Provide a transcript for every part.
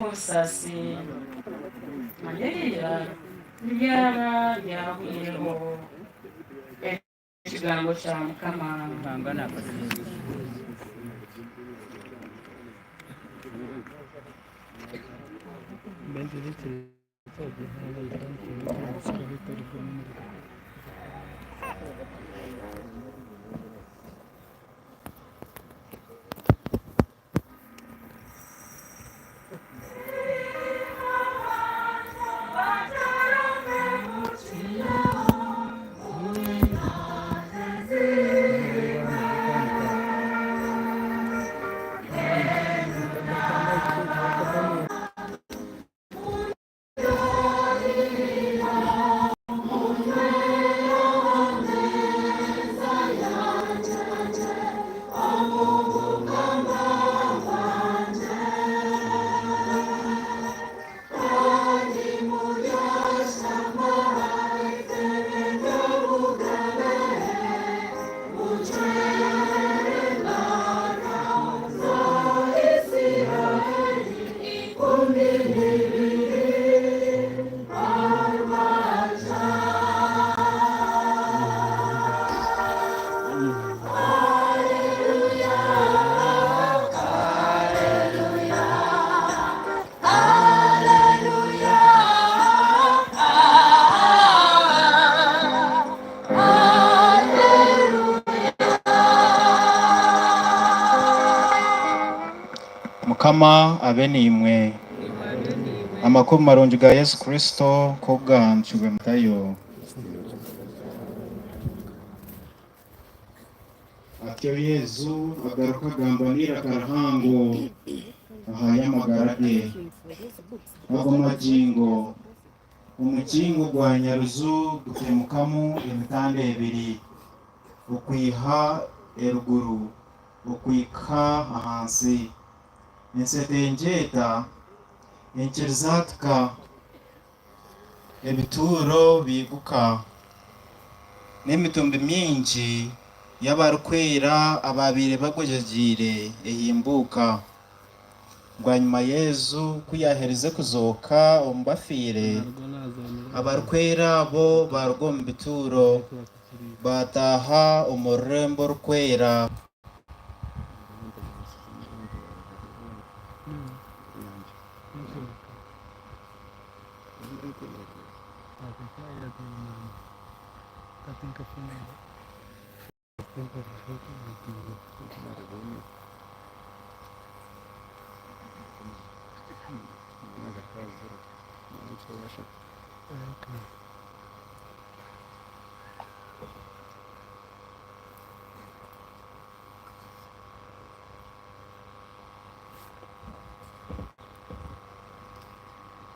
musasi manderera byaba byahuyeho ekigambo kya Mukama. Mukama abe nimwe amakuru marungi ga Yesu Kristo ko bwanjwe mutayo atyo Yesu agaruka gambanira karahango ahaya magara ge ago majingo umukingo gwa nyaruzu gutemukamu imitande ebiri ukwiha eruguru ukwika ahansi insetenjeta encherizatka ebituro biguka n'emitumbi mingi y'abarukwera ababire bagwejejire ehimbuka rwanyuma Yezu kuyahereze kuzoka ombafire abarukwera bo barwo mu bituro bataha umurembo rukwera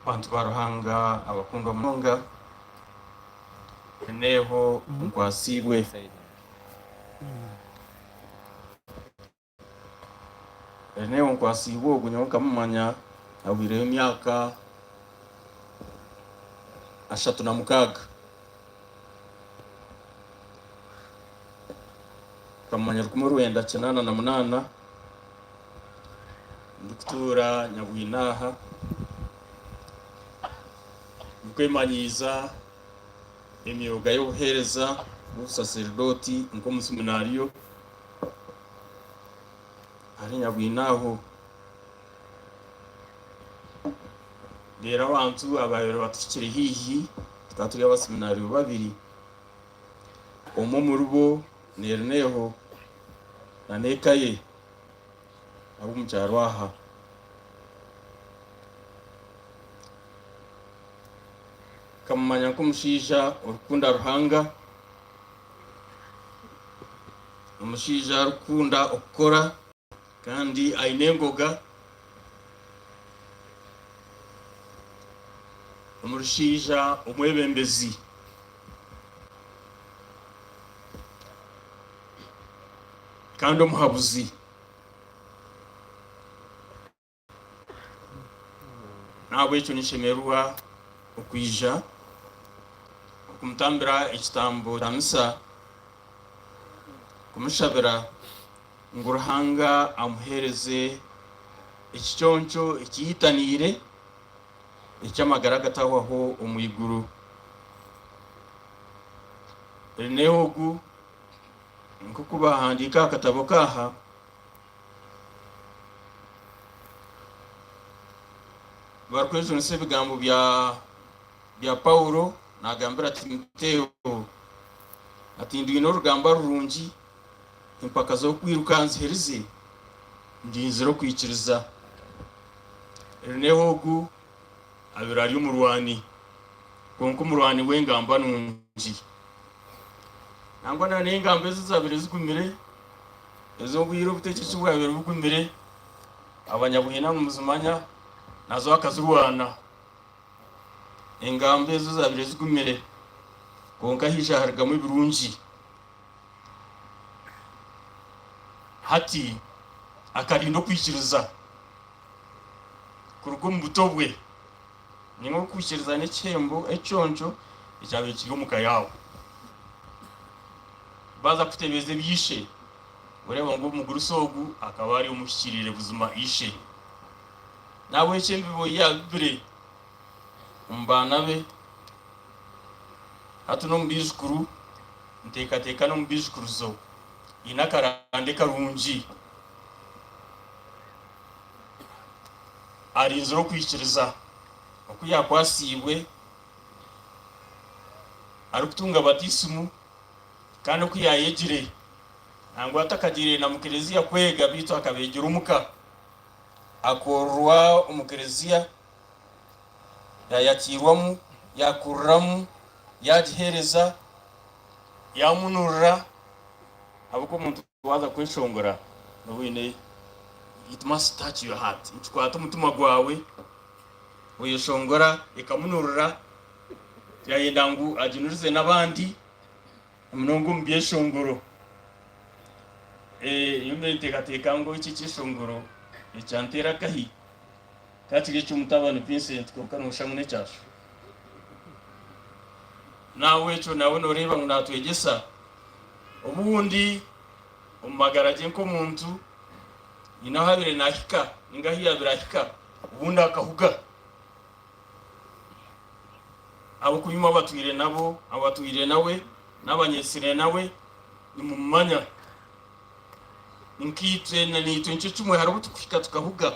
bantu baruhanga abakundwa munonga eneho nkwasibwe eneho nkwasibwe ogunyoka mumanya abwireyo emyaka 36 kamanya 1988 ndikutura nyabwinaha kwemanyiza emyuga y'obuhereza n'obusaserdoti nk'omuseminariyo ari nyabwinaho rero abantu abayero batukire hihi tukaturi abaseminariyo babiri omwe muri bo nereneho na nekaye abo mu cyaro aha kamanya k'omushiija orukunda ruhanga omushiija arukunda okukora kandi aine engoga omushiija omwebembezi kandi omuhabuzi nahabwekyo nishemererwa okwija kumutambira ekitambo kya misa kumushabira ngu Ruhanga amuhereze ikicyonco ikihitanire icyamagara gatawaho umwiguru nehogu nko kubahandika akatabo kaha barkwesho nse bigambo bya Paulo nagambira Timotheo ati ndwino rugamba rurungi impaka zo kwirukanza herize ndinziro kwikiriza nehogu abirari umurwani konko umurwani wengamba nungi nangwa nane ngambe zizabire zigumire ezo gwiro butekeci bwabire bugumire abanyabuhina mu muzumanya nazo akazurwana engambe zizabire zigumire konka hisha hargamo ibirungi hati akarindo kwikiriza kurugo mu butobwe ningo kwikiriza n'ikembo ecyonjo icyabe kiri mu kayawo baza kutebeze byishe ureba ngo umuguru sogu akaba ari umushyirire buzima ishe nawe cyembibo yabire umbana be hatu no mbizukuru nteka no mbizukuru zo inakarande karungi ari inzoro kwikiriza okuya kwasibwe ari kutunga batisimu kandi okuyayegire nangwa atakagire na mukereziya kwega bitu akabegera umuka akorwa umukereziya yayakirwamu yakurramu yagihereza yamunurra abuko umuntu waza kwishongora nobine it must touch your heart ikikwata umutima gwawe uyishongora ikamunurra yayenda ngo ajinurize n'abandi mnongo mbyeshongoro yumbe teka ngo iki kishongoro icyantera kahi katige cyumutabano Vincent ko kanusha mune cyasho nawe cyo nawe noreba ngo natwegesa ubundi umagaraje nko muntu inahabire nahika ingahiya birahika ubundi akahuga abo kuyuma batwire nabo abatwire nawe n'abanyesire nawe nimumanya inkitwe na nitwe ncicumwe harabu tukika tukahuga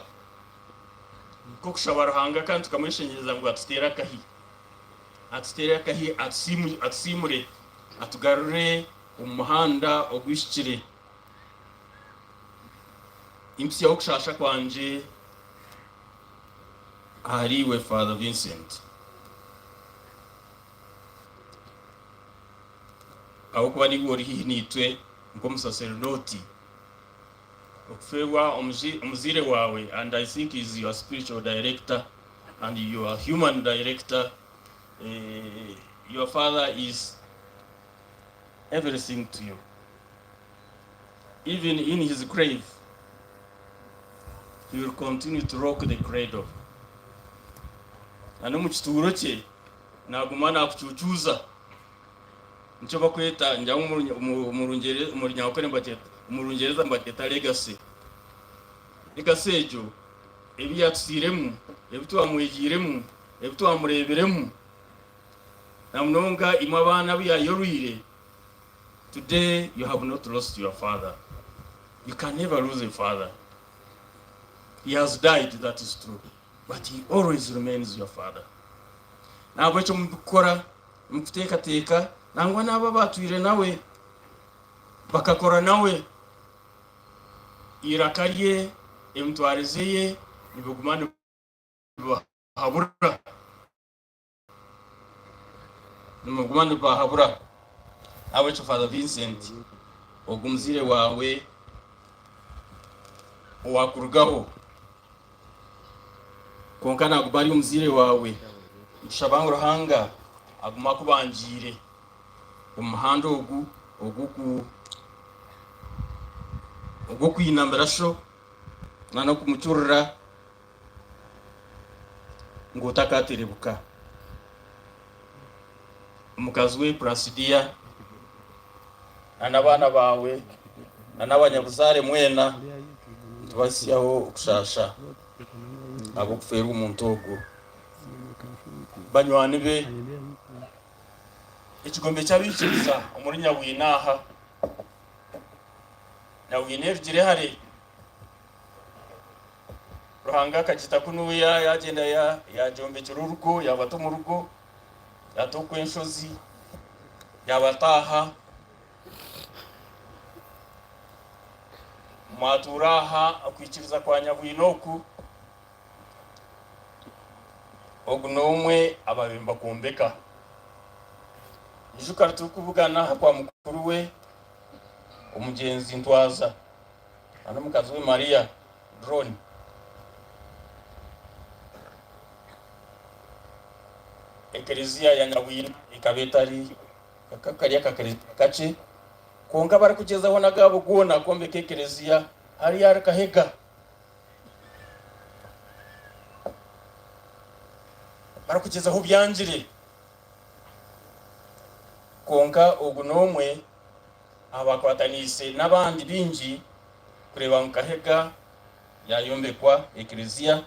ko kushabarahanga kandi tukamwishengereza ngo atutera akahi atsimure atugarure umuhanda ogwishikire impisi yo kushasha kwanje ariwe Father Vincent aho kuba nigori nitwe ngo musaserdoti okufewa omuzire wawe, and I think is your spiritual director and your human director. Your father is everything to you. Even in his grave, he will continue to rock the cradle. Ano mchituro che nagumana kuchuchuza nchoba kweta njya umurungereza ukore mbaketa umurungereza mbaketa legacy ejo ebi yatusiremu ebitu amwegiremu ebitu amureberemu namunonga imabana bya yoruire. Today you have not lost your father. You can never lose a father. He has died, that is true, but he always remains your father. Na bwecho mukora mukuteka nangwa naba batwire nawe bakakora nawe irakariye emtwarezeye nibugumane bahabura nimugumane bahabura. Abacho Father Vincent ogumzire wawe owakurugaho konkana agubari umzire wawe nshabango ruhanga aguma kubanjire umuhando ogu kwinamberasho nano kumuturira ngo utakaterebuka umukazwe Placidia n'abana bawe n'abanyabuzare mwena tubasiyaho okushasha abo kufera omuntu ogu banywani be ekigombe ky'abikiriza omuri Nyabwina aha Nyabwina erugire hare Ruhanga akagita kunuya yagenda yajombekera urugo yabata mu rugo yatokwa enshozi yabataha mwaturaha akwikiriza kwa Nyabwina ogu nomwe ababemba kumbeka ijuka tukuvugana kwa mukuru we umugenzi Ntwaza ana mukazi we Maria Drone Ekelezia ya Nyabwina ikabetari kakariya kace konga bari kugezaho nagabo gona kombe kekelezia hari yarikahega bari kugezaho byanjire konka ogu nomwe abakwatanise n'abandi binji kureba nkahega yayombekwa ekelezia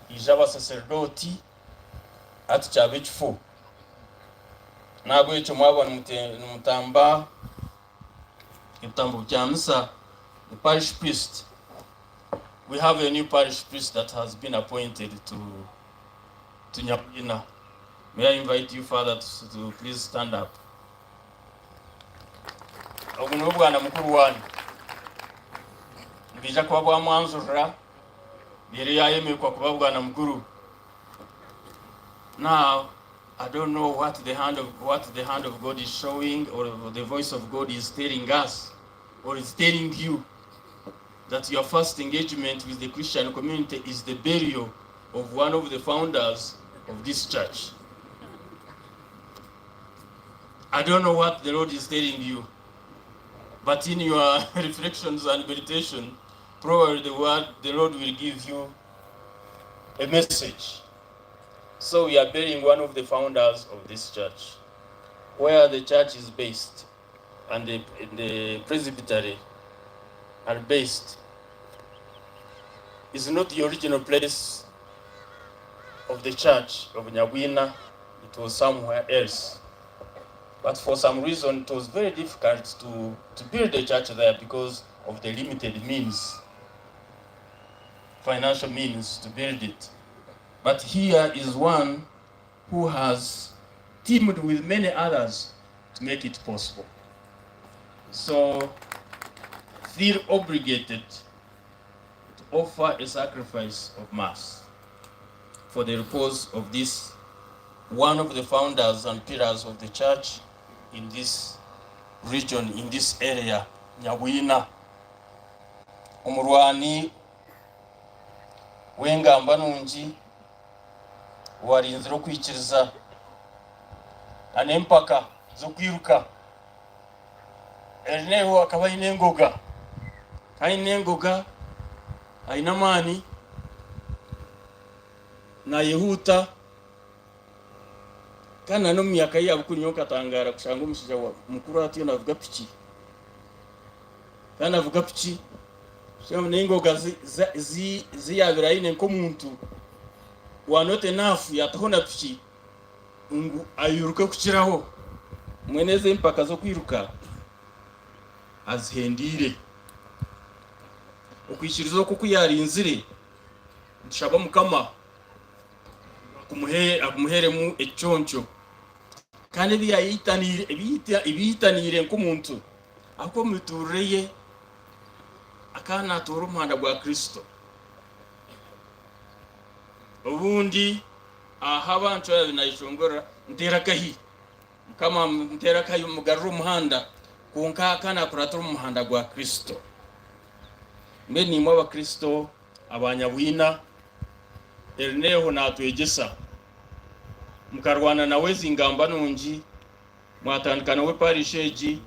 ijaba sacerdoti ati cyabichifu nabwo icyo mwabona mutamba itambo bya misa the parish priest. We have a new parish priest that has been appointed to Nyabwina. May I invite you, Father, to please stand up. Oguno bwana mukuru wani mbija kwa bwa mwanzura biri yayemekwa kuba bwana mukuru. Now, I don't know what the hand of God is showing, or the voice of God is telling us, or is telling you that your first engagement with the Christian community is the burial of one of the founders of this church. I don't know what the Lord is telling you, but in your reflections and meditation, probably the Lord will give you a message. So we are burying one of the founders of this church, where the church is based and the presbytery are based. Is not the original place of the church of Nyabwina. It was somewhere else. But for some reason, it was very difficult to build a church there because of the limited means, financial means to build it. But here is one who has teamed with many others to make it possible. So feel obligated to offer a sacrifice of Mass for the repose of this, one of the founders and pillars of the church in this region, in this area, Nyabwina. Umurwani w'engamba nungi warinze ro kwikiriza anempaka zo kwiruka erineho akaba inengoga kainengoga ainamani na yehuta kana no myaka yabo kunyoka tangara kushanga umushija wa mukuru ati navuga piki kana avuga piki shamo nengoga ziyabira ine nko muntu wanote nafu yatahona piki ngo ayuruka kukiraho mweneze impaka zo kwiruka azhendire ukwishirizo kuko yarinzire ndishaba mukama akumuheremu ecyoncho kandi biyitanire nko muntu ako mutureye akana turu umuhanda gwa Kristo ubundi aha abantu babinayishongora nterakahi kama nterakahi umugarura umuhanda kunka kana kuratura umuhanda gwa Kristo mbe ni mwa Kristo abanyabwina erineho natwegesa mukarwana nawe zingamba nungi mwatandikana we parisheji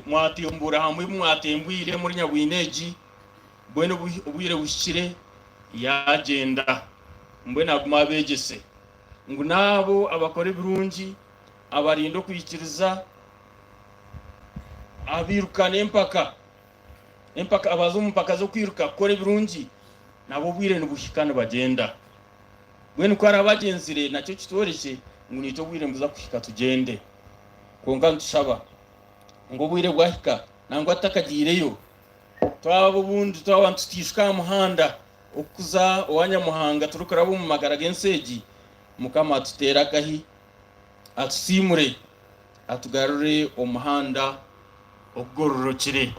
mwatiumbura hamwe mwatembwire muri Nyabwineji bwene ubwire bushikire yagenda mbwe naguma begese ngo nabo abakore birungi abarindo kwikiriza abirukane mpaka empaka abazo mpaka zo kwiruka kore birungi nabo bwire n'ubushikane bagenda bwene ko arabagenzire nacyo kitoreshe ngo nito bwire mbuza kushika tugende konga ntushaba ngo bwire bwahika nangwa atakagireyo twabo bundi twabantu tishika muhanda okuza owanyamuhanga turukarabo mu magara gensegi mukama atutera gahi atusimure atugarure umuhanda ogororokire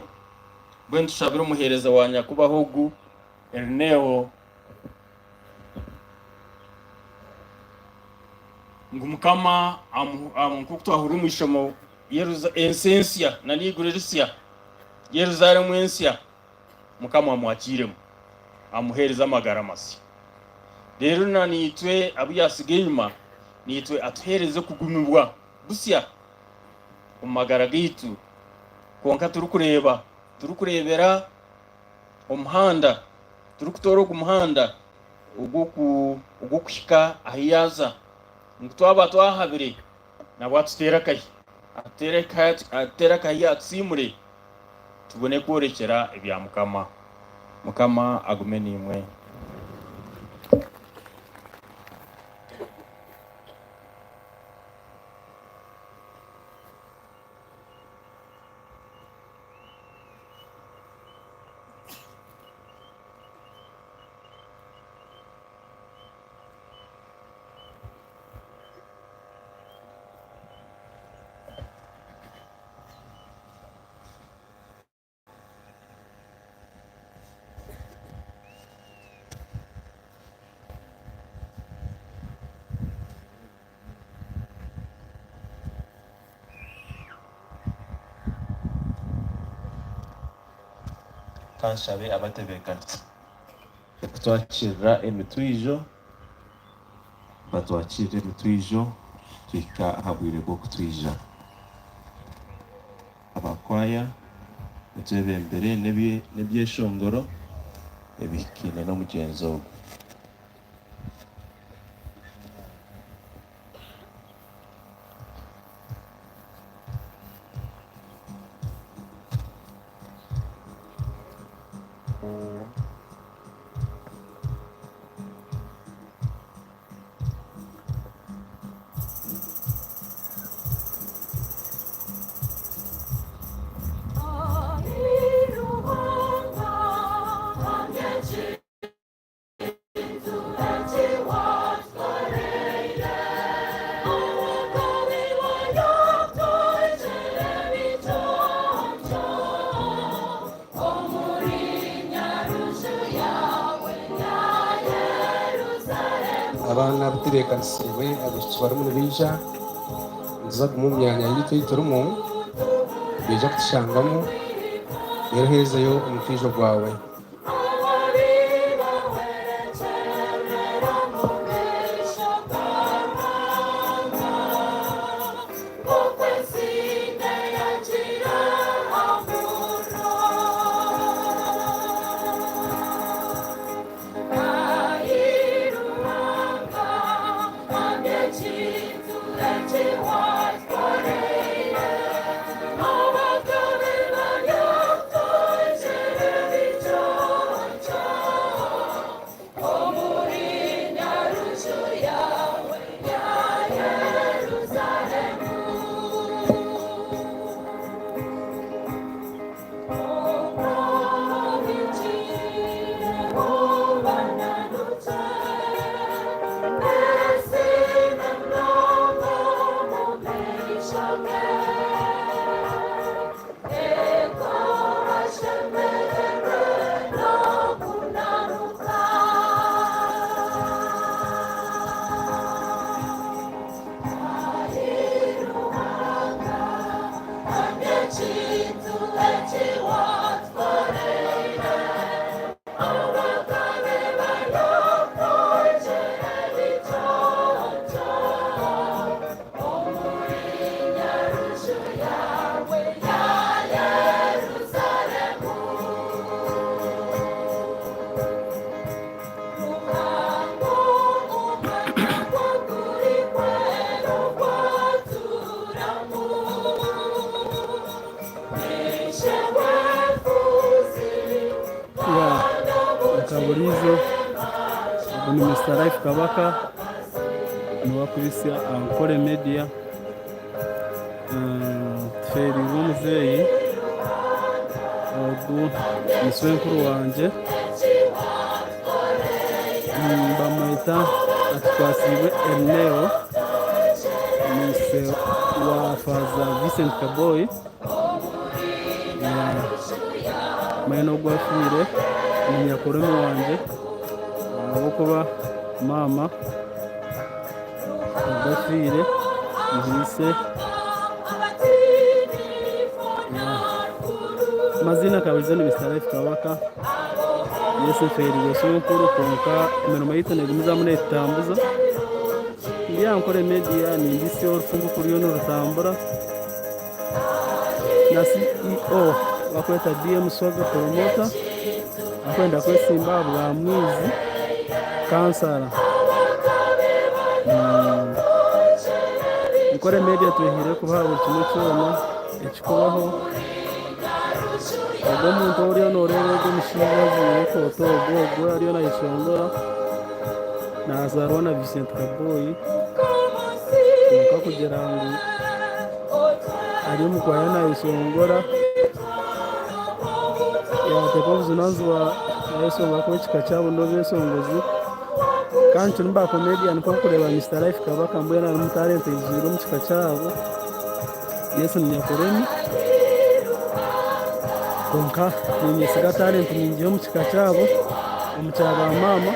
bwene tushabira umuhereza wanya kubahogu Erneo ngumukama amukukutwa hurumishomo Esensia na Ligurisia Yerusalemu ensia mukama amwakiremo amuhereza amagara masi rero nitwe abuyasigaye inyuma nitwe atuhereze kugumibwa busya umagara gitu konka turukurebera umuhanda turukutoro ku muhanda ugo kushika ahiyaza ngutwaba twahabire nabo atera kayi atsimure tubone kwerekera ibya mukama agume nimwe. Kanshabe abatebekanitse kutwakirira emitwijo batwakirira emitwijo twika habwire bwo kutwija abakwaya nitwebembere nebyeshongoro ebikine no mugenzo abana buterekanisiwe abishwara mu bija nza mu myanya y'icyo yiturumu bija kushangamo rero hezeyo umutwijo gwawe Oh, Fazo ni Mr. Life Kabaka n'uwakurisia Ankole Media Feri w'umuzeyi ogu niswenkuru wanje bamwita atwasiwe Erneo nise wa Faza Vincent Kaboy maino gwafire munyakoremo wanje abo kuba mama agafire muhise mazina kabizo ni Mr. Life Kabaka yese feri yosokuru konka imirimo yitone gumizamune tambuza ndi Ankole Media ni ndisi orufungu kuriyo no rutambura na CEO wakweta DM Swaga promoter akwenda kwesimba bwa mwizi kansara Ankole Media tuhire kuba buri kimwe cyoma ekikubaho ubwo muntu uriyo norero g'umushinga ko togo ariyo nayishondora nazarona Vincent Kaboy kugira ngo ari mu kwa nayishongora yatekovuze nazwa Yesu ngako kikachabo ndo songozi kancu mba comedian ko kureba Mr. Life Kabaka mbona mu talent iziro mu kikachabo Yesu nyakoreni konka ninyesiga talent ningiyo mu kikachabo umucyaba mama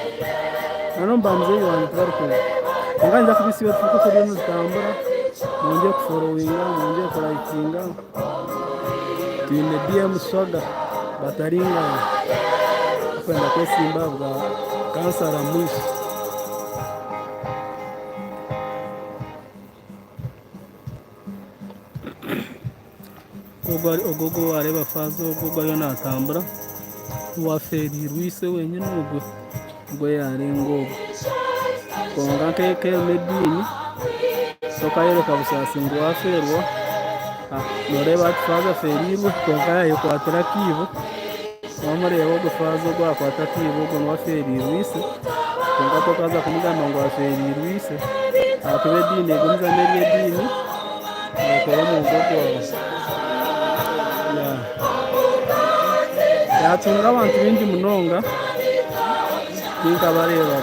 nanomba muzeye wanjye twarukwe nganja kubisiwe fuko kuri no tambura mungiye kuforowinga mungiye kuraikinga tine DM Swaga bataringa kwenda kwesimba bwa kansara mwishi ogogo areba Fazo ogogo yo natambura wa Feri Ruise wenyine ubwo yarengo konga keke medini sokayereka busasi ngo waferwa noreba Fazo Feriru konga yo kwatira kibo wamureba go Fazo gwa kwata kibo go wa Feri Ruise konga to kaza kumugamba ngo wa Feri Ruise akube dini gumza meri dini ko mu gogo yatunga abantu bingi munonga bareba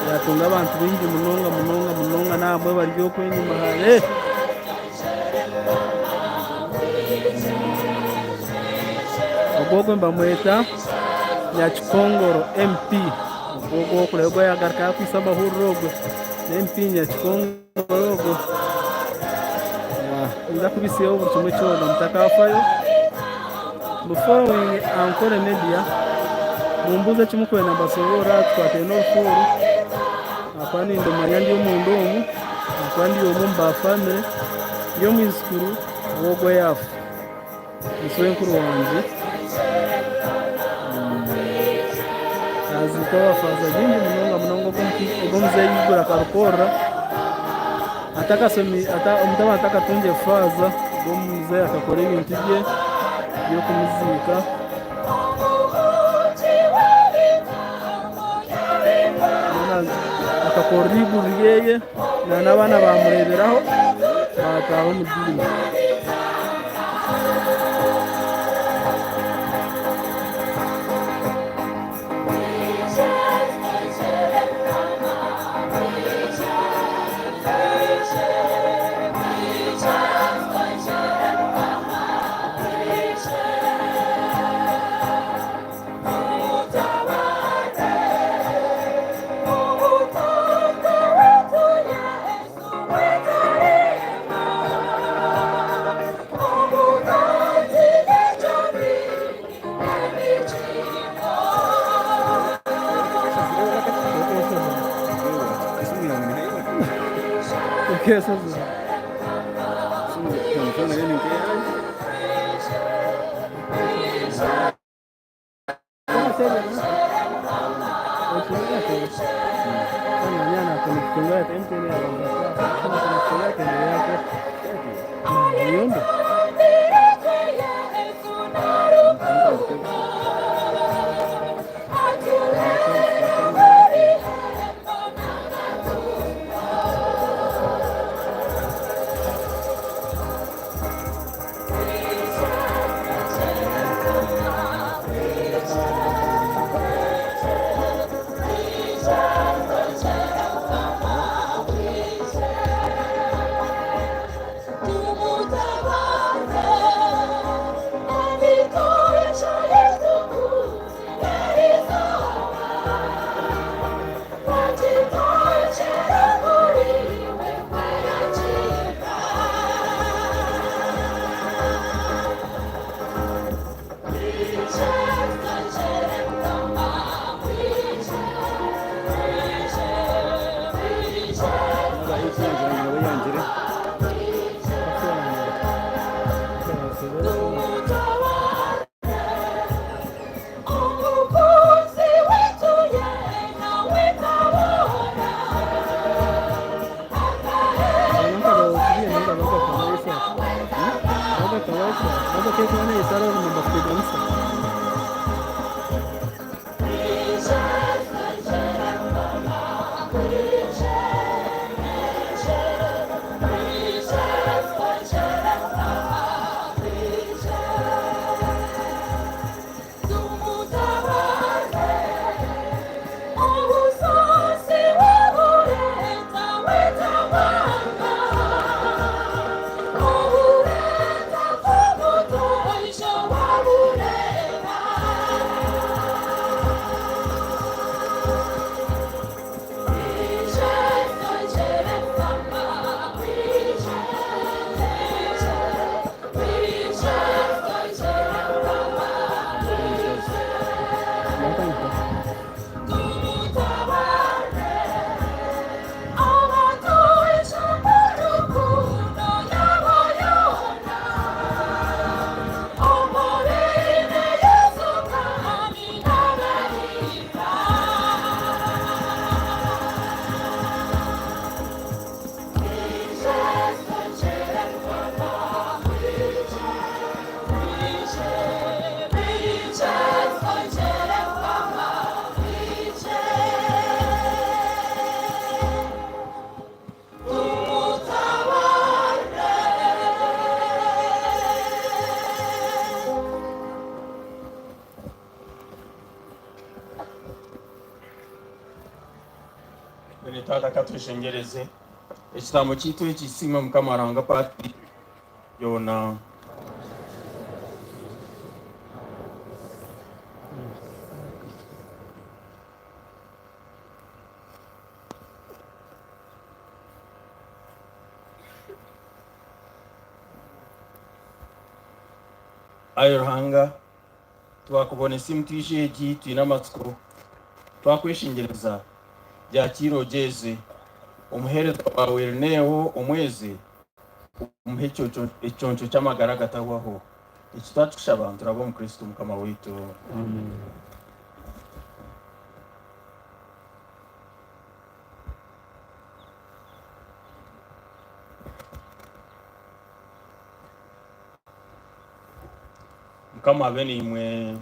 yatunga abantu bingi munonga namwe baryo kwenyuma hale ogogo mbamweta Nyakikongoro MP ogogo kulego yagarka kwisaba hurogo MP Nyakikongoro nda kubisiyo buri kimwe cyo mutakafayo following Ankole Media mumbuze chimukwe na basobora twate no furu apani ndo manyandi y'umuntu umu apandi yo mumba family yo mwiskuru wogo yafu niswenkuru wanje azitoa Faza bingi munonga gomze yigura karukora umutama ataka tunje Faza gomze akakora ibintu bye yo kumuzika akakoribu riyeye na n'abana bamureberaho bataho mu dini Eso es. bene tata katwishengereze ekitambo kitu ekisima mukama aranga pati yona ayo ruhanga twakubona isimu twisheji twina amatsiko twakwishingereza byakiro jeze umuhereza wawe Ireneo umweze umuhe icyonco cy'amagara gatagwaho ikitatusha abantu rabo mu Kristo mukama witu. Amen. Mukama abeni imwe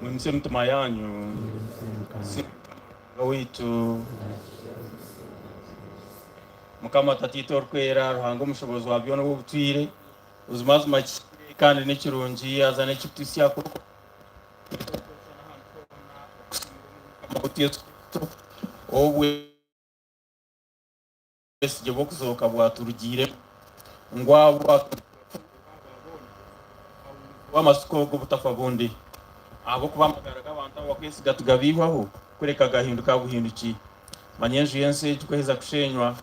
mwimse mtuma yanyu witu mukama tatito rkwera ruhanga umushobozi wabyo no butwire uzimazuma kandi n'ikirungi azane kiptisi yako obwe esije bokuzoka bwaturugire ngwabo w'amasuko go butafa bundi abo kubamagara abantu bakwesiga tugabihwaho kureka gahinduka buhinduki manyenje yense tukweza kushenywa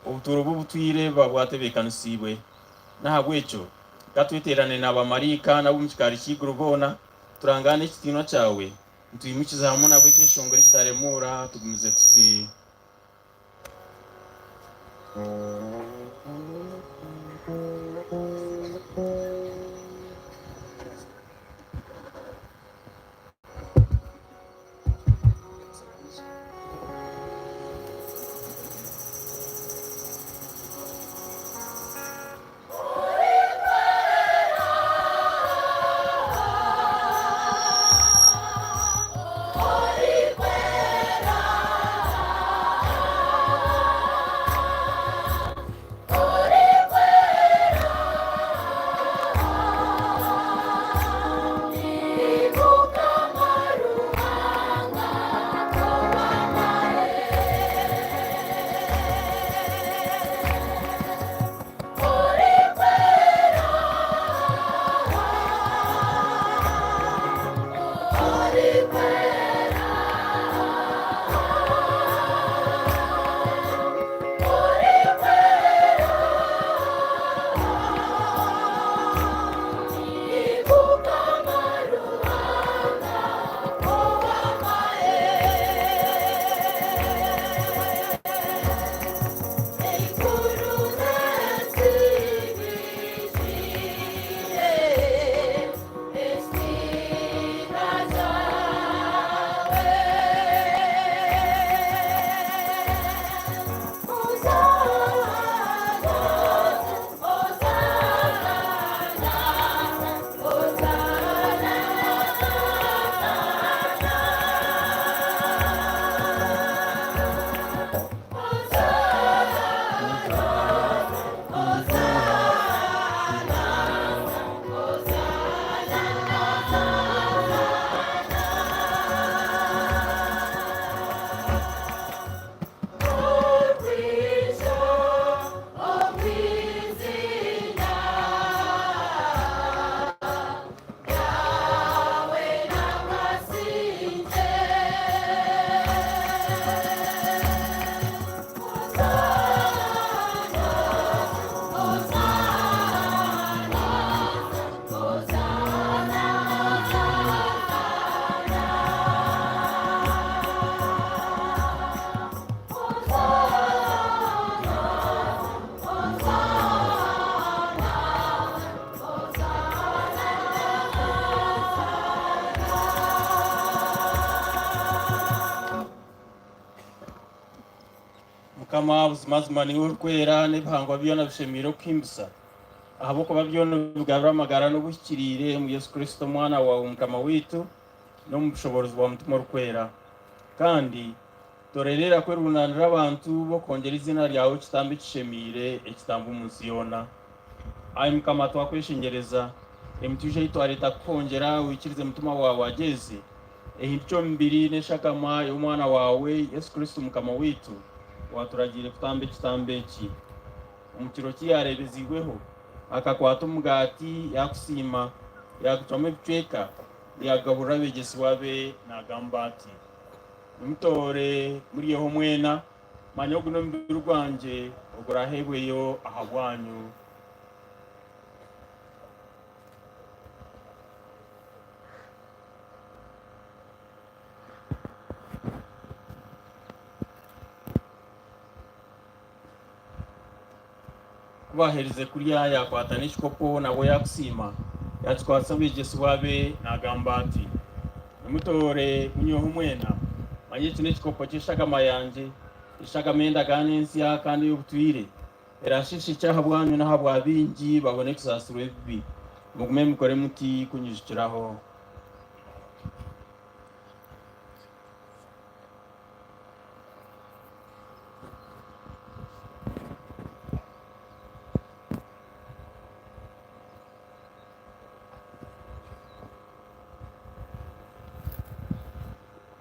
ubuturo bw'ubutwire babwatebekanisiwe nahagwecho gatwiterane n'abamarika n'abumukari kigurubona turangane ikitino cyawe ntuyimikiza hamwe nabwo cy'ishongora kitaremura tugumize tuti kama buzimazima ni urkwera n'ibihangwa byona bishemiro kimbusa ahabo kuba byona bigarura amagara no gushyikirire mu Yesu Kristo mwana wawe umukama witu no mu bushobozi bwa mutima urkwera kandi torerera kwe runanira abantu bo kongera izina ryawe kitambi kishemire ekitambo umunsi yona ayi mukama twakwishingereza emutuje itwareta kongera wikirize mutima wawe wageze ehicyo mbiri neshakama y'umwana wawe Yesu Kristo umukama witu waturagire kutambe kitambe ki omukiro kiyarebezibweho akakwata omugati yakusima yakucoma ebicweka yagaburira abegesibwa be nagamba ati nimutore muriyeho mwena manya ogu n'omubiri gwanje ogurahebweyo aha bwanyu. Kubaherize kurya yakwata n'ekikopo nabwo yakusima yakikwasa abegesibwa be nagamba ati nimutore munyeho mwena manye eki n'ekikopo ky'eshagama yanje eshagama endagaano ensya kandi y'obutwire erashisha icyaha bwanyu n'aha bwa bingi babone kusasirwa ebibi mugume mukore muti kunyijukiraho.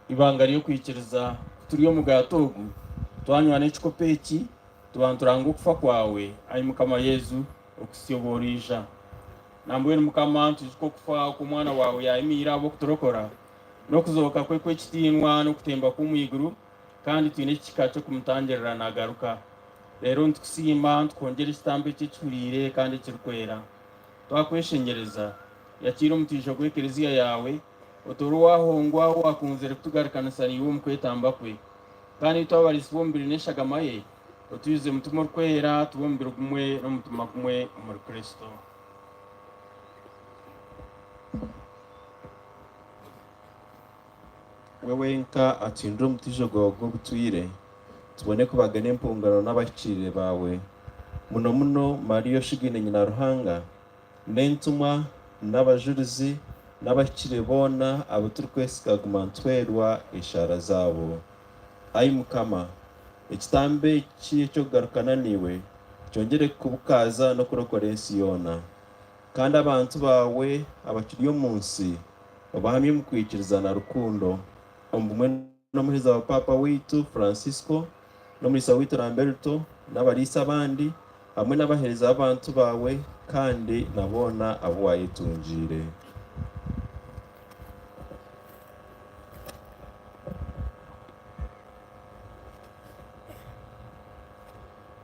Ibanga ryo kwikiriza turi omugati ogu twanywa n'ekikopo eki tubanturanga okufa kwawe ayi Mukama Yezu okusyoboriija nambwenu Mukama ntujike okufa k'omwana wawe yayimiire ab'okuturokora n'okuzooka kwe kw'ekitiinwa n'okutemba kw'omwiguru kandi twine ekihika ky'okumutangirira nagaruka. Leero nitukusiima ntukongera ekitambo eky'ekihuriire kandi ekirikwera twakweshengereza yakiire omutiijo gw'ekereziya yawe otoro wahongwa wakunzire kutugarukanisa niwe omu kwetamba kwe kandi twabarisibwa omubiri n'eshagama ye otuyuze mutima orikwera tube omubiri gumwe n'omutima gumwe omuri Kristo. wewe nka atindura omutiijo gwawe gw'obutwire tubone kubagana empungano n'abakirire bawe muno muno Mariya oshigine nyina Ruhanga n'entumwa n'abajulizi n'abakire boona abo turikwesiga guma ntwerwa eshara zaabo. Ayi Mukama ekitambo eki ekyokugarukana niwe kyongere kubukaza no kurokora ensi yoona kandi abantu bawe abakiri omu nsi obahamye mu kwikiriza na rukundo omu bumwe n'omuheeza wa Papa waitu Francisco n'omulisa waitu Lamberto n'abariisa abandi hamwe n'abaheereza abantu bawe kandi na boona abo wayetungire.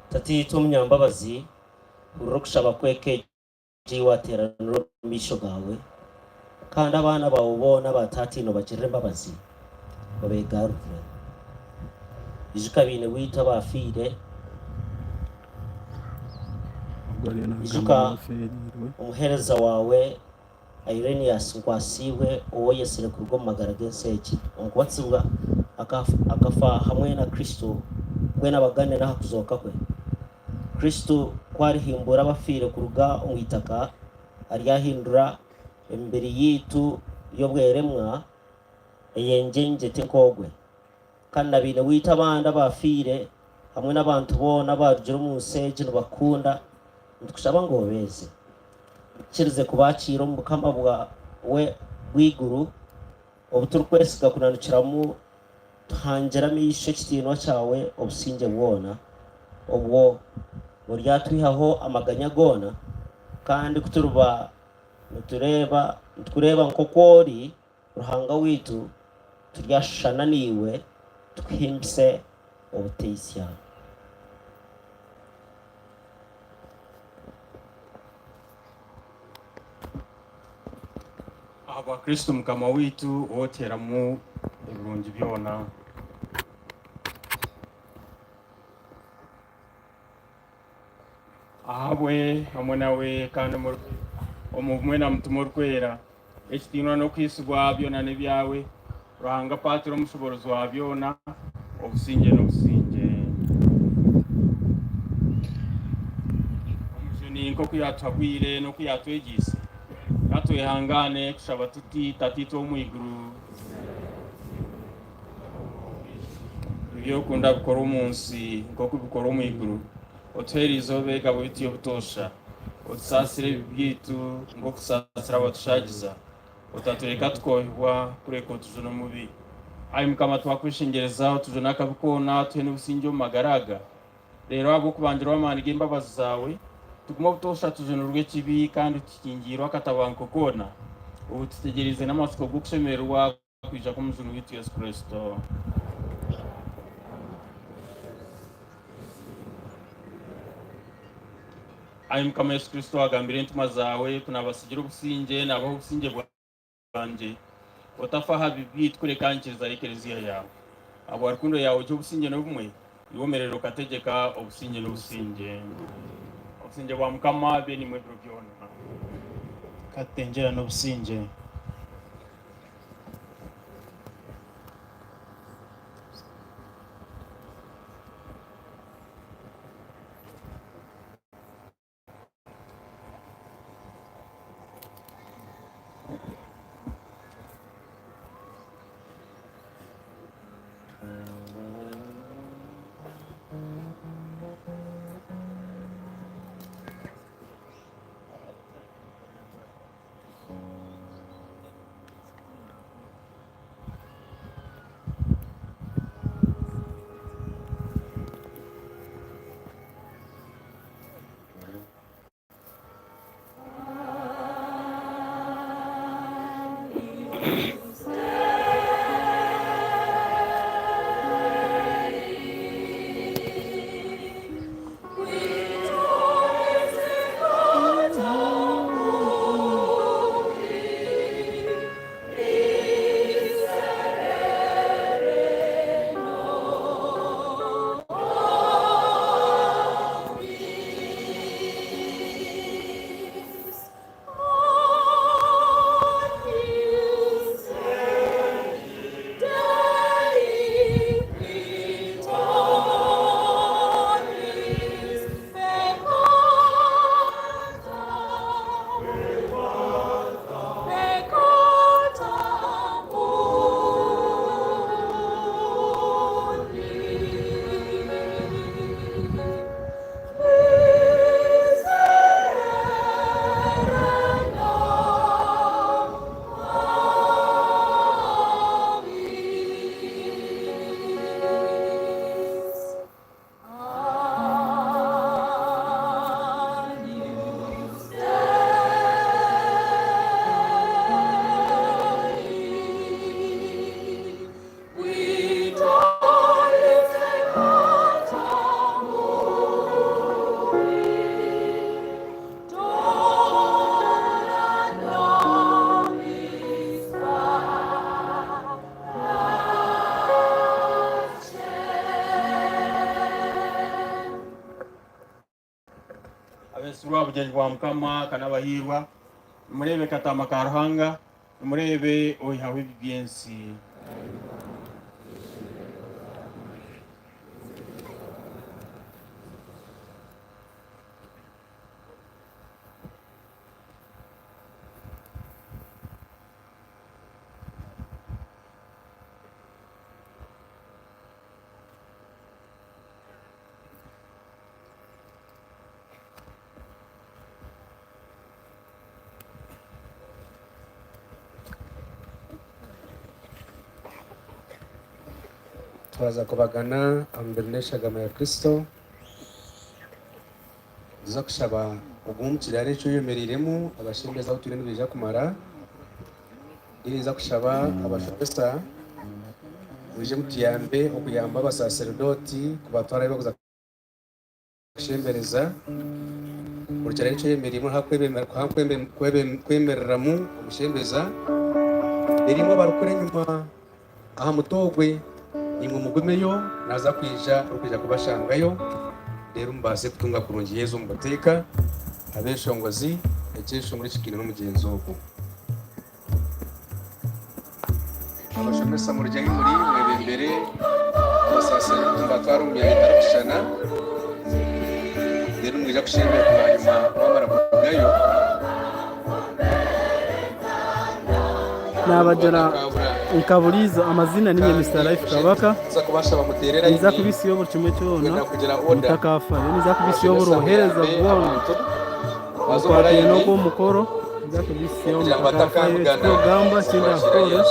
Tati tumunyambabazi ururo kushaba kweke jiwateraniro misho gawe kandi abana bawe bona batatino bakirire mbabazi babegarure ijukabine wita bafire ijuka umuhereza wawe Irenius nkwasiwe uwo yesere ku rugo magara genseki onkubatsibwa akafa hamwe na Kristo gwe n'abagane naho kuzoka kwe Kristo kwarihimbura abafire ku ruga umwitaka ariyahindura imbere yitu yobweremwa eyenjenje tenkogwe kandi nabine wita abandi abafire hamwe n'abantu bona barujira mu nseje bakunda ntukushaba ngo beze kirize kubakira mu Mukama bwawe bwiguru obuturukwesiga kunanukiramu tuhangeramo isho kitinwa cyawe obusinge bwona obwo muryatwihaho amaganya gona kandi kuturuba ntureba nko kwori Ruhanga witu turyashana niwe tuhimbise obuteisya. Aba Kristo Mukama witu oteramu ebirungi byona ahabwe hamwe nawe kandi omubumwe na mutima orikwera ekitinwa n'okwisibwa byona n'ebyawe Ruhanga Patiro omushoborozi wa byona obusinge n'obusinge omujuni nk'oku yatuhabwire n'oku yatwegiise natwehangane kushaba tuti Tati omwiguru byokunda bikora omunsi nk'oku bikora omwiguru otuhere izobe gabo biti obutosha otusasire ebibiitu nk'okusasira abatushagiza otatureka tukohebwa kureka otujuna mubi ayi mukama twakwishengereza tuje nakabikona tuhe n'ubusinge mu magaraga rero abo kubangira w'amani g'imbabazi zawe tuguma butosha tuje n'urwe kibi kandi tukingirwa akatabanko kona ubu tutegereze n'amatsiko go kushemerwa kwija ku mujuru w'itu Yesu Kristo. ayi mukama Yesu Kristo agambire intuma zawe kunabasigira ubusinge nabaho ubusinge bwanje otafaha bibitwure kankiriza ekereziya yawe abo warukundo yawe cyo businge no bumwe iwomerero ukategeka obusinge n'ubusinge bwa mukama be ni mwebro byona katengera n'obusinge abesura bugenyi bwa mukama kanabahirwa murebe katama ka ruhanga murebe oyihawe bibyensi turaza kubagana ambere n'eshagama ya Kristo za kushaba ugumukira ari cyo yemeriremo abashembeza aho turene bija kumara iriza kushaba abashopesa uje mutiyambe okuyamba abasaserdoti kubatwara baguza kushembereza urukira ari cyo yemerimo kwemereramu umushembeza irimo barukore nyuma aha mutogwe nimwe mugumeyo naza kwija kubashangayo rero mbase kutunga kurungi Yezu mbateka abeshongozi ekesho muri kigino n'umugenzi uko abashomesa mu rujyanyi muri mwebe mbere basase mbatwarumye itarashana rero mwija kushemera kubanyuma bamara kugayo nabajara nkaburizo amazina ni Mr. Life Kabaka za kubasha bamuterera niza kubisiyo buri kimwe cyona mutakafa niza kubisiyo borohereza bwona bazobara no ko mukoro niza kubisiyo mutakafa cyo gamba kinda koro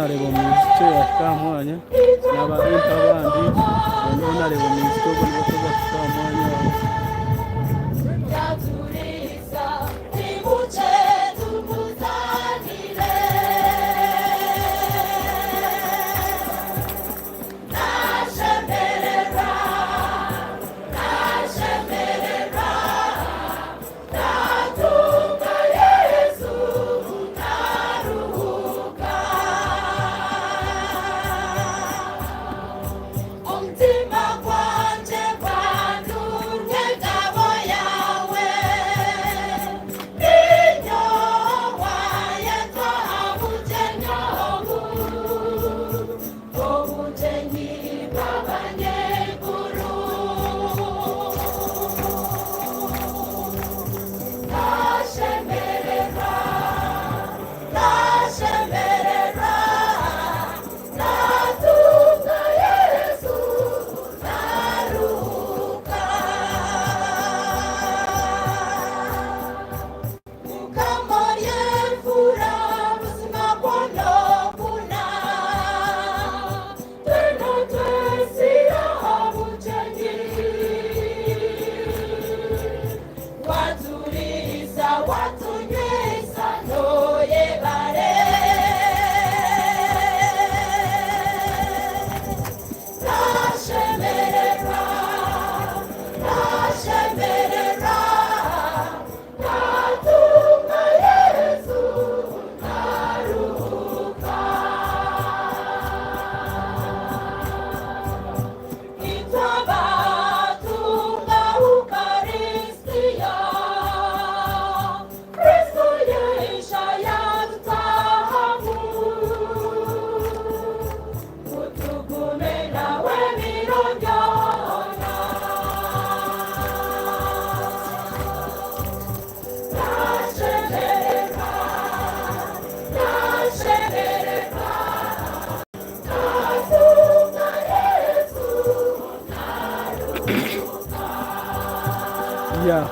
nareba omwizito yakamwanya n'abarinta abandi boona nareba omwizito ogwo nibakoza kukamwanya aho.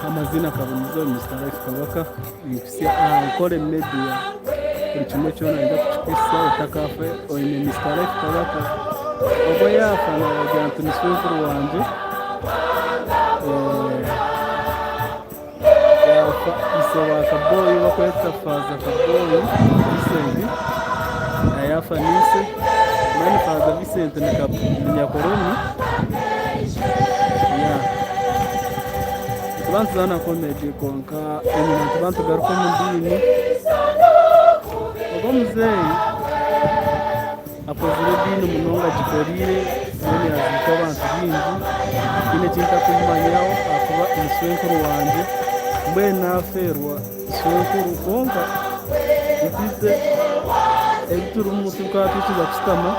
Amazina kabonizo Mr. Life Kabaka nikusia ankole media buri kimwe cyona nda kuchikisa utakafe oine Mr. Life Kabaka obo yafana bajantu nisufuru wanje yafa isewa kaboyi bakweta faza kaboyi isendi ayafa nise mani faza Vincent nyakoroni abantu zana komedi konka abantu garuko mundini obo muzeyi apozire dini munonga gikorire none aziko abantu bingi ine kinta kumanyaho akuba iswenkuru wanje mbe naferwa iswenkuru konka ifite ebituru mutuka tukiza kustama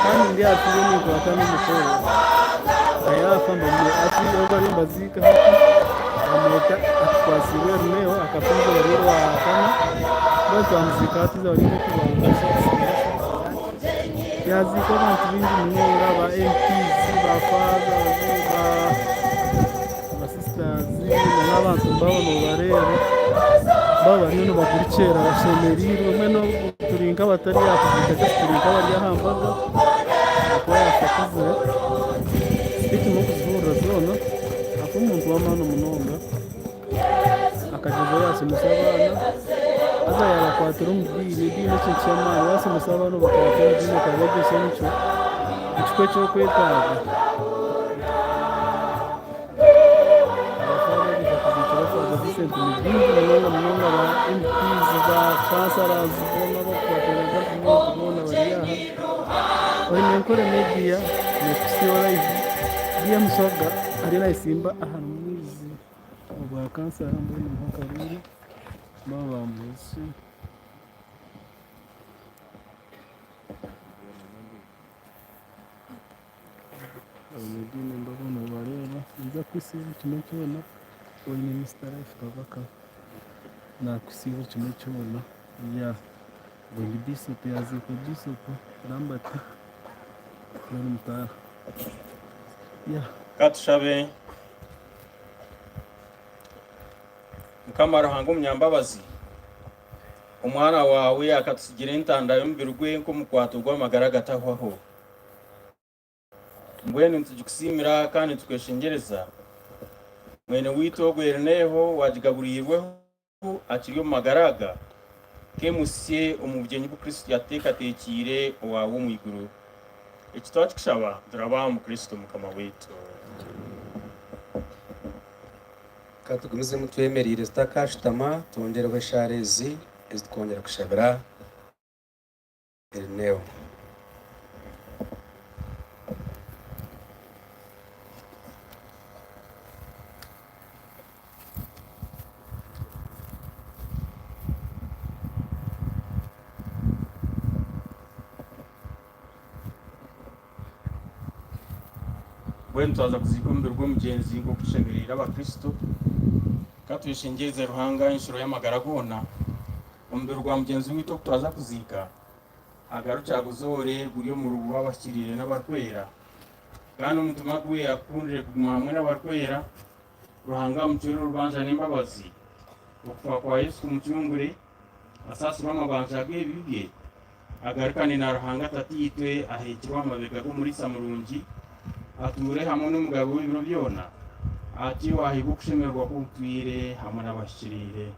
kandi ndi afire ni kwa kandi mukoro ayafa mbere ati obari mbazika amota akwasiwe leo akafunza rero akana bose amuzika ati za rero kubanga yaziko abantu bingi munonga ba MPs ba faza ba sisters n'abantu mbabona barero baba nino bakurikera bashemerire umwe no turinka batari yakuzika turinka bari yahambaga akwa yafataze ikimo kuzura zona afu umuntu w'amano munonga akajeje yase musabana aza yarakwatira umubiri dine cy'amana yase musabana bakatira dine kabaje sencho ikikwe cyo kwetaga Vincent munonga ba MPs za kansara zibona bakwatira kubona bariyaha ori menkore media nekusiora hivi dia msoga arina isimba ahantu mwizi obwa kansara mbona mukaruri baba musi abudine mbona bareba nza kwisiba kimwe cyona oine Mr. Life Kabaka na kusiba kimwe cyona ya bindi bisopo yaziko bisopo rambati nari mutara ya katushabe Mukama Ruhango Munyambabazi umwana wawe akatusigira intanda y'umubiri gwe nk'omukwato gw'amagara gatahwaho. Mbwenu nitugusimira kandi tukweshengereza mwene witu ogwereneho wajigaburirweho akiri omu magaraga kemusye omu bugyenyi bwa Kristo yateekateekire owawe omu iguru. Eki twakikushaba turaba mu Kristo Mukama wetu. Katugumize mutwemerire tutakashutama twongereho esharezi ezitwongera kushabira Ireneo. Mbwenu twaza kuzika omubiri gw'omugenzi nk'okushemerera abakristo katweshengereze Ruhanga enshuro y'amagara goona. Omubiri gwa mugenzi witu ogu twaza kuziika agarukire aguzoore guri omu rubu rw'abakiriire n'abarkwera, kandi omutima gwe akundire kuguma hamwe n'abarkwera. Ruhanga amucwire orubanja n'embabazi okufa kwa Yesu kumucungure asaasirwe amabanja g'ebibi bye, agarukane na Ruhanga Tatiitwe aheekirwe amabega g'omuriisa murungi, ature hamwe n'omugabo w'ebiro byona, atyo ahigwe okushemererwa k'obutwire hamwe n'abashikiriire.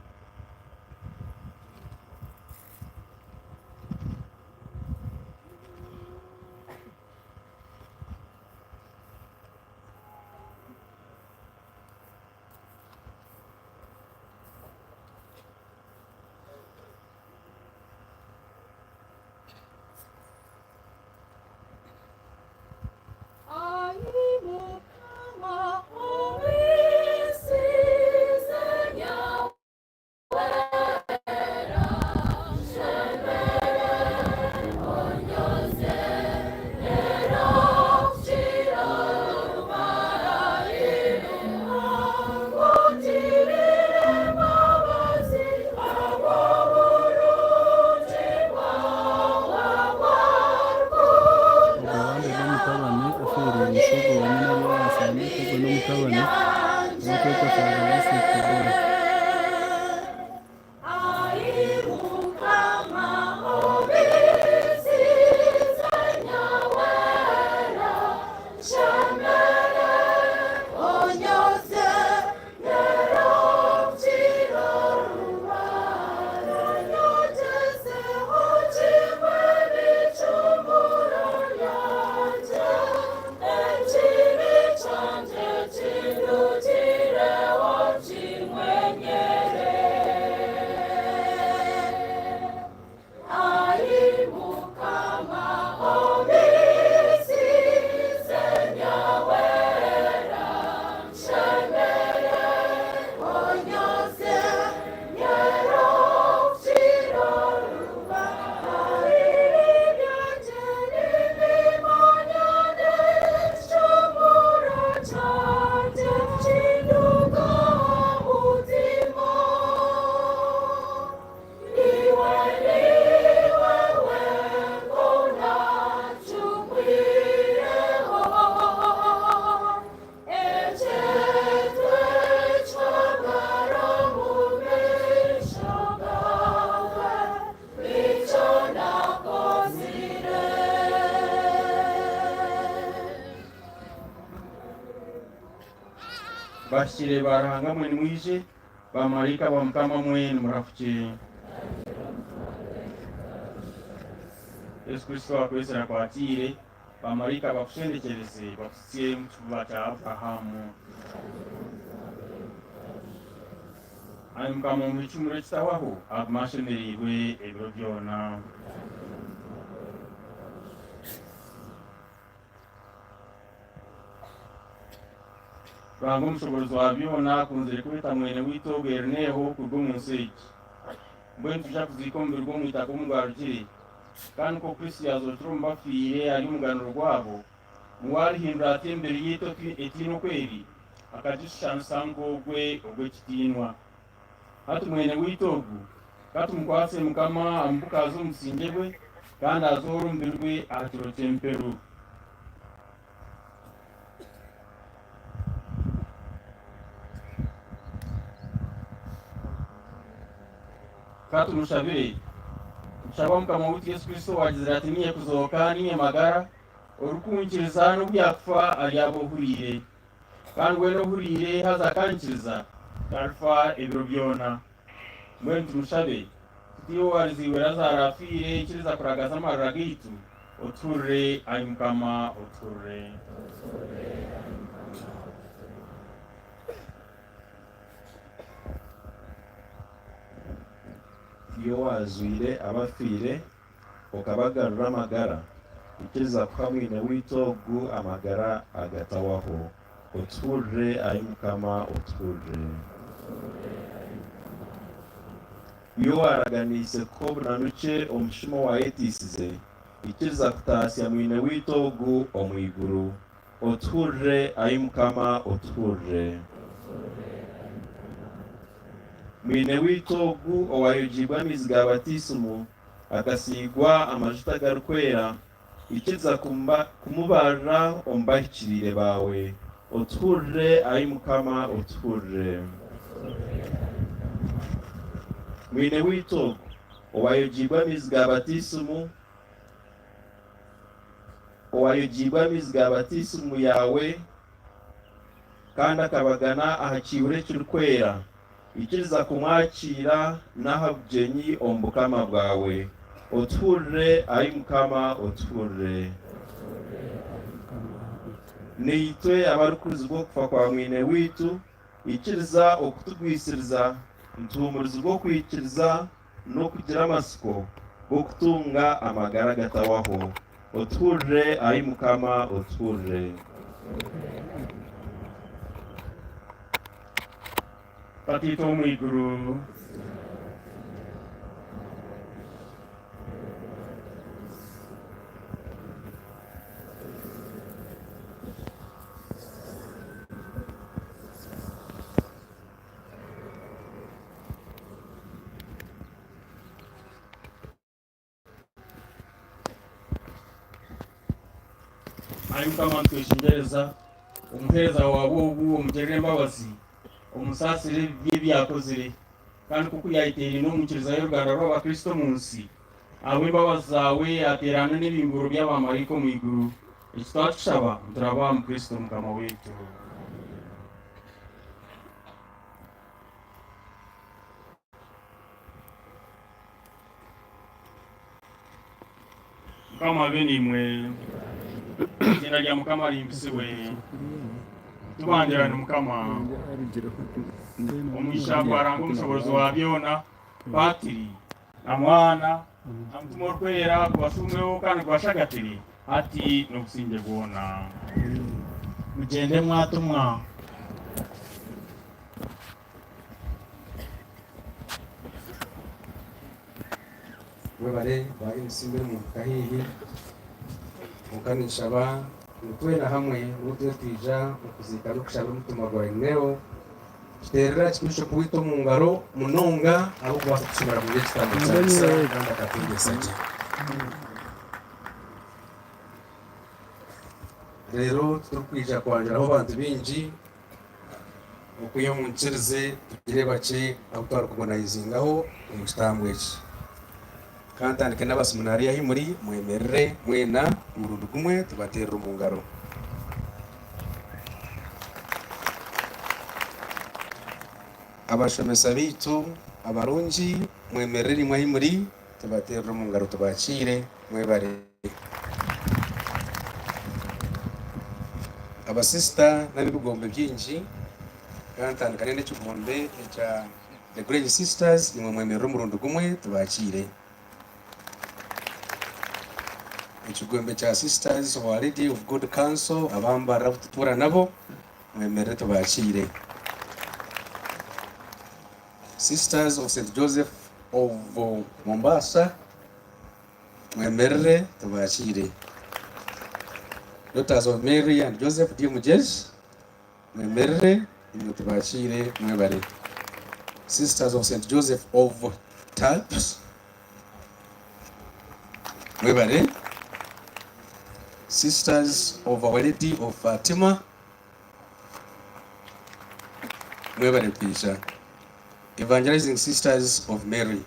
Bashire barahanga mwene mwije bamarika ba Mukama mwene murafuke. Yesu Kristo akwesera kwatire bamarika bakushendekereze bakusiye mu kibuga cya Aburahamu. Ayi Mukama mu bicumuro kitawaho agumashemerirwe ebiro byona. Ruhanga omushobozi wa byona akunzire kweta mwene witu ogwereneho kurwa omu nsi egi. Mbwenu tuja kuziika omubiri gw'omwitaka omugarukire, kandi ko Kristo yazokire omu bafiire ari omuganiro gwabo, niwarihindura ati emberi yitu etiinwa okweri akagishushanisa nk'ogwe ogw'ekitiinwa. Hati mwene witu ogu katumukwase Mukama amukukaaze omusinge gwe kandi azoore omubiri gwe aha kiro ky'emperu. katumushabire nshaba mukama witu Yesu Kristo wagize ati niye kuzoka niye magara urukunkiriza n'ubyafa ari abohurire kandi we no hurire haza kankiriza alfa ibiro byona mwe tumushabe tiyo wariziwe razarafire ikiriza kuragaza amarira gitu oture ayi mukama oture iyo wazwire abafire ukabagarura amagara ikiriza kukamwine w'itogu amagara agatawaho oture ayi mukama oture iyo waraganise ko bunanuke omushima wayetisize ikiriza kutasya mwine w'itogu omwiguru oture ayi mukama oture mwine w'itogu owayogibwa amizi ga batisimu akasigwa amajuta garukwera ikiriza kumubarira ombahikirire bawe oture ayi mukama oture mwine w'itogu owayogibwa amizi ga batisimu yawe kandi akabagana aha kihure kirukwera ikiriza kumwakira n'ahabugenyi ombukama bwawe oture ayi mukama oture nitwe abarukuruzi bwo kufa kwa mwine witu ikiriza okutugwisiriza ntuhumuriza bwo kwikiriza no kugira amasiko bwo kutunga amagara gatawaho oture ayi mukama oture patito mwiguru ayi mukama tweshingereza umuhereza wawe ubu umugerere mbabazi umusasire by'ibyakozire kandi kuko yayitera n'umukiriza y'u Rwanda rw'abakristo munsi abo imbabazi zawe aterana n'ibimburo by'abamarayika mu iguru ikitwashaba turaba mu Kristo mukama wetu mukama bene imwe izina rya mukama rimbisiwe tubandirane mukama umwisha gwaranga umushobozi wa byona patiri na mwana na mutima urwera kubashumweho kandi kubashagatiri ati no gusinge gona mugende mwatumwa webale bainsimbe mu kahihi mukanishaba nutwena hamwe n'utwe twija mukuzika no kushaba umutima gwawe leo kiterera kimisho kuwito mu ngaro munonga aho kubasha kushimira mu gihe kitambo cyasa kandi akatungesaje rero turukwija kwanjira aho bantu binji ukuye mu ncereze tugire bake aho twarukugonizingaho mu kitambwe iki kantandike n'abaseminari yahi muri mwemerere mwena urudu gumwe tubaterera mu ngaro abashomesa bitu abarungi mwemerere rimwe ahi muri tubaterera mu ngaro tubakire mwebare abasista n'abibugombe byinji kantandikane n'ekigombe ekya The Great Sisters nimwe mwemerere umurundi gumwe tubakire ekigombe kya Sisters of Our Lady of Good Counsel abambara tutura nabo mwemerere tubakire Sisters of St. Joseph of Mombasa mwemerere tubakire Daughters of Mary and Joseph Dimujes mwemerere tubakire mwebare Sisters of St. Joseph of Talps mwebare Sisters of Our Lady of Fatima mwebare kwisha Evangelizing Sisters of Mary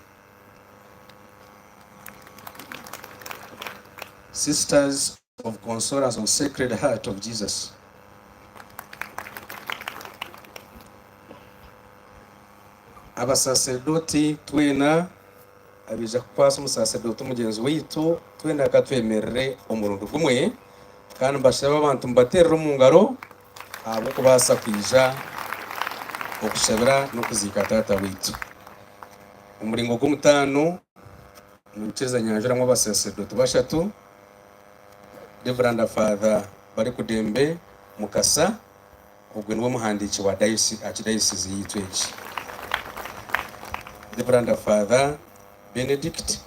Sisters of Consolers of Sacred Heart of Jesus. Abasaserdoti twena abija kwasa umusaserdoti umugenzi witu twena katwemerere umurundo gumwe kandi mbashaba abantu mbaterera mu ngaro abo kubasa kwija okushabira no kuzika tata witu umuringo gumutano muncheza nyanjura mu basaserdoti bashatu Reverend Father bari kudembe mukasa ubwo niwe muhandiki wa diocese yitweje Reverend Father Benedict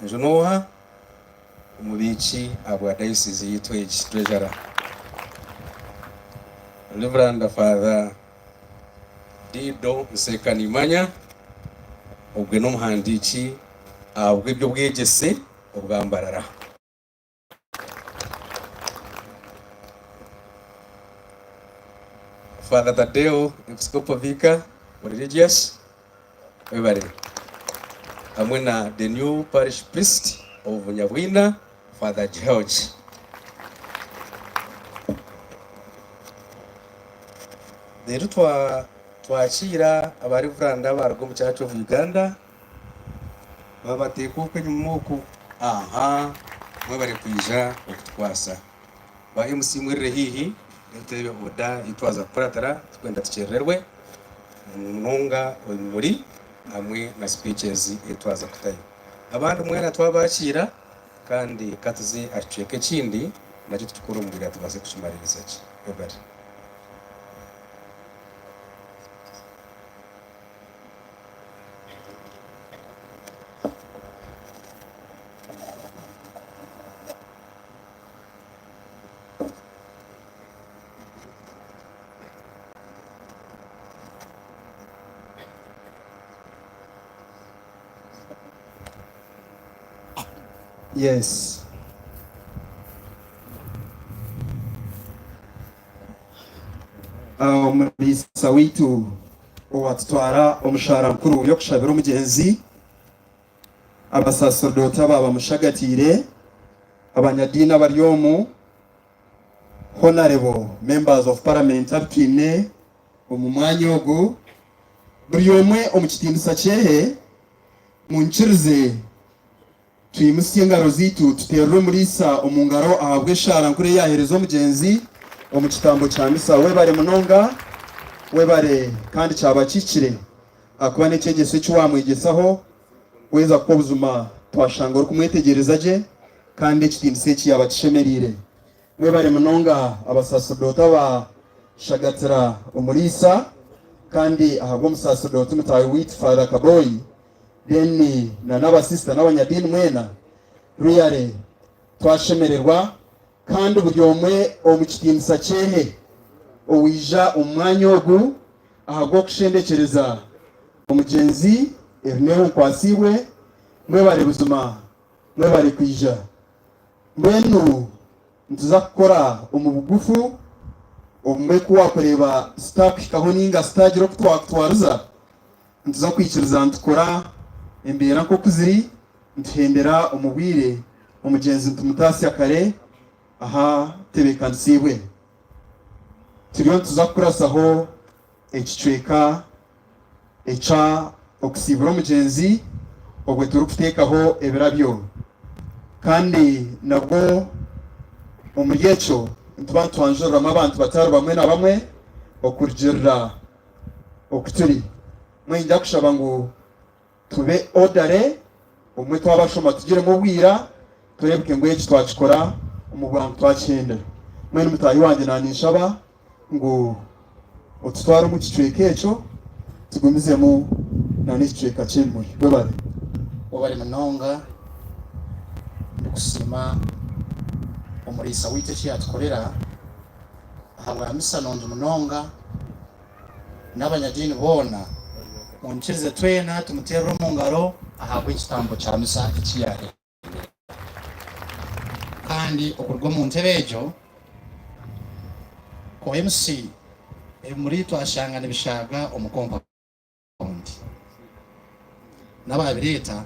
Njunoha umubiki abwa diocese yitweje treasurer Reverend Father Dido Nsekanimanya ubwo no muhandiki abwo ibyo bwegese ubwambarara Father Tadeo Episcopal Vicar religious everybody hamwe na the new parish priest of Nyabwina Father George. Rero twakira abari Vranda barwo mu Church of Uganda babateka ukwe nyumuku mwe bari kwija okutwasa ba MC mwirire hihi ntebe oda itwaza kuratara twenda tucererwe munonga muri hamwe na speeches itwaza kutayo abandi mwena twabakira kandi katuzi aceke kindi nacyo tukuru umubiri atubaze kushimaririza ki ebari Yes. Umulisa witu owatutwara omushara mukuru yo kushabira umugenzi abasaserdota baba mushagatire abanyadini abaryomu honorable members of parliament abkine omumwanya ogu buri omwe omukitindisa kyehe munchirize tuyimusiye ngaro zitu tuterwe mulisa omungaro ahabwe shara nkure yaherezo mugenzi omukitambo kya misa webare munonga webare kandi cyabakikire akuba n'ekyegeso cy'uwamwigesaho weza ko buzuma twashanga uri kumwetegereza je kandi ekitindise kiyaba kishemerire webare munonga abasaserdota ba shagatira omulisa kandi ahabwe omusaserdota mutawe witu Father Kaboyi deni na n'abasista n'abanyadini mwena ruyare twashemererwa kandi buri omwe omukitindisa cyehe owija umwanya ogu ahagwo kushendekereza omugenzi erineho nkwasiwe mwebare buzima mwebare kwija mbwenu ntuza kukora omubugufu omwe kuwa kureba stack kahoninga stagiro kutwakutwaruza ntuza kwikiriza ntukora embera nko kuziri ntuhendera omubwire omugenzi ntumutasi akare aha tebekansiwe turiyo tuza kurasaho ekicweka eca okusibura omugenzi obwe turi kutekaho ebirabyo kandi nabwo omuri ekyo ntuba ntwanjuriramu abantu batari bamwe na bamwe okurugirira okuturi mwenda kushaba ngo tube odare umwe twabashoma tugiremo obwira turebuke ngo eki twakikora omubwangu twakyenda mwene mutayi wanjye nanishaba ngo otutware mu kicweka ekyo tugumizemu n'ekicweka ky'emmwe webare wabari munonga ndikusima omulisa witu ekiyatukorera ahabwa misa nonje munonga n'abanyadini boona munchirize twena tumuterere mu ngaro ahabwa ekitambo kya misa ekiyare kandi okurwa mu ntebe egyo ko MC muri twashangana ibishaga omukompa n'ababireta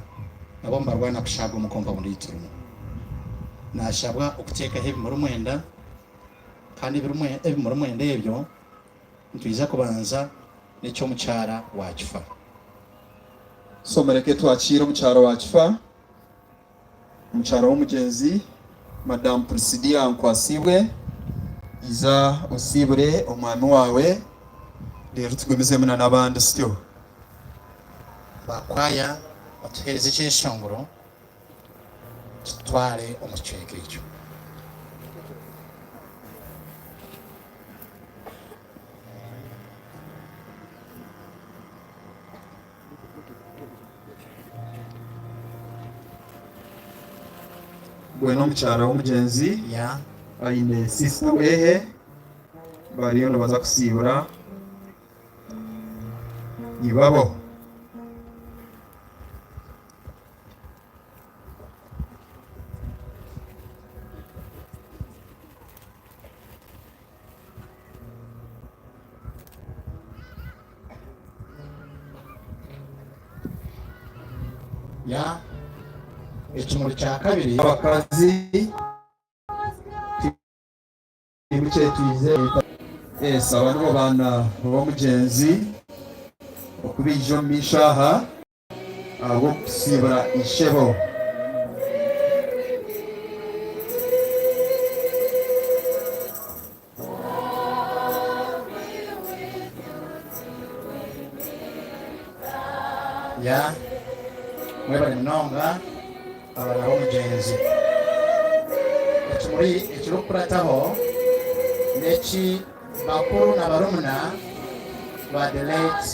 nabo mbarwana kushaga omukompa muri turimo nashabwa okutekaho ebimuri mwenda kandi ebimuri mwenda ebyo ntwiza kubanza n'ekyomukyara wa kifa. So mureke twakire omukyara wa kifa, omukyara w'omugyenzi Madame Priscilia Nkwasibwe, iza osibure omwami wawe rero tugumizemu n'abandi sityo. Bakwaya batuhereze ekyeshongoro tutware omukicweka ekyo. Gwena omukyara w'omugyenzi ya aine sister wehe bariyo nibaza kusiibura ibabo. ya ekimuri kya kabiri abakazi ibice tuize aba nibo baana b'omugyenzi okubija omu maisho aha ab'okusiibura ishebo. ya mwebale munonga abana b'omugyenzi. Ekimuri ekirikukurataho n'eki bakuru na barumuna ba the late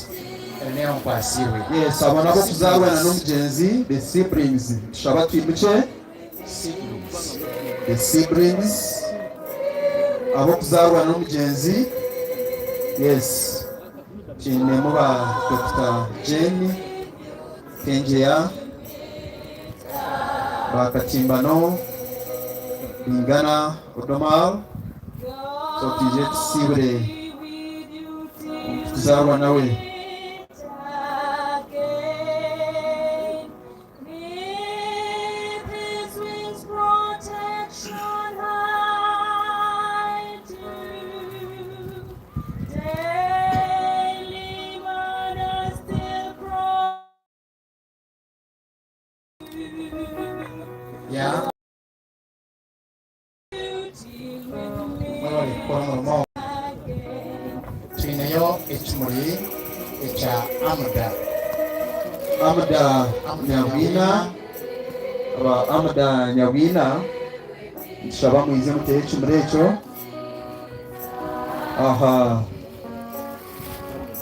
Eneo Nkwasibwe. Yes, abo nabo kuzaarwana n'omugyenzi, the siblings tushaba twimuke the siblings abo kuzaarwana n'omugyenzi. Yes, kiinemu ba Dr. Jane Kenjeya, Bakatimbano, Bingana, Odomal. So tuje tusibure tuzarwa nawe. ya mwebale kukola omulimo. Tuineyo ekimuri ekya Amada Nyabwina. Aba Amada Nyabwina tushaba mwize mutehe ekimuri ekyo. Aha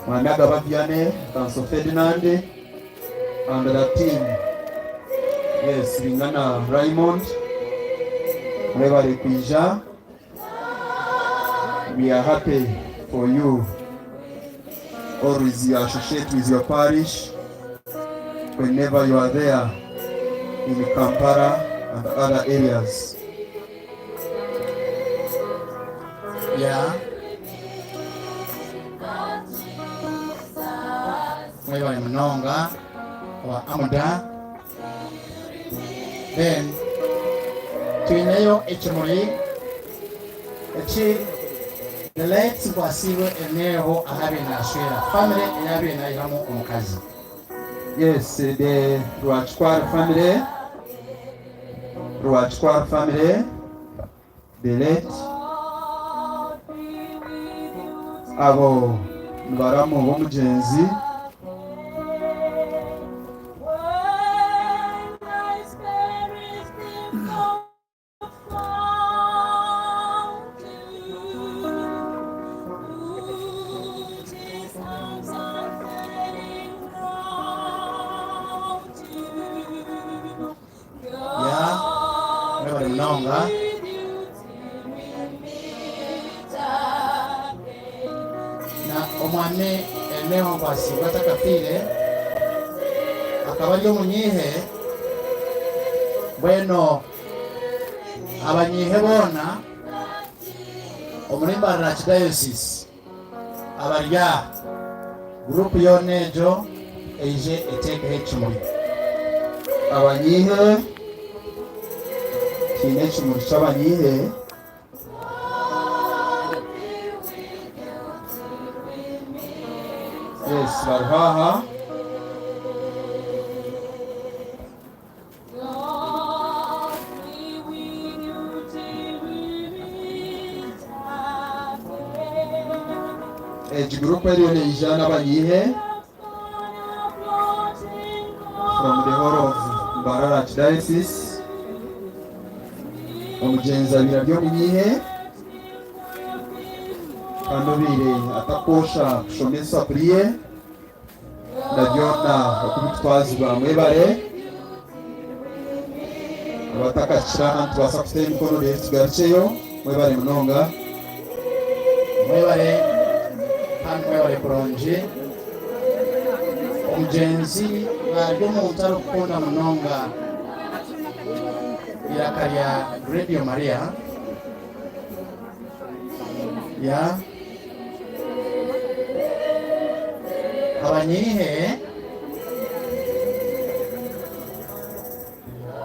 mwami agaba Vianney Kanso Ferdinand and the team. Yes, Bingana Raymond, mwebale kwija. We are happy for you. Always you associate with your parish whenever you are there in Kampala and other areas. ya mwebale munonga wa Amada. Then tuineyo ekimuri eki the late Nkwasibwe Eneo ahabe naswera family eyabe nayihamu omukazi. Yes, the Rwachkwar family, the late abo baramu b'omugyenzi. Munonga na omwami Eneo Nkwasibwe atakafire akaba ari omunyihe bweno abanyihe boona omulimba Archdiocese abarya gurupu yoona egyo eije eteekaho ekimuri. Abanyihe kine kimuri cy'abanyihe yes baruhaha groupe rero ni ijana abanyihe from the whole of Mbarara Archdiocese omugenzi abira byo munyihe kanobire atakosha kushomesa priye ndabyona okubitwazi bamwe bare abatakakira hantu basa kufite imikono rero tugarukeyo mwebare munonga mwebare kandi mwebare kuronje omugenzi baryo muntu arukunda munonga irakarya Radio Maria ya abanyihe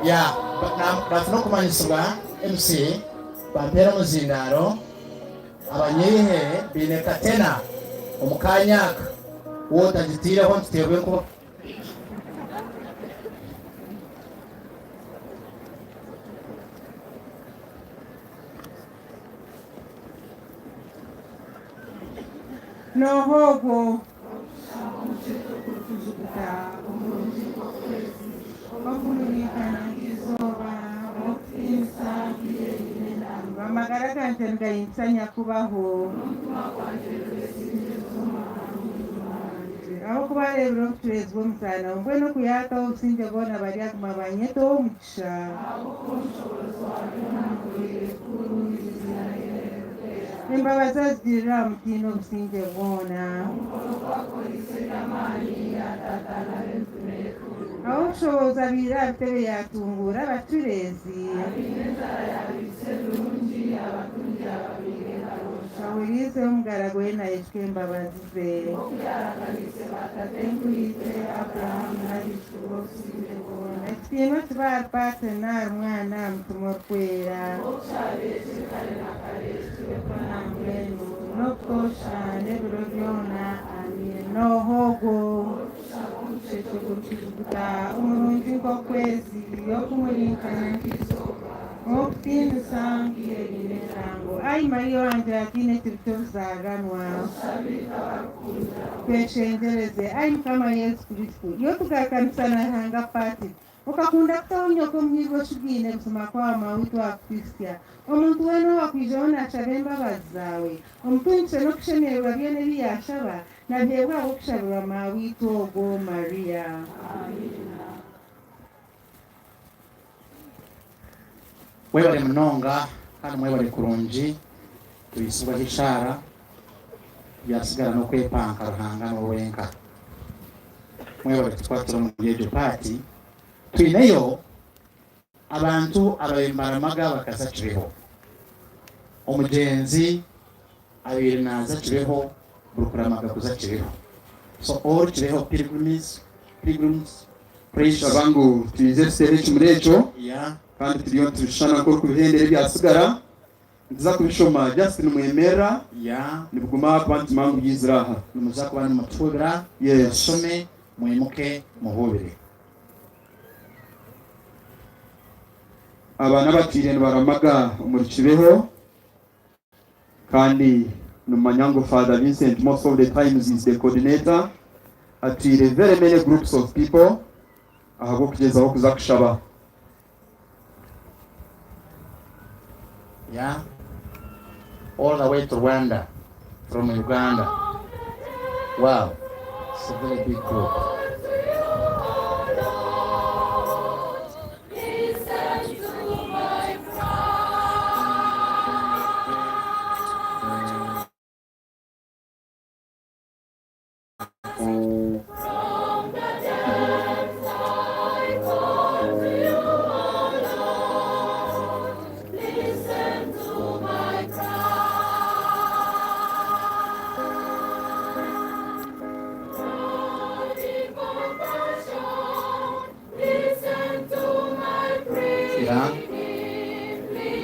ya bafuna kumanyisibwa MC bampera muzindaro abanyihe bine katena omukanyaka wotagitireho ntiterwe ko nohogo amagara ganje ngayinsanya kubaho aho kuba rero turezwe mutana ngwe no kuyaka usinje bona bari agumabanye to mugisha imbabazi zira mutino usinje bona aho ushoboza bira bitebe yatungura abaturezi Shawirize umugaragu we na Yeshwe imbabazi ze ekitiinwa kiba partner mwana mutumukwera nokosha nebiro byona nohogo kuta umurungi nk'okwezi yokumurinkana okutindisa ngiremisango ayi mariya wanje atine tubitobuzaganwa tweshengereze ayi mukama yesu kristu iyo tugakanisana hanga pati ukakunda kutawunyoko mwigo shugine kusoma kwa mawitu wa Kristiya omuntu wena wakwijona ashabe embabazi zawe omutuntse n'okushemererwa byene biyashaba nabyebwa okushabirwa mawitu ogwo Mariya. mwebale munonga kandi mwebale kurungi tuyisibwa hishara byasigara no kwepanka ruhanga n'owenka mwebale tukwatira mu yejo pati twineyo abantu abembaramaga bakaza kibeho omugenzi abiri naza kibeho burukuramaga kuza kibeho so all kibeho pilgrims praise abangu tuize sere kimurecho ya kandi turiyo tushana ko kubihendere byasigara nza kubishoma just numwemera ya nibuguma abantu mangu yiziraha numuza kuba n'umutubira yes some mwimuke muhobere abana bakirene baramaga umurikibeho kandi numanyango Father Vincent most of the times is the coordinator atire very many groups of people ahabo kugeza aho kuza kushaba yeah all the way to Rwanda from Uganda. Wow, it's a very big group.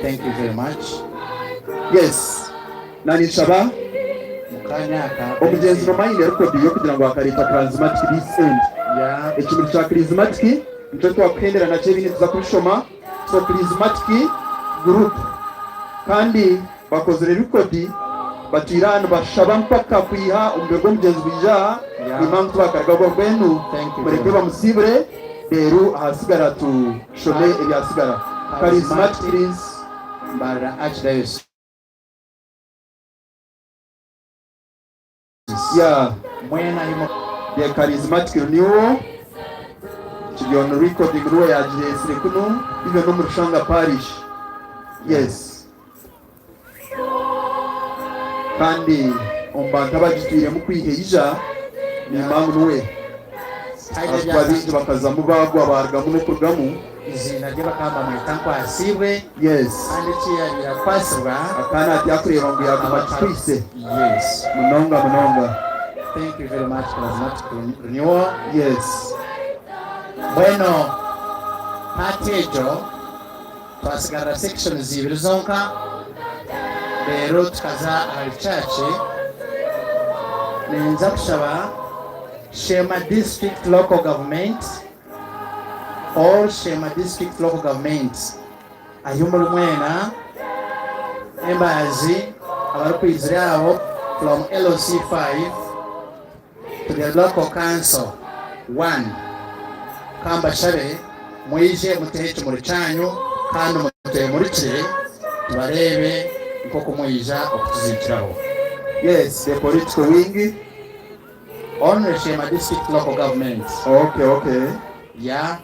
Thank you very much. Yes. Nanishaba Mukanyaka. omugenzi nomayine rekodi yo kugira ngo akarita charismatic this end. Yeah. Ekibiri kya charismatic nicyo twakuhendera nacyo ibindi tuza kubishoma. So charismatic group kandi bakoze rekodi batirana bashaba mpaka kwiha umurego w'umugenzi bija impamvu bakarga gwenu mureke bamusibire rero ahasigara tu shone ebyasigara charismatic prince Mbara Archdiocese. yeah Mwena himo. the charismatic renewal kiyono recording ruwa ya jire kuno ibyo no mu Rushanga parish. Yes kandi ombanta bagitwire mu kwiheyija ni impamvu nuwe ababindi bakaza mu bagwa bargamu no kurgamu izina rye bakamba mu itanko asibwe. Yes kandi kiyabira kwasibwa akana ati akureba ngo yaguma twise. Yes. Munonga. Thank you very much charismatic renewal. Yes. Bueno, patejo twasigara sections zibiri zonka rero tukaza ahari church nenza kushaba Shema District Local Government or Shema District Local Government ayumuri mwena embazi abari kwizira abo from LOC5 to the local council 1 kamba shabe mwije mutehe muri cyanyu kandi mutehe muri kire tubarebe uko kumwija okutuzikiraho. Yes, the political wing on Shema District Local Government. Okay. Yeah.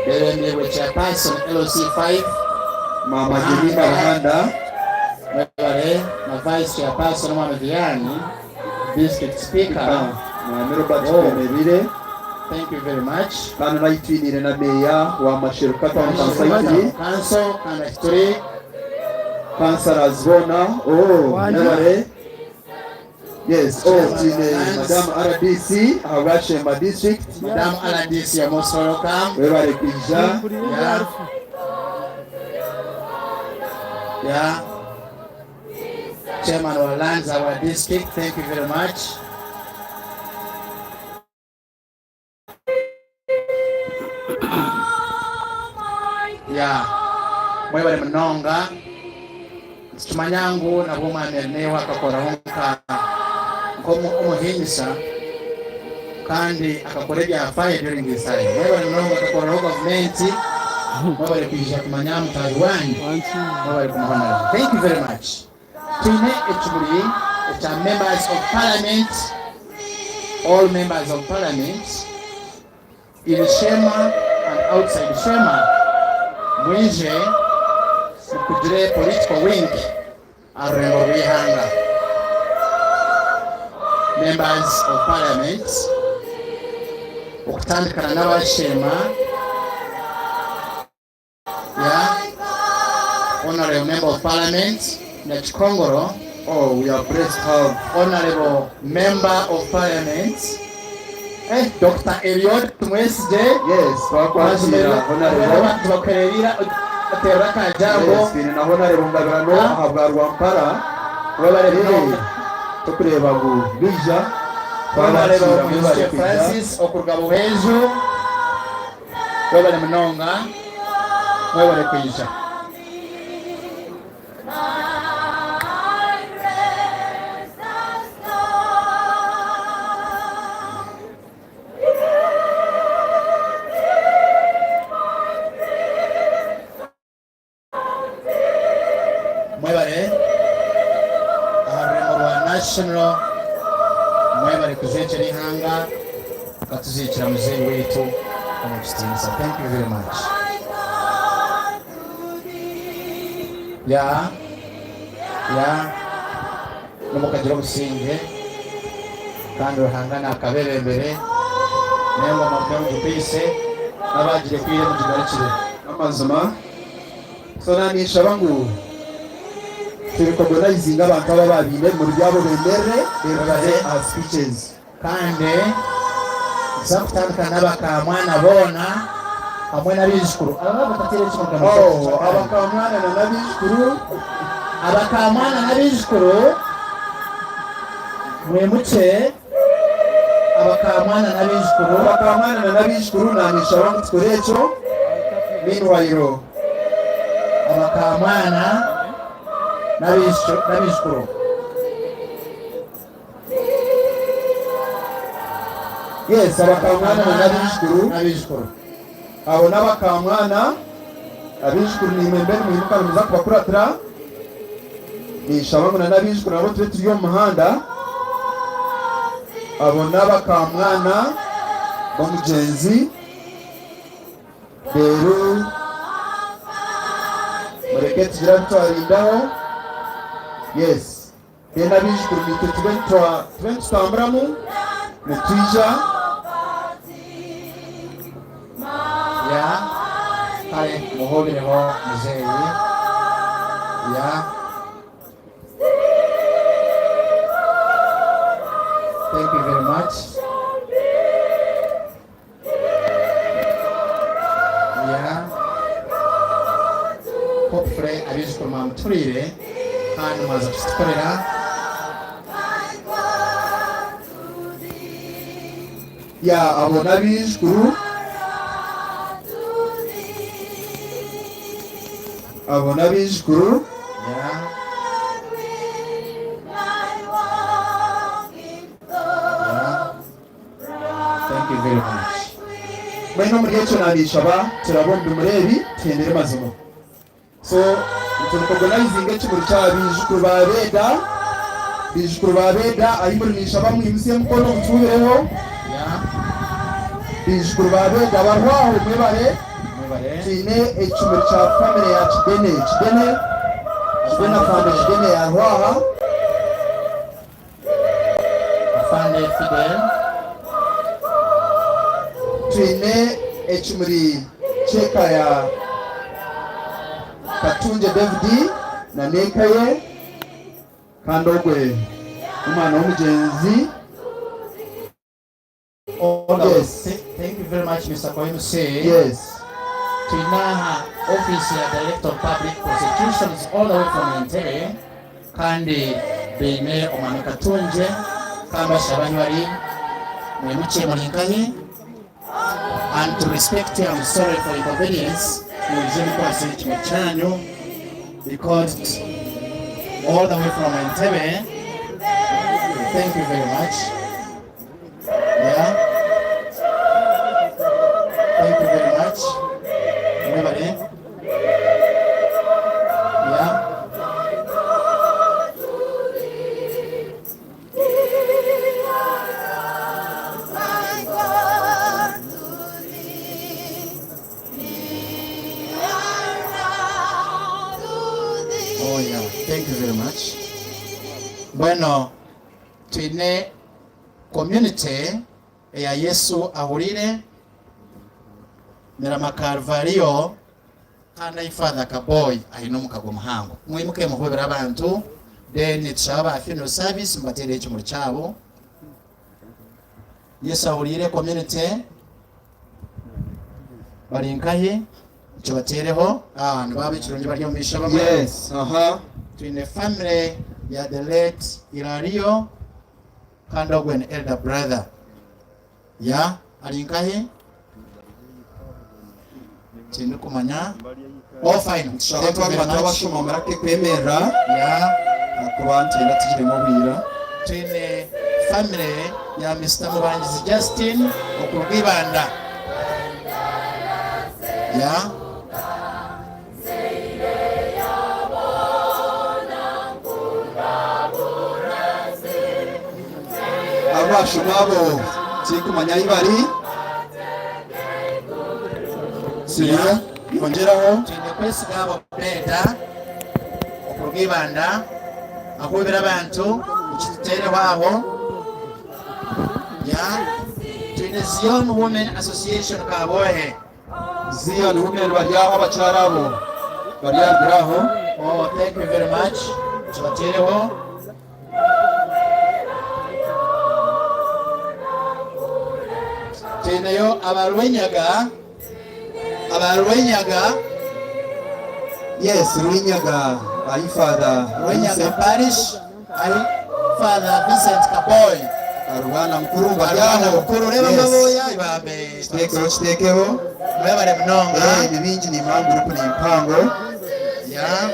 The chairperson LOC5 Mama Jimina Rwanda na vice chairperson Mama Vianney, district speaker Mama Robert Benebire. Thank you very much. Kana naitwinire na meya wa Masheruka Town Council and history councilors bona nabare. Yes, Madam RDC, our Shema District. Madam RDC, you're most welcome. Webare kwija. Yeah. Chairman of Lands, our district, thank you very much. Yeah. Mwebale mnonga. Tumanyangu na buma nenewa akakora honka umuhimisa kandi akakoreja afaye during this time. Mwebale mnonga akakora honka government. Mwebale kwisha kumanyamu Taiwan. Mwebale kumahona. Thank you very much. Tune echubuli, echa members of parliament, all members of parliament, in Shema and outside Shema, mwije mukugire political wing arengo bihanga. Members of parliament, okutandikana n'abashema, honorable member of parliament, Kongoro. Oh, we are blessed to have honorable member of parliament, Dr. Eliot Mwesje. Yes, honorable tubakerera atera kajambo. Yes, na honorable Ngabirano habwa Rwampara. Wabare mnonga tukureba ngo bija honorable Francis Okurugabo Hejo. Wabare mnonga wabare kwisha. National mwebale kuzekera ihanga katuzikira muzee wetu omukitinisa. Thank you very much. Nomukagiro businge kandi ruhangana akabebembere nengo mapemu gipise nabagire kwire mu kigarukire amazima. So nanisha bangu recognize abantu aba babine mu byabo bemere beraze as speeches kandi zakutandika n'abakamwana bona hamwe n'abizukuru aba batatire cyangwa abakamwana n'abizukuru abakamwana n'abizukuru mwemuke abakamwana n'abizukuru nanisha wangu tukorecho meanwhile abakamwana n'abizukuru yes abakamwana n'abizukuru abo n'abakamwana abizukuru ni mwembere mwibuka muza kubakuratira nishabamuna n'abizukuru nabo tube turi mu muhanda abo n'abakamwana b'omugenzi rero mureke tugira twarindaho yes rero abizukuru nitwe tube tutamburamu mutwija ya kale muhobereho muzeyi ya thank you very much ya hopefully abizukuru mwamuturire kandi mwaza kuzikorera ya abo n'abizukuru ya thank you very much mwene muri echo nabishaba turabombe murebi tendere mazimo so tunaorganizing echo muri cyabizukuru babeda ayimurinisha bamwimusiye mukono mutubireho bizukuru babeda barwaho mwebare tine echo muri cya family ya Kidene family Kidene yarwaha afande Fidel twine echo muri cheka ya Katunje David na nekaye kandogwe umwana w'umugenzi. Yes, thank you very much Mr. Koimu say yes Twinaha office ya Director of Public Prosecutions all the way from Entebbe kandi bene omwana Katunje kamba shabanyari mwemuche mulinkaye and to respect you I'm sorry for inconvenience muzeni kwa senti mchanyo because all the way from Entebbe. Thank you very much. Yeah. Thank you very much. Everybody. Yeah. Oh yeah. Thank you very much. Bueno, twine community ya Yesu ahurire Mirama Calvario kana ifadha kaboy ahino mukago muhango mwimuke muhobera abantu then tushaba funeral service mbatere echo muri cyabo Yesu ahurire community barinkaye cyo batereho nibabe kirungi bari mu bishaba yes twine family ya the late Ilario Kandogwe and elder brother ya alinkahe tindi kumanya fine shaba twabashoma marake kwemera ya akubante natijiremo bwira twine family ya Mr. Mubangizi Justin okubibanda ya abasho nabo tikumanya ibari siya kongeraho twine kwesigabo beda okubibanda akubira abantu ikitere wabo ya twine Zion Women Association Kabohe Zion Women bariyaho abacarabo bariyagiraho. Oh, thank you very much. Tubatereho teneyo abarwenyaga abarwenyaga Yes, Rwinyaga, ayi Father Rwenyaga Parish ari Father Vincent Kaboy arwana mukuru barwana bajyaho. mukuru reba maboya ibambe Kitekeho mwebale mnonga ibingi ni impamvu uri kuri impango. yeah.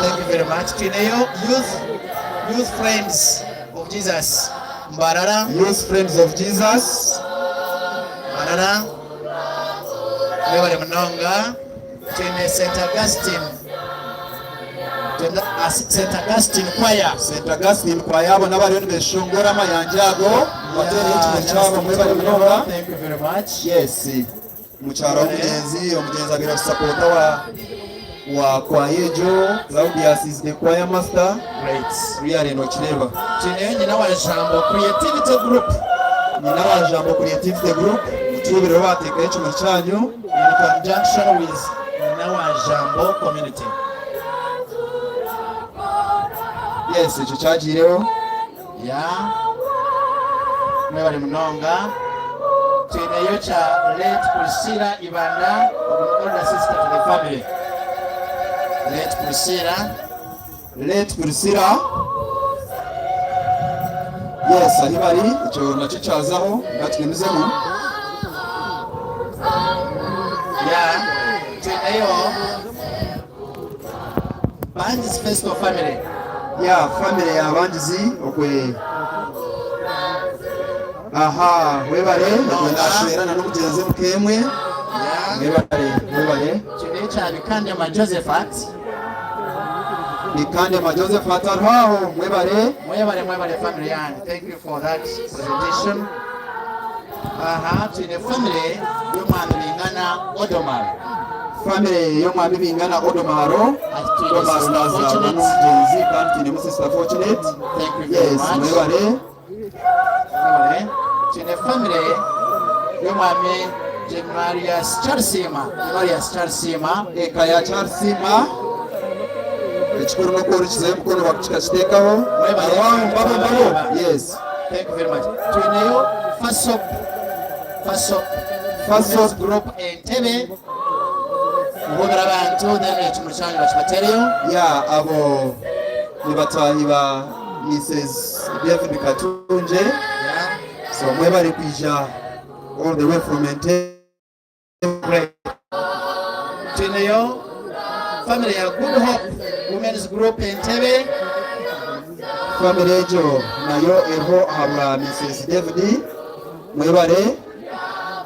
Thank you very much. Kineyo youth friends of Jesus Mbarara Youth Friends of Jesus, Mbarara mwebale mnonga kine St. Augustine St. Augustine Choir St. Augustine kwa yabo n'abari beshongora amayanjago batera ikintu cyabo muri bari mnonga. Thank you very much. Yes, mucyaro umugenzi abira supporta wa kwayejo. Claudius is the choir master. Great. Really no kireba. Kineyo nyina wa Jambo Creativity Group Nyina wa Jambo Creativity Group tubiro bateka ikintu cyanyu in conjunction with nyina wa Jambo Community. Yes, icyo cyagireho. Yeah. Mwebale mnonga kineyo cha late Priscilla Ibanda, older sister to the family. Late Priscilla. Yes, ari bari icyo nacyo cyazaho batwemezemo. Yeah. Kineyo Bandi's Festo family. Ya family y'abangizi okwe. Aha, webare ndashwerana n'umugenzi mukemwe. Yeah. Webare. Kineyo cha Bikandema Josephat. Bikandema Josephat arwaho webare. Mwebale family yange. Thank you for that presentation. Tune family y'omwami Bingana Odomar. Family y'omwami Bingana Odomaro. Odomaro nazana n'umugenzi kandi tune mu sister fortunate. Thank you very Yes, much. webare. Tune family y'omwami Marius Charsima. Eka ya Charsima. Ekikuru n'okworukiza emikono bakikitekaho. Arwaho mbabo. Yes. Thank you very much. Tuneyo Fasop group Entebbe. Muhobera abantu then ekimu kyanyu bakibatereyo. Ya abo ni batahi ba Mrs. David Katunje. Yeah. So mwebale kwija all the way from Entebbe. Tuneyo family ya Good Hope Women's Group Entebbe. Family ejo nayo eho habwa Mrs. David. Mwebale.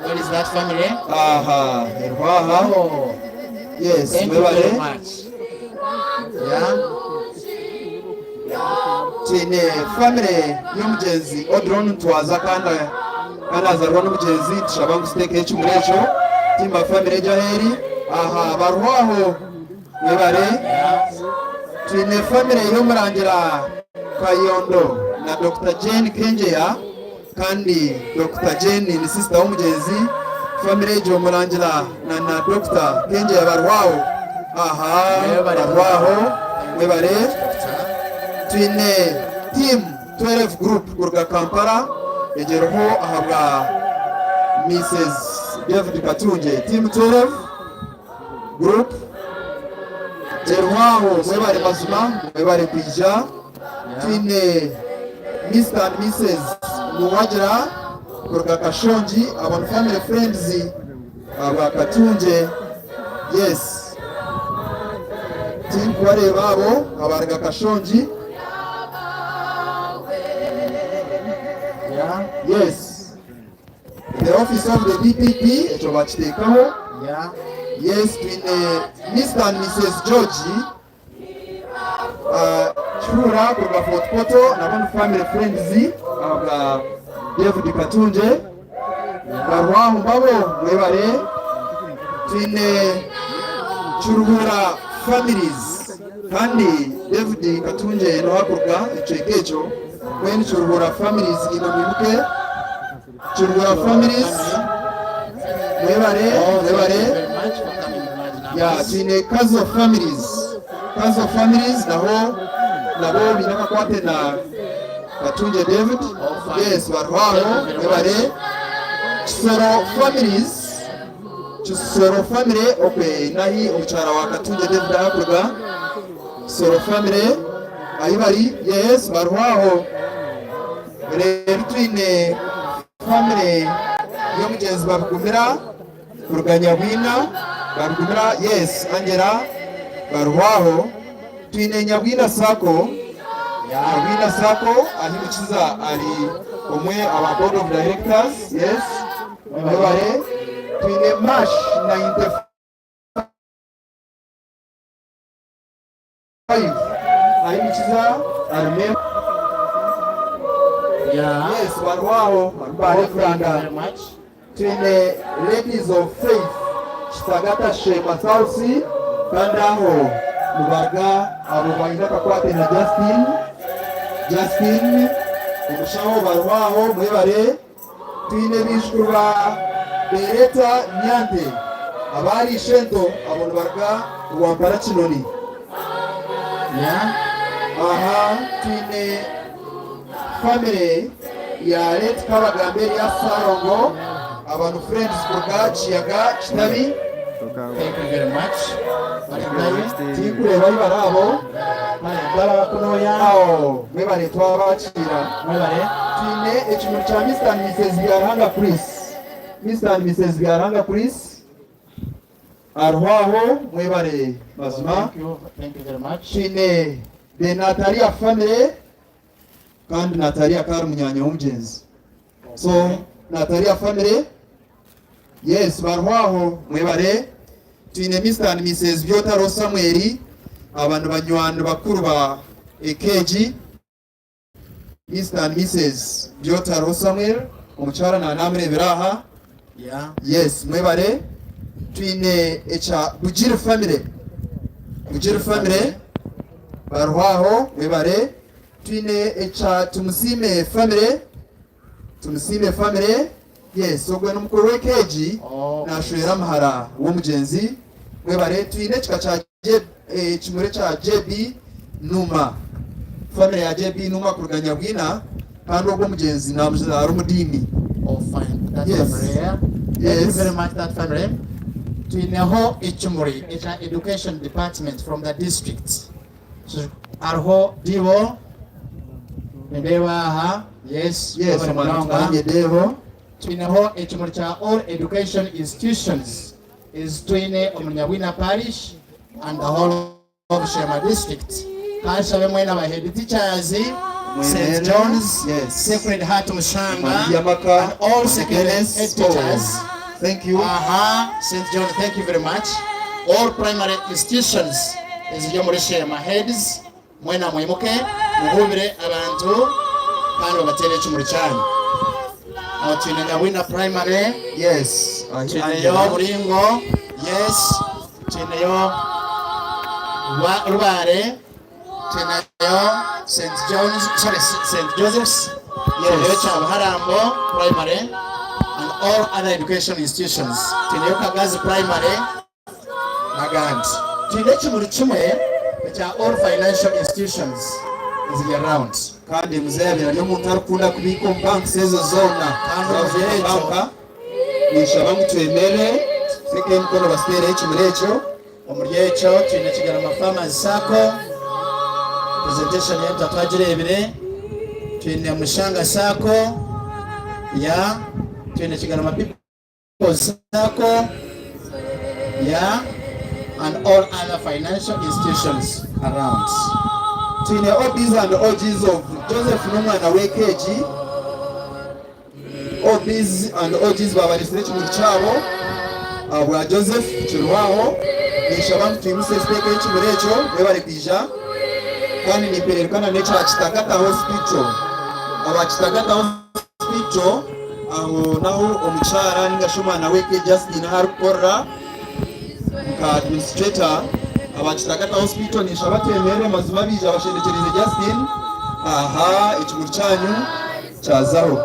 What is that family? Aha, erwaha. Oh, Yes, thank you very mwebale. much. Yeah. Tine family y'omugenzi Odron Ntwaza kandi azarwa n'umugenzi tushabangu steke ekimurecho timba family ejaheri. Aha, barwaho mwebale. Tine family y'omurangira Kayondo na Dr. Jane Kenjeya kandi Dr. Jane ni sister w'umugenzi. Family ejo murangira na Dr. Kenjeya barwaho. Aha, barwaho mwebale. Twine team 12 group kurga Kampala ejeroho ahabwa Mrs. David Katunje. Team 12 group terwaho mwebale mazima mwebale kwija. Twine Mr. and Mrs. Muwajira kurga Kashonji abantu family friends aba Katunje. Yes, team kubareba abo abarga Kashonji. Yeah. Yes, the office of the DPP ekyo bakiteekaho. Yeah. Yes, twine Mr. and Mrs. George Chura kurwa Fort Poto n'abandi family friends aba David Katunje barwaho mbabo mwebale. Twine Churuhura families kandi David Katunje no hakurwa icyo when Churuhura families inomibuke. Churuhura families mwebale. Very much for coming to Imagine Ya twine Kazo families nabo binakakwate na Katunje David. Yes, barwaho mwebale. Kisoro families Soro family okay nahi umucara wa Katunge David akurwa Soro family ayibari yes barwaho rero twine family yo mugenzi babugumira kuruganya bwina babugumira yes angera barwaho twine Nyabwina Sako Nyabwina Sako ahimukiza ari umwe aba board of directors yes ayibare twine March 95 ahimukiza ari member yes barwaho bari kuranga twine Ladies of Faith Kitagata Shema Sausi kandi aho mubarga abo bayinaka kwate na Justin umushaho barwaho mwebare twine bishkurwa Bereta Nyante abari shento abo barga uwambara kinoni aha twine family ya Late Kabagambe ya Sarongo abantu friends kurga Chiyaga Kitabi. Thank you very much. Tikure bari barabo bara kuno yao mwebare twabakira mwebare twine ekimuri cha Mr and Mrs Byaranga Chris Mr and Mrs Byaranga Chris arwaho mwebare bazima. Thank you very much. Twine the Natalia family kandi Natalia kari munyanya w'umugenzi so Natalia family yes barwaho mwebare twine Mr and Mrs Byotaro Samuel abantu banywana bakuru ba EKG Mr and Mrs Byotaro Samuel umucara na namre biraha yes mwebare twine echa Bugire family barwaho mwebare twine echa Tumusime family yes ogwe n'umukuru w'EKG nashwera mahara w'umugenzi mwebare twine kikacha kimure cha JB Numa family ya JB Numa kuruganya bwina kandi ogwo mugenzi namuzara umudini. Oh fine, that's yes. family. Thank you very much, that family. Twineho Ichumuri, it's an education department from the district. So Arho Divo Ndewa yes Manje Devo Twineho Ichumuri cha all education institutions is Twine Omunyawina Parish and the whole of Shema district. Kasha bemwena ba head teachers St. John's, yes. Sacred Heart Mushanga, and all secondary teachers. Thank you. St. John, thank you very much. All primary institutions is Shema heads. Mwena mwimuke, muhubire abantu, kandi babatere chumuri chanyu. Twine Nyabwina primary, yes. Twineyo Buringo, yes. Twineyo Rubare, Twineyo St. Joseph's, yes. Harambo primary, and all other education institutions. Twineyo Kagazi primary, Nagant. Twineyo chumuri chumwe, which are all financial institutions is around. Kandi muzebe no muntu arukunda kubika bank sezo zona kandi banka nishaba mutwemere sike mkono bastere chimurecho omuryecho twine Kigarama Farmers Sacco presentation yetu twagirebire twine Mushanga Sacco ya twine Kigarama People Sacco ya and all other financial institutions around. Twine OBs and OGs of Joseph Numwana w'EKG OBs and OGs babarisire mu cyabo abwa Joseph Chirwaho nishabantu twimuse speke cy'umurecho bebare kwija kandi niperekana necha Kitagata Hospital aba Kitagata Hospital aho naho omuchara ningashumana w'EKG Justin harukora ka administrator aba Kitagata Hospital nishabatemere mazima bija abasherekereze Justin ikigo cyanyu cyazaho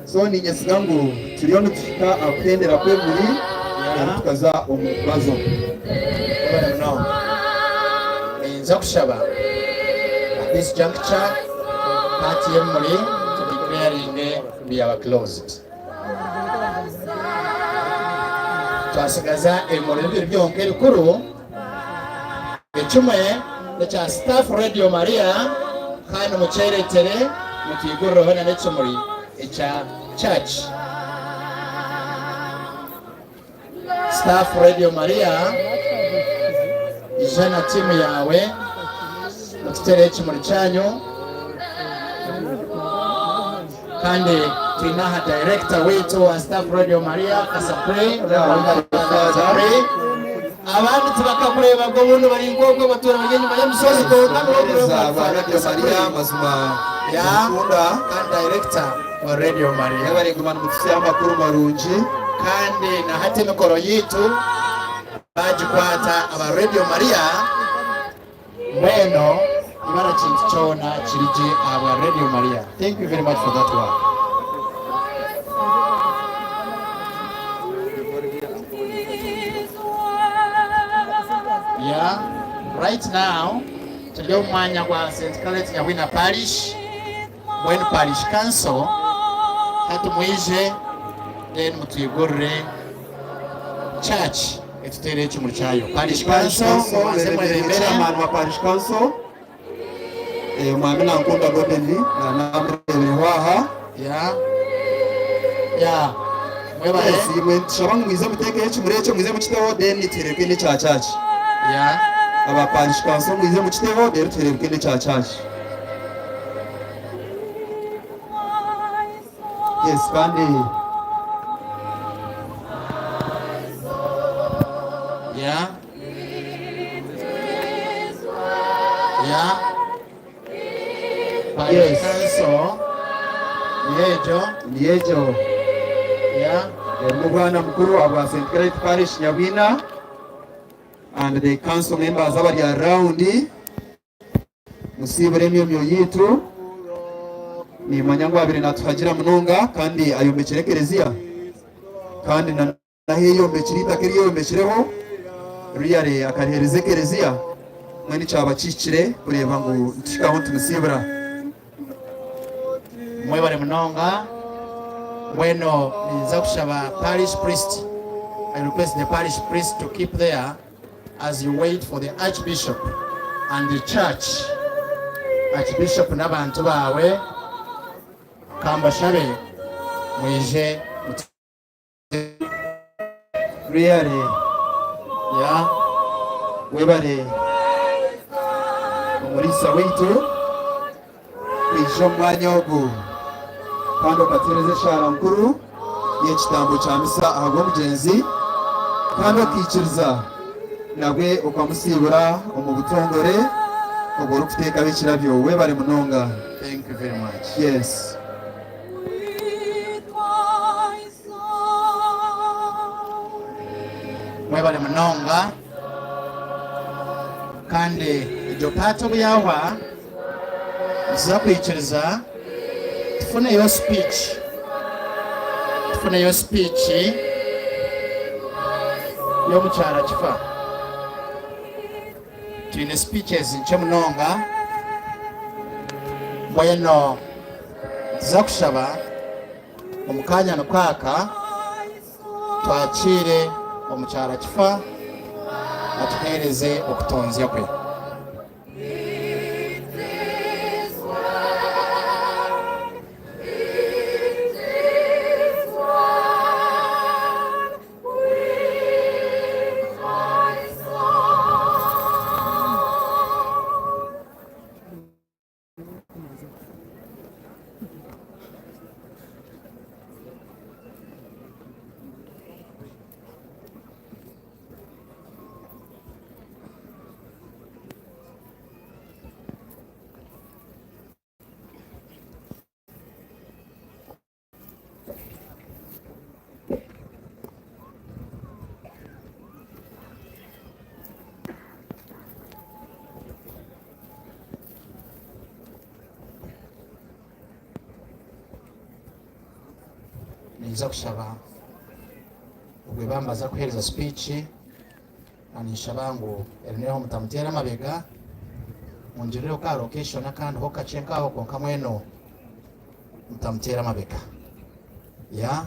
so ni nyesigangu turiyo nutufika akendera kwe muri tukaza omubazo nza kushaba at this juncture party muri to declaring we are closed. twasigaza ebimuli bibiri byonka ebikuru ekimwe nekya Staff Radio Maria kandi mukyeretere mukigurreho n'ekimuli ekya church. Staff Radio Maria ije na timu yawe mukitere ekimuli kyanyu kandi tuinaha director wetu wa Staff Radio Maria Kasapre abandi tubakakureba ngo buntu bari ngobwo batura bagenyi banyamusozi ko kandi Radio Maria mazuma ya kandi director wa Radio Maria bari gumana mutsi amakuru marungi kandi na hati mikoro yitu bajikwata aba Radio Maria weno ibara kintu chona kirije aba Radio Maria. Thank you very much for that work. Yeah, right now tujya umwanya kwa St. Claret Nyawina Parish when Parish Council hatu mwije then mutuyigorre church etutere ekimuli kyayo. Parish Council chairman wa Parish Council mwami Nankunda Godeni na namrebewaha ya mwebale simwe shabanga mwize muteke ekimuli ekyo mwize mukiteho then itereke ne cha church ya aba Parish Council mwize mukiteho then itereke ne cha church. Yes, kandi ya Parish Council Niejo ya Mugwana mukuru wa St. Claret Parish Nyawina and the council members abari around musibure myo yitu ni manyangwa abiri natuhagira munonga kandi ayombekere Keleziya kandi na hiyo mbekirita kiriyo mbekireho riyare akarhereze Keleziya mwani cyabacicire kureba ngo nshikaho tumusibura mwebale munonga weno niza kushaba parish priest. I request the parish priest to keep there as you wait for the archbishop and the church. Archbishop n'abantu bawe kambashabe mwije riyare ya webare umurisa witu kwijo mwanya ogu kandi ukatereze shara nkuru y'ekitambo cya misa ahagwa mugenzi kandi ukikiriza nabwe ukamusibura mu butongore ubwo rufiteka bikirabyo webare munonga. Thank you very much. Yes. Mwebale munonga kandi iryo pato byawa za kwikiriza tufune yo speech yo mucyara kifa twine speeches nche munonga mweno za kushaba omukanya nokwaka twakire omucyara kifa atuhereze okutonzya kwe. Niza kushaba ubwe bambaza kuhereza speech anisha ngo erineho mutamutera amabega munjiriro ka location kandi ho kacyenka ho konka mweno mutamutera amabega ya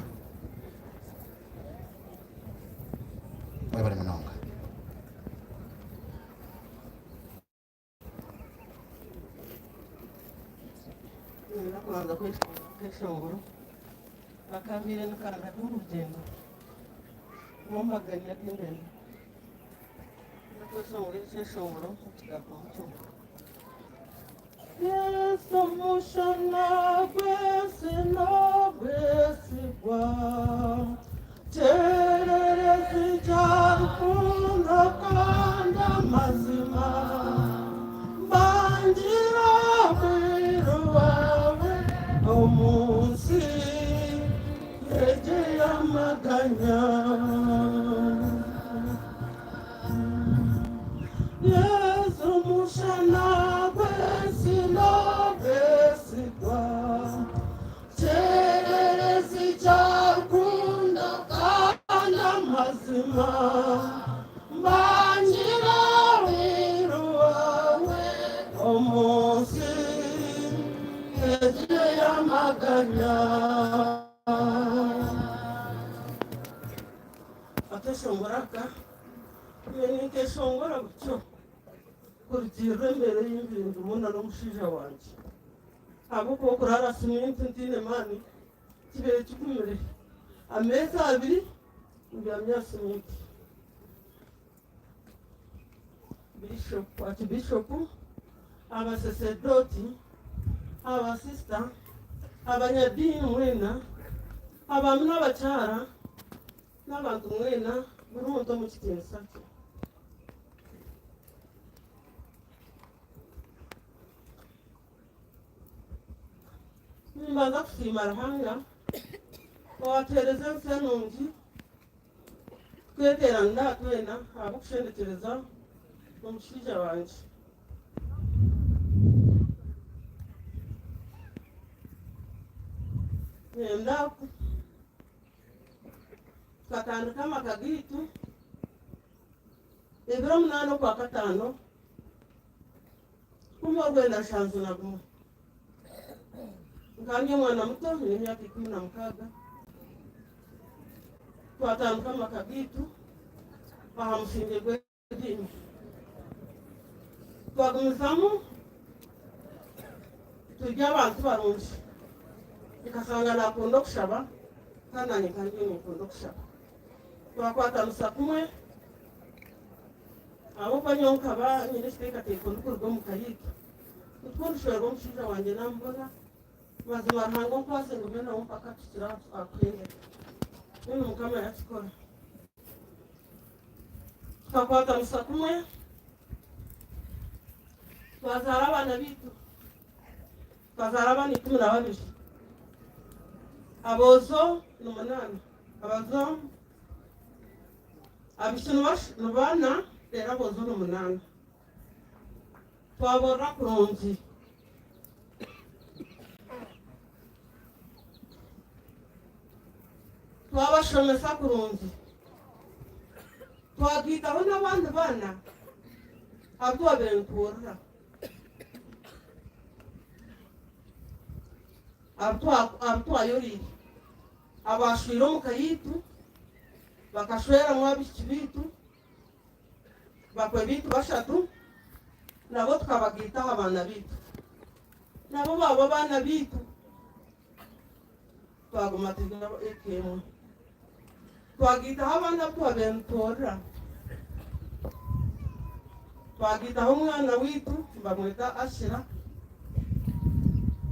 mwebale munonga. Nakubanza kweshongoro akabire n'akanga k'urugendo mumbaganya k'indende nakweshongoro isheshongoro tugakomucyuma Yesu mushana gwese no gwesigwa tererezi cyarukunda kandi amazima bangira mwiru wawe umunsi yegeye amaganya Yesu mushana gwesi no gwesigwa tererezi cyarukunda kandi amazima bangira mwiru wawe umunsi yegeye amaganya atashongoraka yenikeshongora gutyo kurugirwe mbere y'ibintu umuntu n'umushija wanje abo ko kurara siminti ntine mani kibere kikumure ameza abiri ngamya siminti bishop abaseserdoti abasista abanyadini mwena abamu n'abacyara n'abantu mwena buri muntu mu kitensa cye nimbaza kushima Ruhanga watereza nsenungi kwetera ndatwena abo kushendekereza omushija wanje nendaku katandika amaka gitu ebiro 8 kwa 5 kumwagwenda shanzu na gumu nkange mwana muto n'emyaka 16 twatandika amaka gitu bahamushinge gw'edini twagumizamu turya abantu barungi ikasanga nakunda okushaba kandi nanye kandi nikunda okushaba twakwatanusa kumwe abo kwanyonkaba nyine kiteekateeko ndikuruga omu kayiika nitukundushwerwa omushaija wanje namubona mazima Ruhanga onkwase ngume nawe mpaka tukira akwenge nini Mukama yakikora tukakwatanusa kumwe twazaara abaana bitu twazaara abaana 12 abozo 8 abazo abishinu nibana era abozo 8 twaborra kurungi twabashomesa kurungi twagitaho n'abandi bana abtwabenturra abtwayorire abashwire omu kayitu bakashwera mu abishiki bitu bakwe bitu bashatu nabo tukabagitaho abaana bitu nabo babo abaana bitu twaguma tugira ekemu twagitaho abaana abtwabenturra twagitaho omwana witu bamweta Ashira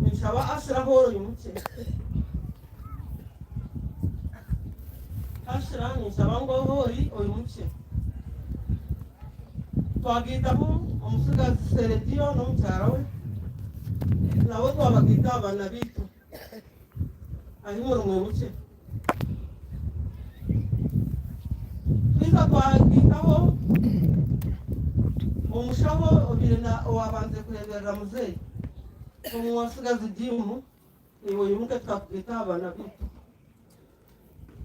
nshaba Ashira horo yumuke Ashira nshaba ngo hori oyumuke twagitaho omusigazi Serediyo n'omukyara we nabo twabagita abaana bitu ari murumwe muke twiza twagitaho omushaho obirina owabanze kureberera muzeyi omuwasigazi Jimu iwe yimuke tukakugita abaana bitu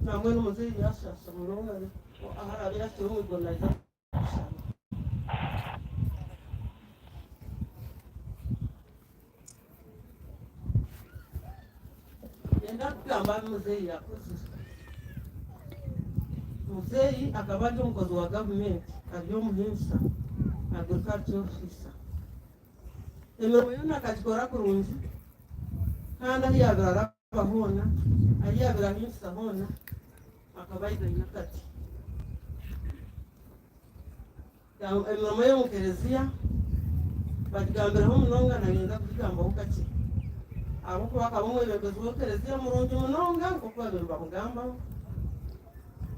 namwe n'umuzeyi yashasha munonga ahari yashyira umwigona yenda kugamba muzeyi yakoze muzeyi akaba ari umukozi wa gavumenti ariyo muhinsa agriculture officer emirimo yona akagikora kurungi kandi ahiyabira arabahona ahiyabira hinsa hona akaba ayiganya kati emirimo yo mu kereziya bagambiraho munonga nagenda kugigambaho kake abo kuba akaba umwebembezi w'ekereziya murungi munonga kuko babemba mugambaho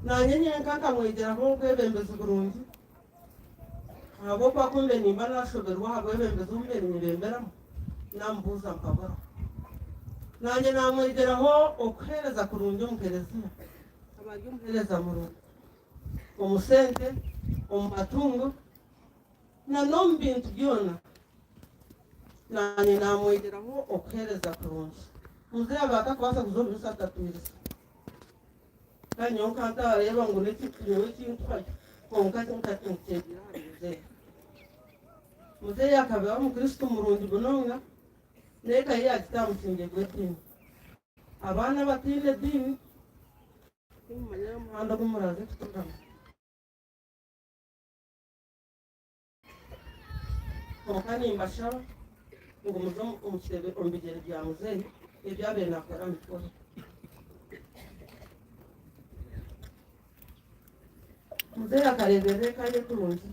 nanye nyenka nkamwegeraho ubwebembezi burungi abo kwa kumbe nimba nashoberwa habwebembezi umbere nibemberamo nambuza mpabura nanye namwegeraho okuhereza kurungi mu kereziya abari umuhereza murungi omusente omu matungo na no mu bintu byona nanye namwegeraho okuhereza kurungi muzeyi abakakwasa kuzomisa atatwiriza kandi nyo nkantareba ngo nekintu kintwaye konka kinkakinkyegera hari muzeyi akabeho omukristo murungi munonga neka ye akitamukinge gw'edini abaana batiine edini timumanyire omuhanda gumuraze kuturamu konka nimbashaba ngo muze omu bigyere bya muzeyi ebyabaire nakora mikore muzeyi akareberera eka ye kurungi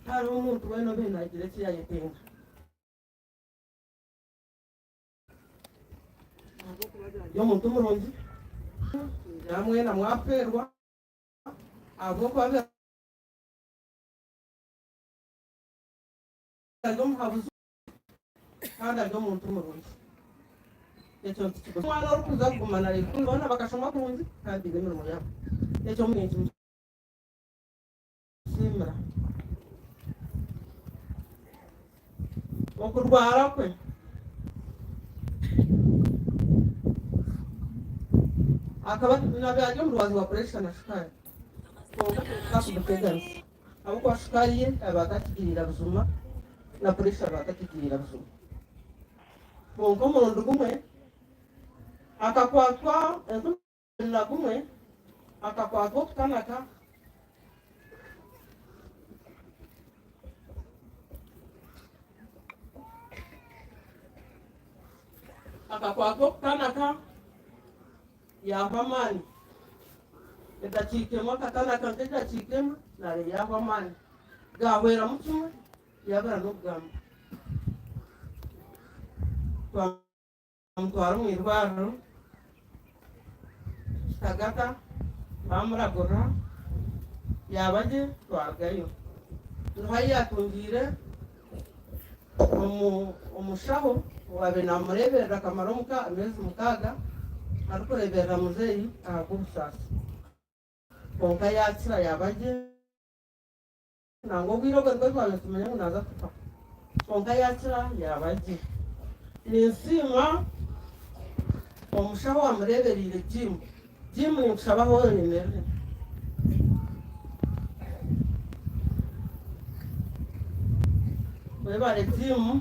hariho omuntu weena obe nagira eki yayetenga y'omuntu murungi namwena mwaferwa ahabw'okuba ari omuhabuzi kandi ari omuntu murungi ekyo ntikigwa omwana orikuza kuguma narekuru boona bakashoma kurungi kandi biga emirimo yabo ekyo nikimusiimira okurwara kwe akaba nabyali omurwazi wa puresha na shukaari konka kakumuteganisa habwokuba shukaari ye abatakigirira buzima na puresha abatakigirira buzima bonka omurundi gumwe akakwatwa na gumwe akakwatwa okutanaka yahwa amaani edakiikemu akatanaka nkedakiikemu nare yahwa amaani gahweramu kimwe yabura n'okugamba twamutwara omu irwariro kitagata bamuragurira yabagye twarugayo niho yatungiire omushaho wabe namureberera akamaro amezi 6 arikureberera muzeyi ahabw'obusaasi konka yakira yabagye nangwa obwire obwe twabire tumanya ngu naza kufa konka yakira yabagye ninsiima omushaho wamurebereire jimu ninkushabaho oremerere webare jimu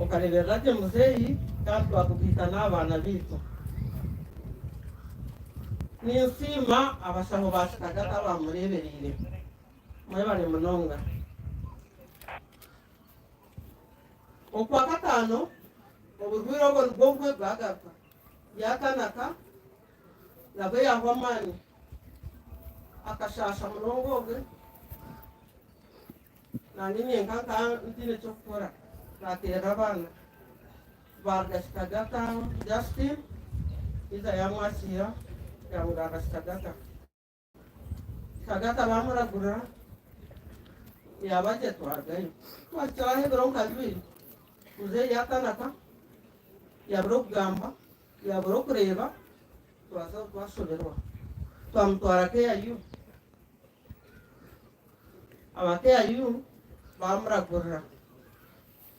okareberera gye muzeyi kandi twakugwita n'abaana biitu ninsiima abashaho ba kitagata bamurebereire mwebare munonga okwa kataano oburwire obwo nibwo bwe bwagaruka yatanaka nabwe yahwa amaani akashasha murongo ogwe nani nyenka ntiine ekyokukora nateera abaana baruga kitagata Justin iza yamwasiira yamugamba kitagata bamuragurira yabagye twarugayo twakitaraho ebiro nka 2 muzeyi yatanaka yabura okugamba yabura okureeba twashoberwa twamutwara KIU aba KIU bamuragurira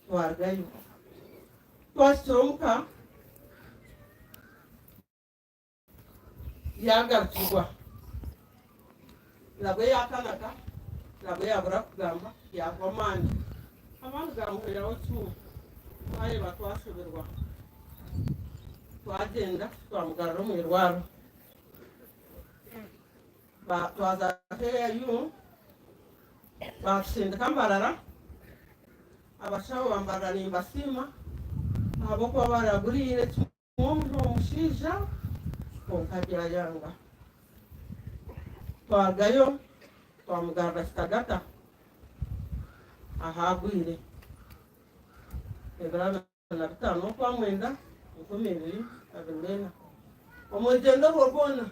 twarugayo twakitira omuka yagarukirwa nabwe yatanaka nabwe yabura kugamba yahwa amaani gamuhweraho kimwe twareba twashoberwa twagenda twamugarura omu irwariro twaza KIU basindika mbarara abashaho bambarara nimbasima abo kuba baragurire umuntu omushiija konkagira yanga twagayo twamugarra kitagata ahagwire ebiraba na bitano kwa mwenda 2024 omugendo rwona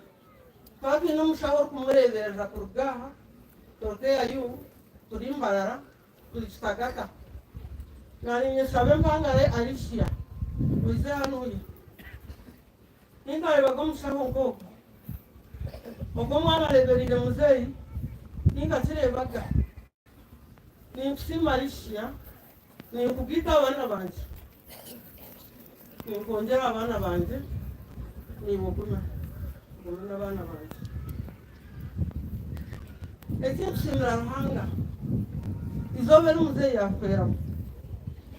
twabina omushaworo kumureberera kurugaha KIU turi mbarara turi kitagata nari nyesabe mpangare Alicia wize hanuye ninga bagomushaho ngoko ubwo mwana reberire muzeyi ninga kirebaga nimsima Alicia ni kubita abana banje nikongera abana banje ni buguma abana banje ese nshimira Ruhanga izobera umuzeyi yakwera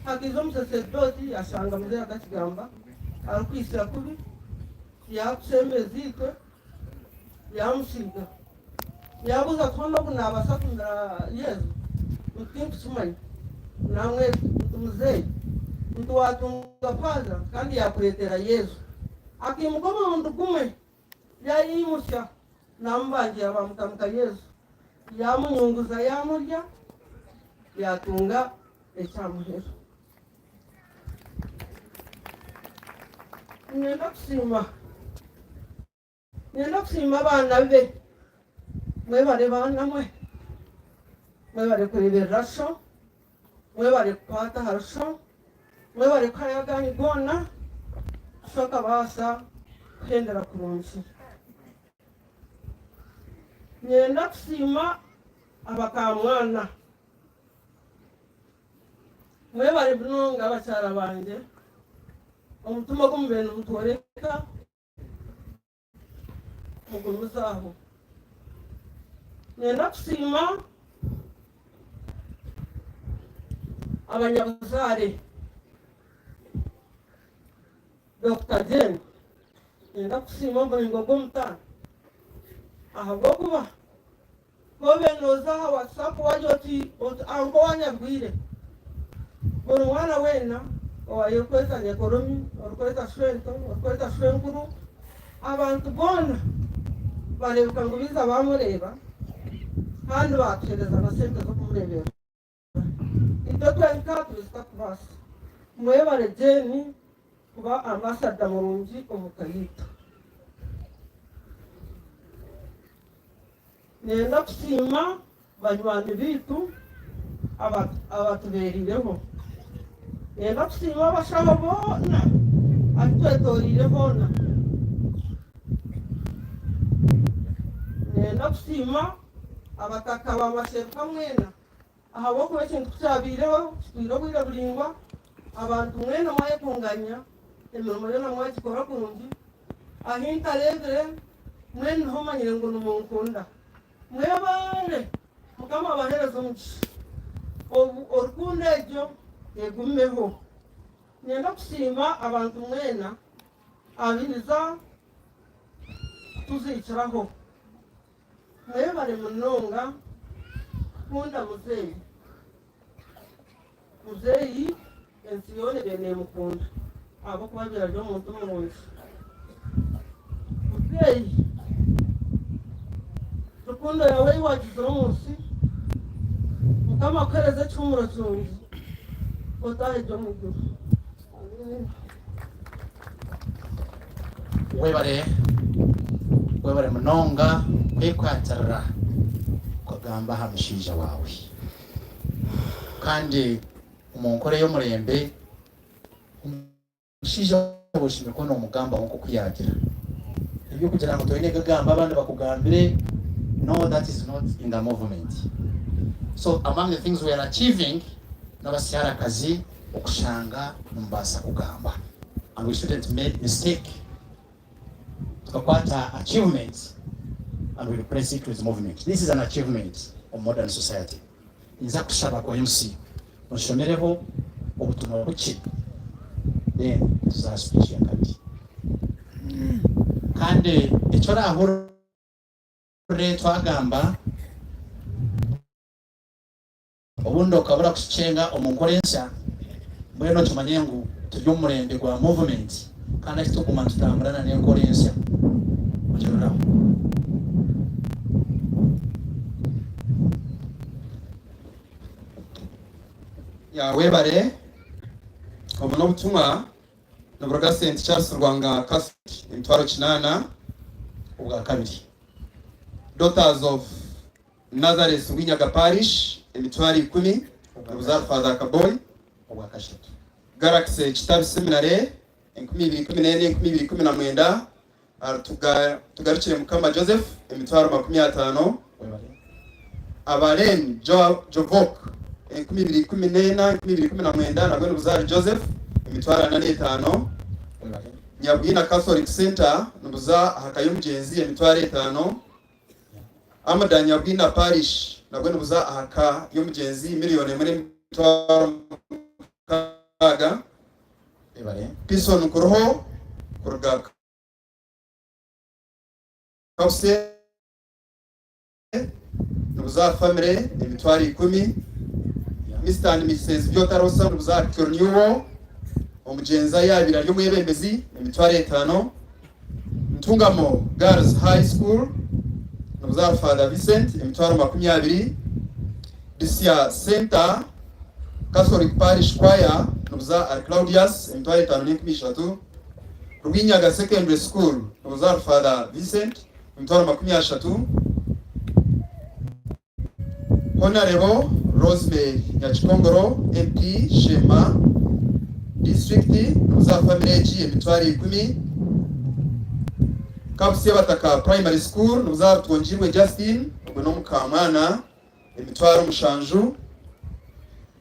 hakizo musaserdoti asanga muzeyi akakigamba arukwisira kubi yakusemezitwe yamusiga yabuza kubona kunabasa kundara Yesu mutintu sumanya namwe muzeyi mtu watunga faza kandi yakuretera Yesu akimukoma mundu kumwe yayimusha nambanje abamutamka Yesu yamunyunguza yamurya yatunga echamuhero nenda kusima abana be mwebare bana mwebare kureberera sho mwebare kukwata harusho mwebare kayagani gona shoka basa kuhendera kurunsi nenda kusima abakamwana mwebare bunonga abakyala banje omutuma gumubeno mutworeka mugumuzaho nenda kusima abanyabuzare Dr. Jane nenda kusima omulingo gw'omutano ahabwokuba kobenozaha WhatsApp wajoti ango wanyagwire buri mwana wena owayekweta nyekoromi orikweta shwento orikweta shwenkuru abantu bona barebuka ngo biza bamureba kandi batereza na sente zo kumurebera ibyo twenka tubisita kubasa mwebare Jeni kuba ambasada murungi omukayito nenda kusima banywani bitu abatuberireho nenda kusima abashabo bona atwetorire bona nenda kusima abataka bamasheruka mwena ahabo kuba ekintu kukyabireho kitwire bwire buringwa abantu mwena mwayekunganya emirimo yona mwagikora kurungi ahintarebire mwena niho manyire ngo numunkunda mwebare mukama abahereza omugisha orukundo egyo egumeho nenda kusima abantu mwena abiriza tuzikiraho mwebare munonga kunda muzeyi ensi yone bene mukunda abo kubabira ryo muntu mulungi muzeyi rukundo yawe iwagize umunsi mukama akoreze cyumuro cyungi otahe ryo mu gihugu webare munonga kwekwatarira kugamba hamushija wawe kandi umunkore y'omurembe umushiija boshime ko no mugamba nko kuyagira ibyo kugira ngo toyine gagamba abandi bakugambire no, that is not in the movement. So among the things we are achieving nabashyara kazi okushanga numbasa kugamba, and we shouldn't make mistake tukakwata achievements and we replace it with movement. This is an achievement of modern society. Inza kushaba kwa MC mushomereho obutumwa buki then za speech ya kati kandi icyo rahura kure twagamba obundi okabura kukicenga omunkolensa mbwenu tumanye ngu turi omurembe gwa movement kandi kituguma tutambulana n'enkolensa kiruraho webare obu n'obutumwa niburaga St. Charles Rwanga Catholic emitwaro 8 ubwa kabiri. Daughters of Nazareth Winyaga Parish emitwaro 10 ubwa Father Kaboy ubwa kashatu. Galaxy Kitabi Seminary 2014-2019 tugarukire Mukama Joseph emitwaro 50. Abaren Jovok 2014-2019 nabwo n'ubuzari Joseph emitwaro 85. Nyabwina Catholic Center n'ubuza hakayumugenzi emitwaro 5. Amada Nyabwina Parish nabwo n'ubuza haka y'umugenzi miliyoni muri emitwaro 6. Pison Kuroho Kuruga Kause n'ubuza family emitwaro 10. Mr. and Mrs. Byotarosa n'ubuza Korniwo omugenza yabira ryo mwebembezi emitwaro 5. Ntungamo Girls High School n'ubuza Father Vincent emitwaro 20. Disia Center Catholic Parish Choir n'ubuza Claudius emitwaro 5. Rwinyaga Secondary School n'ubuza Father Vincent emitwaro 30. Honorable Rosemary Nyachikongoro MP Shema District n'ubuza family G emitwaro 10. Kabusi Bataka Primary School n'ubuza Twonjirwe Justin ubwo no Mukamana emitwaro 7.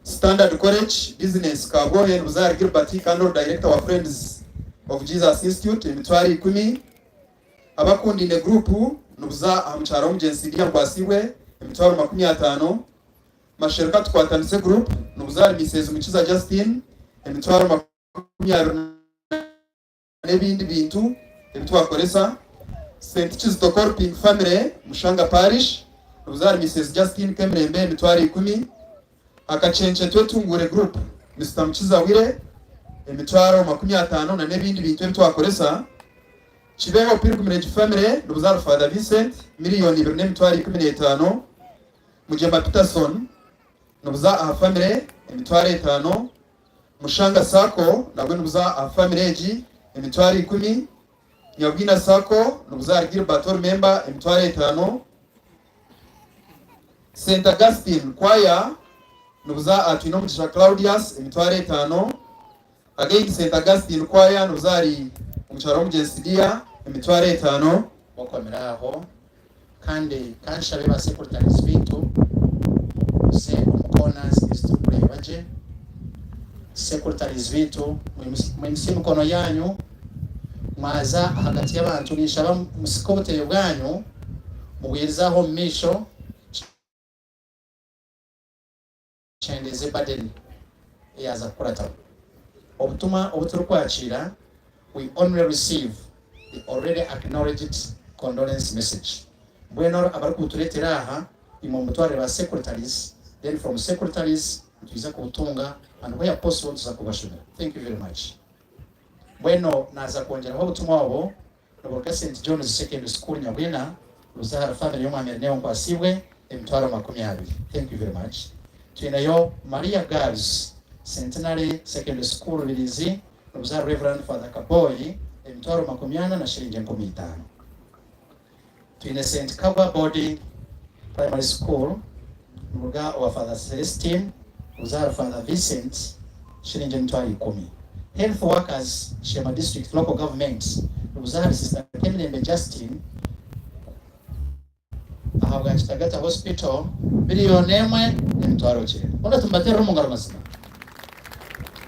Standard College Business Kagohe n'ubuza Gilbert Kandor Director wa Friends of Jesus Institute emitwaro 10. Abakundine group n'ubuza amucharo umugenzi dia kwasiwe emitwaro 50. Masherika Twatanise group n'ubuza Mrs. Mukiza Justin emitwaro 20 n'ebindi bintu ebitwakoresa. St. Kizito Corping Family Mushanga Parish n'ubuza Mrs. Justin Kemrembe emitwaro 10. Akachenche twetungure group Mr. Mukiza Wire emitwaro 50 na n'ebindi bintu ebitwakoresa. Chibeho Pilgrimage Family n'ubuza Father Vincent miliyoni 2.15. Mujema Peterson n'ubuza family emitwaro 5. Mushanga Sako nabwo n'ubuza family G emitwaro 10. Nyabwina Sako n'ubuza Gilbert member emitwaro 5. St. Augustine Choir n'ubuza Atwino Mugisha Claudius emitwaro 5. Again St. Augustine Choir n'ubuza umucharo w'umugenzi dia emitwaro 5. Bakomeraho kandi kanshabe ba secretaries bitu se corners Kristo kurebaje secretaries bitu mwe mkono yanyu mwaza hagati y'abantu nishaba musikobote bwanyu mubwirizaho misho chendeze badeni yaza kurata obutuma obuturu kwakira. We only receive the already acknowledged condolence message. Bueno abari kutuletera aha imomutware ba secretaries, then from secretaries tuiza kutunga and where possible tuzakubashimira. Thank you very much. Bueno naza kuongera ho butumwa wabo n'ubwa St. John's Secondary School Nyabwina Luzara family y'umwami Neo Kwasiwe emitwaro 20. Thank you very much. Tuinayo Maria Girls Centenary Secondary School Lilizi n'ubwa Reverend Father Kaboy emitwaro 20 na shilingi 15. Tuine St. Kagwa Boarding Primary School n'ubwa wa Father Celestine n'ubwa Father Vincent shilingi 10. Health workers Shema District Local Government n'ubwa Sister Kemlembe Justin ahabwa Kitagata Hospital miliyoni 1.9. Ona tumbatera mu ngaro masina.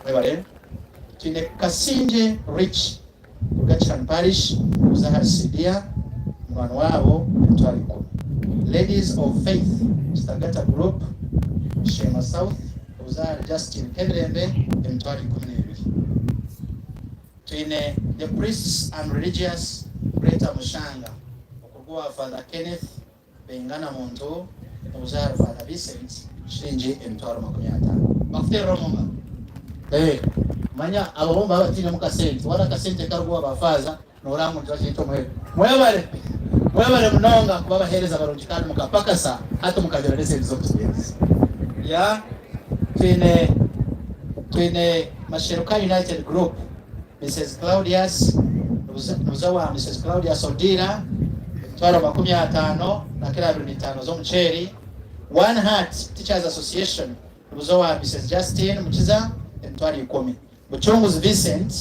Webare tuine Kasinje Rich Gachan Parish n'ubwa Sidia mwana wabo emitwaro 10. Ladies of Faith Kitagata Group Shema South n'ubwa Justin Kemlembe emitwaro 12. Tuine the priests and religious Greater Mushanga okugwa Father Kenneth bengana muntu ubuzara Father Vincent shilingi 50,000 bafite romunga manya abo bomba batine mu kasente wala kasente karugwa bafaza noramu twashito mwebale munonga kubabahereza barungi kandi mukapakasa hata mukagera leseni zo kuzigenza ya twine Masheruka United Group Mrs. Claudius muzawa Mrs. Claudius Odira twara 50 na kila 5 zo mcheri One Heart Teachers Association muzawa Mrs. Justin Mukiza twari 10 Buchunguzi Vincent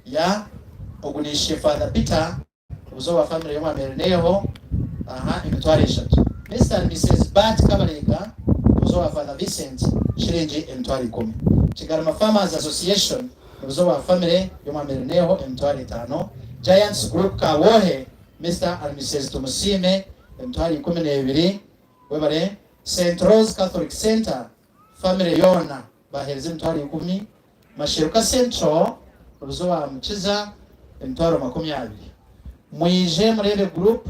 ya ogunishe Father Peter muzawa family yo Mereneho imitwari 3 Mr. and Mrs. Bat Kabalega muzawa Father Vincent shilingi imitwari 10 Kigarama Farmers Association muzawa family yo Mereneho imitwari 5 Giants Group Kawohe Mr. and Mrs. Tumusime imitwari 12 webare St. Rose Catholic Center family yona bahereza imitwari 10 Masheruka Central muzawa Mukiza imitwaro 20 Mwije Murebe Group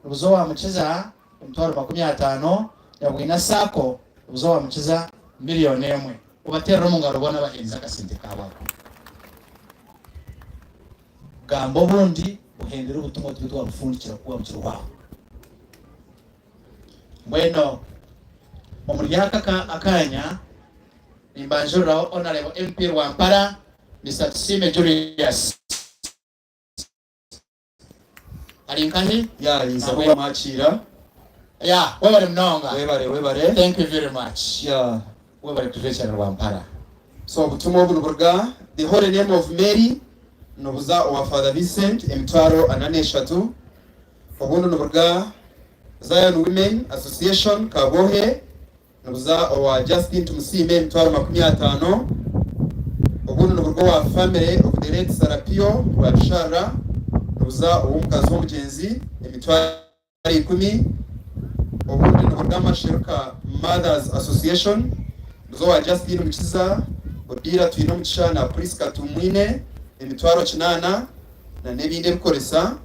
muzawa Mukiza imitwaro 50 Yabwina Sako muzawa Mukiza miliyoni 1 ubatera mu ngaro bona bahenza kasente kabo gambo bundi uhendera ubutumwa twitwa rufundikira kuba mukiro wawe Bueno Omuryaka akanya nimbanjura honorable MP Rwampara Mr. Tsime Julius Alinkani ya inzawe machira ya webale mnonga webale thank you very much ya webale kujesha Rwampara so butumwa obunuburga the holy name of Mary nobuza wa Father Vincent emitwaro 43 obuno nuburga Zion Women Association Kabohe nobuza wa Justin Tumusime emitwaro 50 obuno nuburga wa family of the late Sarapio wa Bishara nobuza umukazi w'umugenzi emitwaro 10 obundi nuburga Masheruka Mothers Association nobuza wa Justin Mukiza Odira twino mukishana Priska Tumwine emitwaro 8 na nebinde bikoresa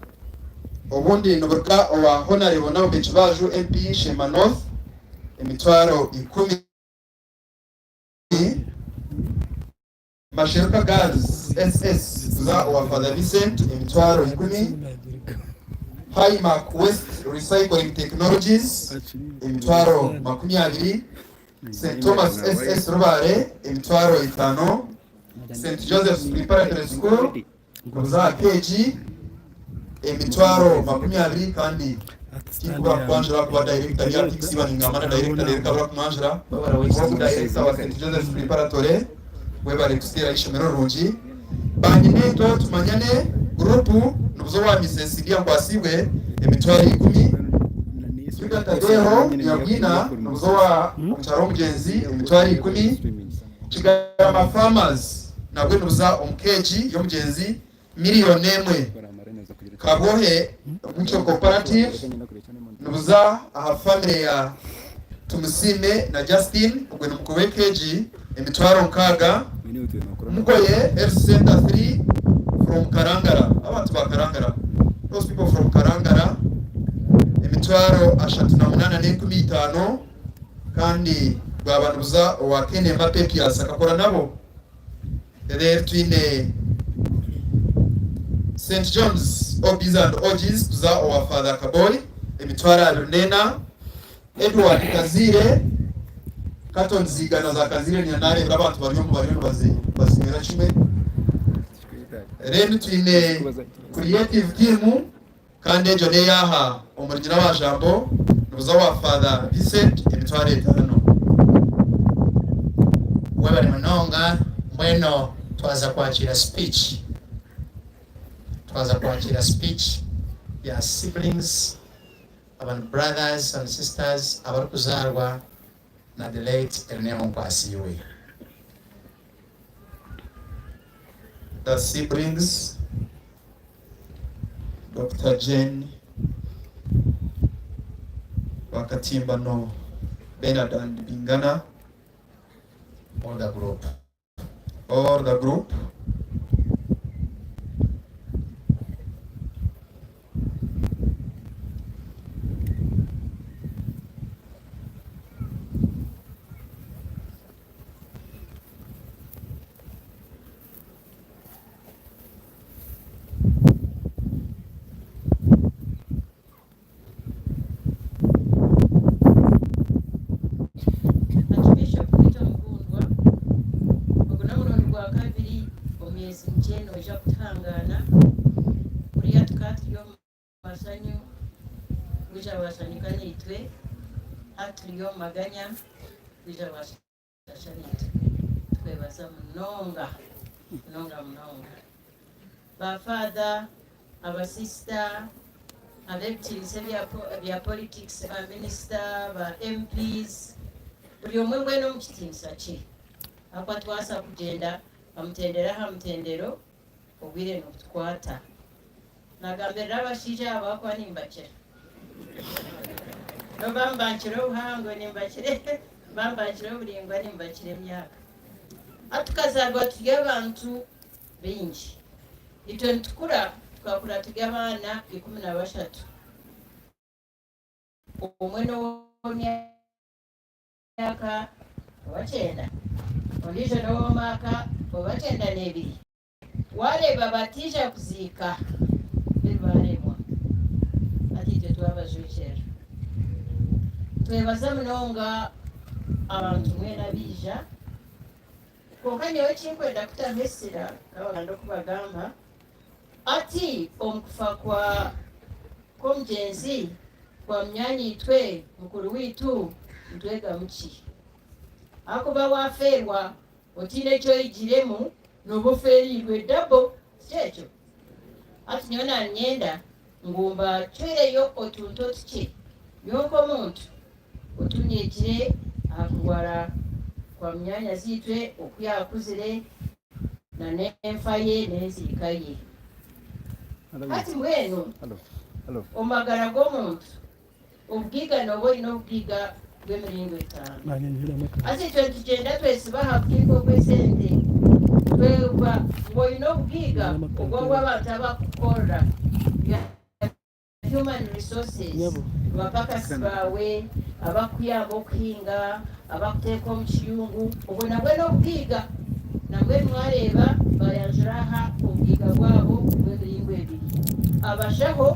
obundi nuburga wa honorable nawo Bechibaju MP Shema North emitwaro 10 Masheruka Girls SS za wa Father Vincent emitwaro 10 Highmark West Recycling Technologies emitwaro 20 St. Thomas SS Rubare emitwaro 5 St. Joseph's Preparatory School kuza KG emitwaro 20 kandi kikuba kwanjira kuba director ya Tixiba ningamana director kabra kumanjira ko director wa St. Joseph's Preparatory webale kusira ishomero rungi banyineto tumanyane grupu nubuzo wa Mrs. Dia kwasibwe emitwaro 10 Twigatadero yabwina nubuzo wa mcharo mugenzi emitwaro 10 Kigarama Farmers nabwe nubuza omkeji yo mugenzi miliyoni 1 Kabohe Mucho Cooperative nubuza aha family ya Tumusime na Justin ubwe numukowekeji emitwaro 6 Mukoye Health Center 3 from Karangara abantu ba Karangara those people from Karangara emitwaro 38 kandi babanuza wa Kene Mbappe Piazza akakora nabo rero twine St. John's Obis and Orgies za wa Father Kaboy emitwaro 4 Edward Kazire Katon zigana za Kazire ni nane abantu bariyo bazimera chime rero twine creative team kandi ejo ne yaha umurigina wa jambo nuza wa Father Vincent emitwaro 5 webale manonga mweno twaza kwakira speech ya siblings abantu brothers and sisters abari kuzarwa na the late Erneo Nkwasiwe the siblings Dr. Jane Wakatimba no Bernard and Bingana all the group kuja washanika nitwe haturiyo maganya kuja washasha nitwe twebaza mnonga ba father aba sister abebitirise bya politics ba minister ba MPs buli omwe mbwenu mukitinisa ki akwa twasa kugenda bamutendera hamutendero obwire n'okutukwata nagambirira abashaija abakwa nimbakira no bambakira obuhango nimbakire bambakira oburingwa nimbakira emyaka atukazarwa turi abantu bingi itwe nitukura tukakura turi abaana 13 omwe n'ow'emyaka 9 ondiijo n'ow'omwaka 92 wareeba batiija kuziika bibaremwa ati itwe twabajwekera twebaza munonga abantu mwena biija konka nyewe kinkwenda kutambesera kabaganda okubagamba ati omukufa kw'omugenzi kwa munyanyi itwe mukuru wiitu ntwega muki akuba wafeerwa otiine ekyoyigiremu noba ofeerirwe dabo kyekyo ati nyewe nanyenda ngumba cwereyo otuntu otuki yonka omuntu otunyekire akulwara kwa myanya ziitwe okuyakuzire na n'enfa ye n'enziika ye ati mbwenu omagara g'omuntu obugiiga nooba olina obugiiga bw'emiringo 5 ati itwe tugenda twesibaha bugiiga obw'esente tweba ng'olina obugiiga obw'obw'abantu abakukorra human resources abapakasi baawe abakuyamba okuhinga abakuteeka omu kiyungu obwo nabwe n'obugiiga nabwe mwareeba bayanjuraha obugiiga bwabo bw'emiringo 2 abashaho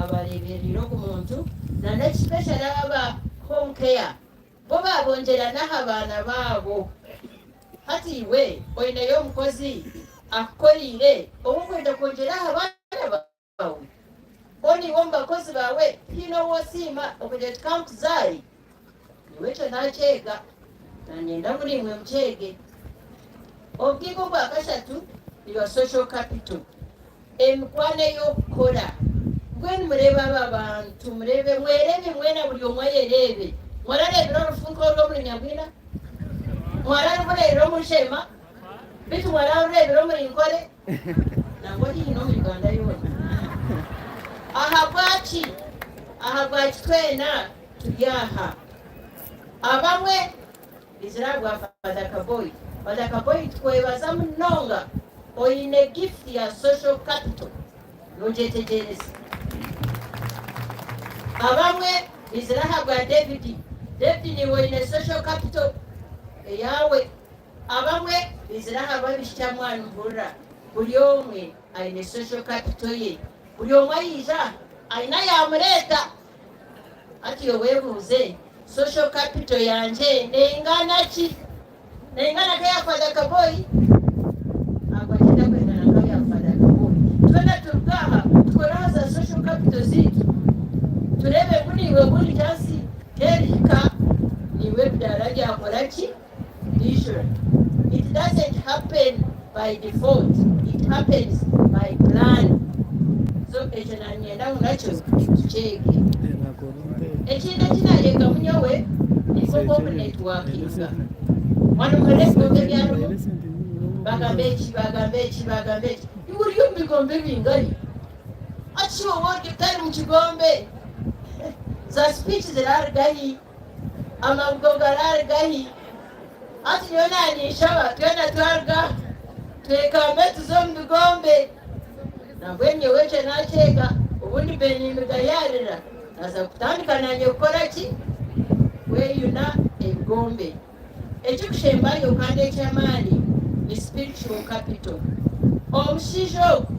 abareberera ogu muntu nanekipeshara aba home care bo babonjera naho abaana baabo hati iwe oinayo omukozi akukoriire obukwenda kwongeraho abaana bawe oniwo mubakozi bawe hino wosiima okujja tukamukuzaali niwe kyo nakyega nanyenda mulimwe mukyege obugiiga obwakashatu niba social capital emikwano ey'okukola mbwenu mureebe abo abantu murebe mwerebe mwena buli omwe yerebe mwararebera olufunko olw'omulinyagwina mwararubureera omushema bitu mwararurebera omurinkole nangwa hino mu Uganda yona aha bwaki twena turi aha abamwe bizira bwa Father Kaboyi twebaza munonga oyine gift ya social capital nojetegereza abamwe bizira bwa David niwe oyine social capital eyawe abamwe bizira babishya mwana mvura buli omwe ayine social capital ye buli omwe ayija ayina yamureta ati yowebuuze social capital yanje nengana ki nengana kaya Father Kaboyi agwakida kwengana kaya Father Kaboyi twena turugaha tukoraza social capital zitu turebe buniwe buli chansi kerika niwe bidaraja akora ki visual. It doesn't happen by default, it happens by plan. So ekyo nanyenda munakyo tukyege ekindi ekinayenga munyowe nikoko okunetwakinga wano mulegoge byalo bagambe eki ibulyo mubigombe bingali ati owodi tali mukigombe za speech zirarigahi amabugo gararigahi ati yona anishaba twena twarga twekambe tuzo mubigombe nabwenye weche nakyega ubundi benyimiga yarira aza kutandika nanye gukora ki weyuna ebigombe ekikushembayo kandi ekyamaani ni spiritual capital omushiija ogu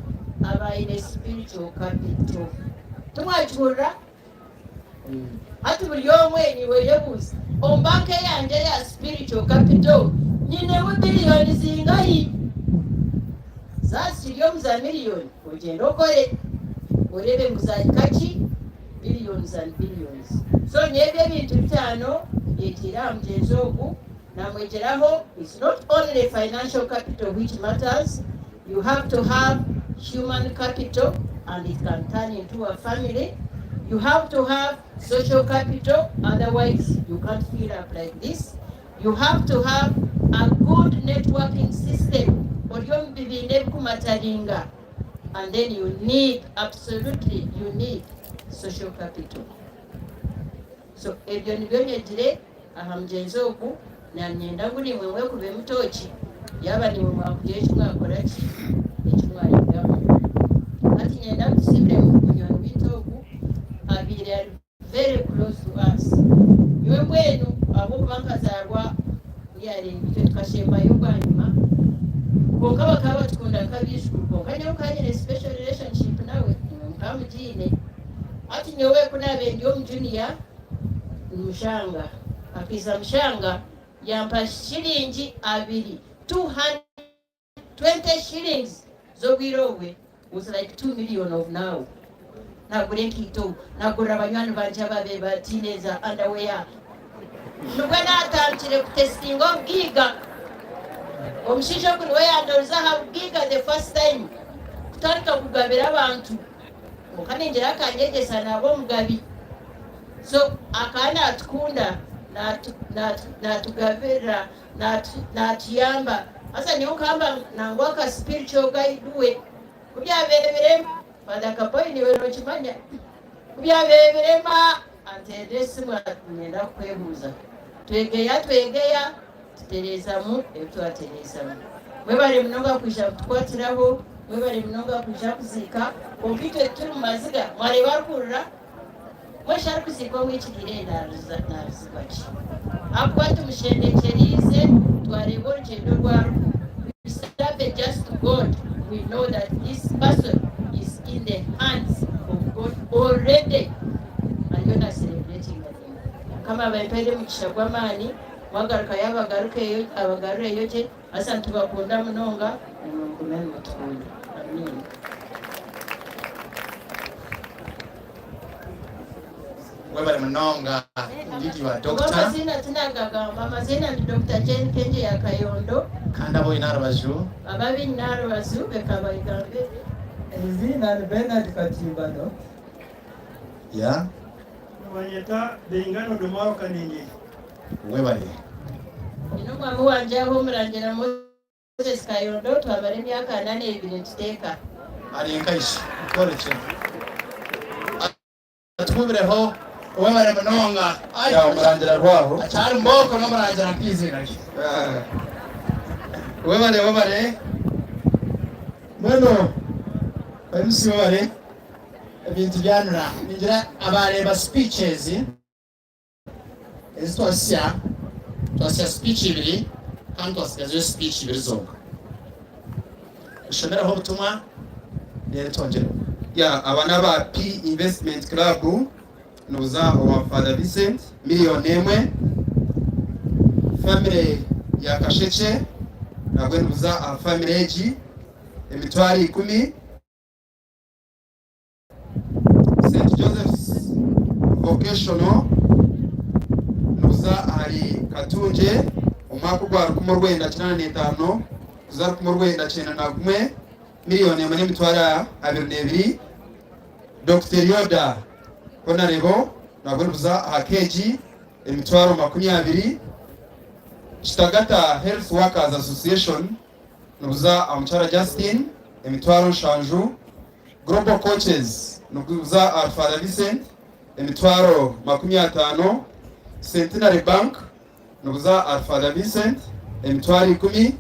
abaine spiritual capital tumwakihurira ati buli omwe niwe yebuuza ombanka yanje ya spiritual capital nyinewo biliyoni zingahi zazikiri omu za miliyoni ogenda okore orebe nguzahika ki biliyoni billions and billions. So nyebye bintu bitano yekira mjenzi ogu namwegeraho. It's not only financial capital which matters. You have to have human capital, and it can turn into a family. You have to have social capital, otherwise you can't fill up like this. You have to have a good networking system, and then you need, absolutely, you need social capital. So ebyo nibyo nyegire aha mjenzi ogu na nyenda buli mwewe kube mutoki yaba ni mwakugira ekimwakora ki ekimwayigamu ati nyenda tusibire mu kunywa bitogu abiri are very close to us. Iwe bwenu abo bankazarwa yari ibyo tukashemba yo bwanyuma konka bakaba tukunda kabishuru konka nyo kanye special relationship nawe mukamujine ati nyowe kunabe ndio mjunior mshanga akiza mshanga yampa shilingi abiri 220 shillings zogirowe was like 2 million of now. Nagure nkito nagura abanywana banje babe ba teenager underwear nubwo natangire kutestinga ubwiga omushisho kuri we yandoza ha ubwiga the first time kutarika kugabira abantu mukanengera akanyegesa nabo mugabi. So akana atukunda na tugavira na tiyamba asa niyo kamba nangwaka spiritual guide we kubyabere Father Kapoyi niwe rochimanya kubyabere antedesi mwatenda kwebuza twegeya tutereza mu ebitwatereza mu mwebale mnoga kuja tukwatiraho mwebale mnoga kuja kuzika kompite turi maziga mwale bakurura mwashara kuzika w'ikigire narizibaki akwatu mushendekerize twarebo urugendo rwaru we serve just to God. We know that this person is in the hands of God already, and you're not celebrating with him. Kama baipende mukishagwa mani wagaruka yabagaruke abagarure yoje asa tubakunda munonga n'umugumene mutukunda. Amen. Wewe mnonga ndiji wa doctor. Mama zina tunagaga mama zina ndi Dr. Jane Kenje ya Kayondo. Kanda boy narabaju. Ababi narabaju bekaba igambe. Zina ni Bernard Katimbano. Ya. Wanyeta bingano domaro kanini. Wewe Ino mwamu wanje aho murangira Moses Kayondo twabare myaka 8 ibiri tuteka. Ari nkaishi. Koleche. Atubireho wewe mnonga ya umurangira rwaho achari mboko no murangira kwizera wewe mweno MC wewe ebintu byanura ningira abareba speeches twasya speech ibiri kandi twasigaje speech ibiri zonga ushobora ho butumwa rero tongera ya abana ba P Investment Club nuza wa Father Vincent milioni emwe family ya Kasheche nabwe nuza a family eji emitwari 10 St Joseph's Vocational nuza ari Katunje umwaka gwa 1985 kuza 1991 milioni emwe n'emitwara 22 Dr. Yoda Honorable nabweruza akeji emitwaro 20 Kitagata Health Workers Association nubuza amuchara Justin emitwaro shanju Global Coaches nubuza Father Vincent emitwaro 50 Centenary Bank nubuza Father Vincent emitwaro 10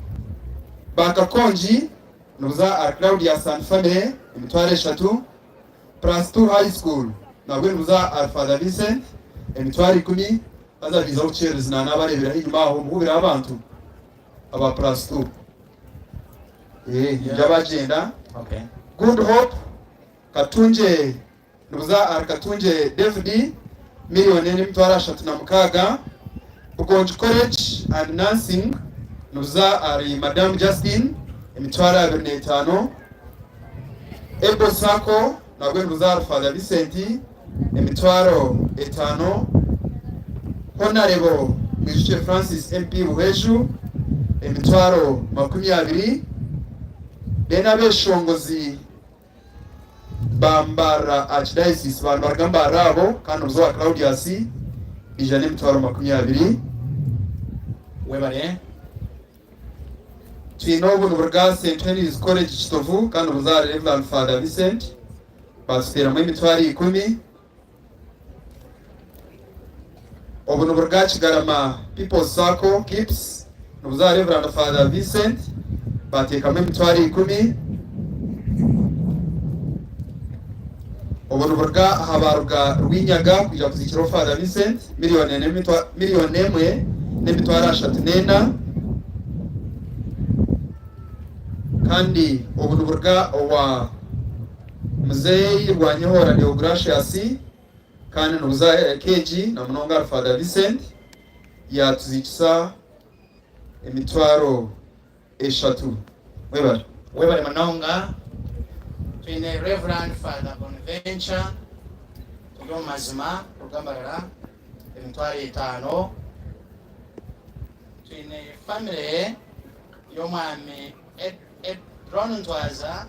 Banka Konji nubuza Claudia San Family emitwaro 3 Plus 2 High School nabweruza Father Vincent emitwaro 10 azabiza uchereza n'abarebera inyuma aho mubira abantu aba Plus 2 yabagenda. Okay. Good Hope Katunje nubuza Katunje David milioni n'emitwaro 36 Bugonji College and Nursing nubuza ari Madam Justin emitwaro 25 Ebo Sako nabweruza Father Vincent emitwaro 5. Honorable Mwijukye Francis MP Buheju emitwaro 20. Then abeshongozi bambara archdiocese bambara rabo kandi uzoa Claudius ijana emitwaro 20. Webare twinobu n'uburga St. Henry's College Kitovu kandi ubuzare Reverend Father Vincent basitera mu emitwaro 10. Obu n'uburga Kigarama People's Circle Kips n'ubuzare Reverend Father Vincent bateka mu emitwaro 10. Obu n'uburga habaruga Rwinyaga kuja kuzikiro Father Vincent miliyoni 1 n'emitwaro 34. Kandi ubu n'uburga wa Muzeyi Rwanyihora Deogracious kandi n'ubuza KG na Munonga Father Vincent yatuzikisa emitwaro 3. Webare Munonga twine Reverend Father Bonaventure tugo mazima rugambarara emitwaro 5. Twine family y'omwami Ron Ntwaza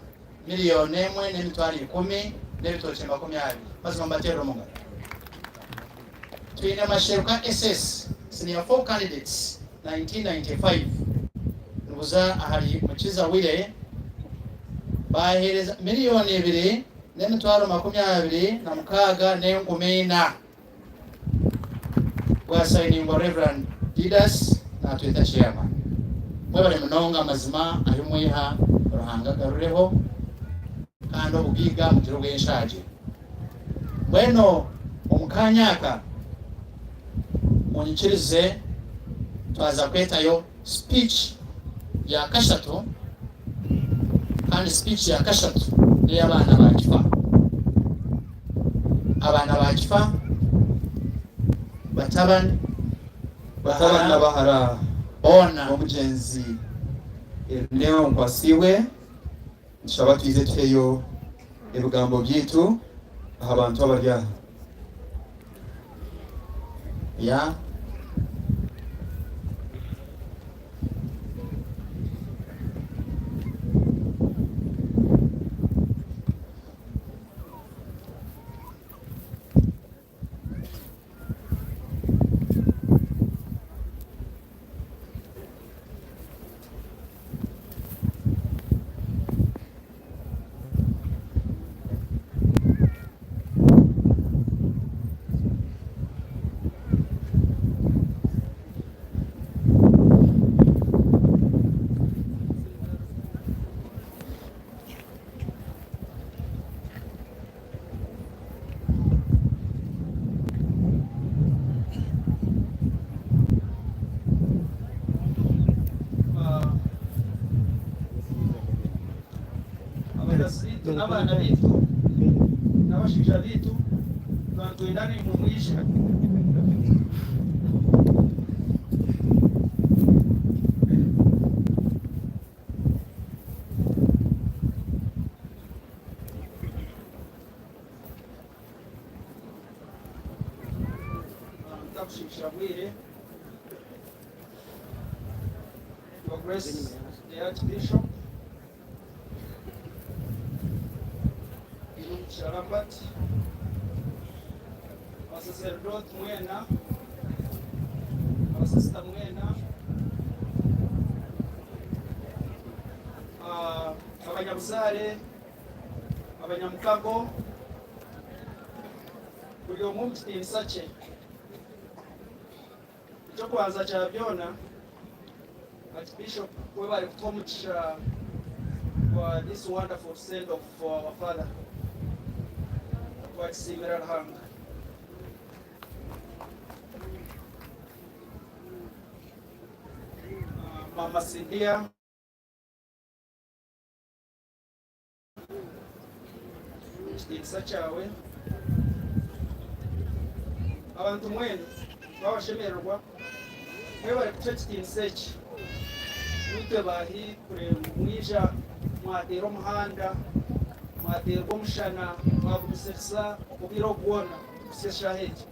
miliyoni 1 n'emitwaro 10 n'ebitoke 20 mazima mbatero munga. Twine masheruka SS senior 4 candidates 1995 nubuza ahali Mukiza Wile bahereza miliyoni 2 n'emitwaro 26 n'engumina wa signing Reverend Didas na twita chairman. Mwebale Munonga mazima ayumwiha Ruhanga garureho kandi obugiga mu kiro bw'enshaje. Bweno omukanyaka munyikirize twaza kwetayo speech ya kashatu kandi speech ya kashatu ni abana bakifa. Abana bakifa batabana bahara ona omugenzi leo nkwasiwe nshaba twize tweyo ebigambo byitu abantu abarya ya n'abana bitu n'abashija bitu twendane mu mwisha takushikisha bwire Your Grace the Archbishop Sharabat, sacerdote mwena, sister mwena, abanyabuzare, abanyamukago, buli omu mukitiinisa kye. Ekyokubanza kya byona Archbishop we bali kutuwa omugisha for this wonderful send of our father. Wakisimira Ruhanga. Mama Cynthia ekitiinisa kyawe abantu mwenu babashemererwa mwebale kutya ekitiinisa eki nitwe bahi kure mwija mwateera omuhanda mwaterwa omushana mwagumisirisa obwire obwona kusa eshaaha egi.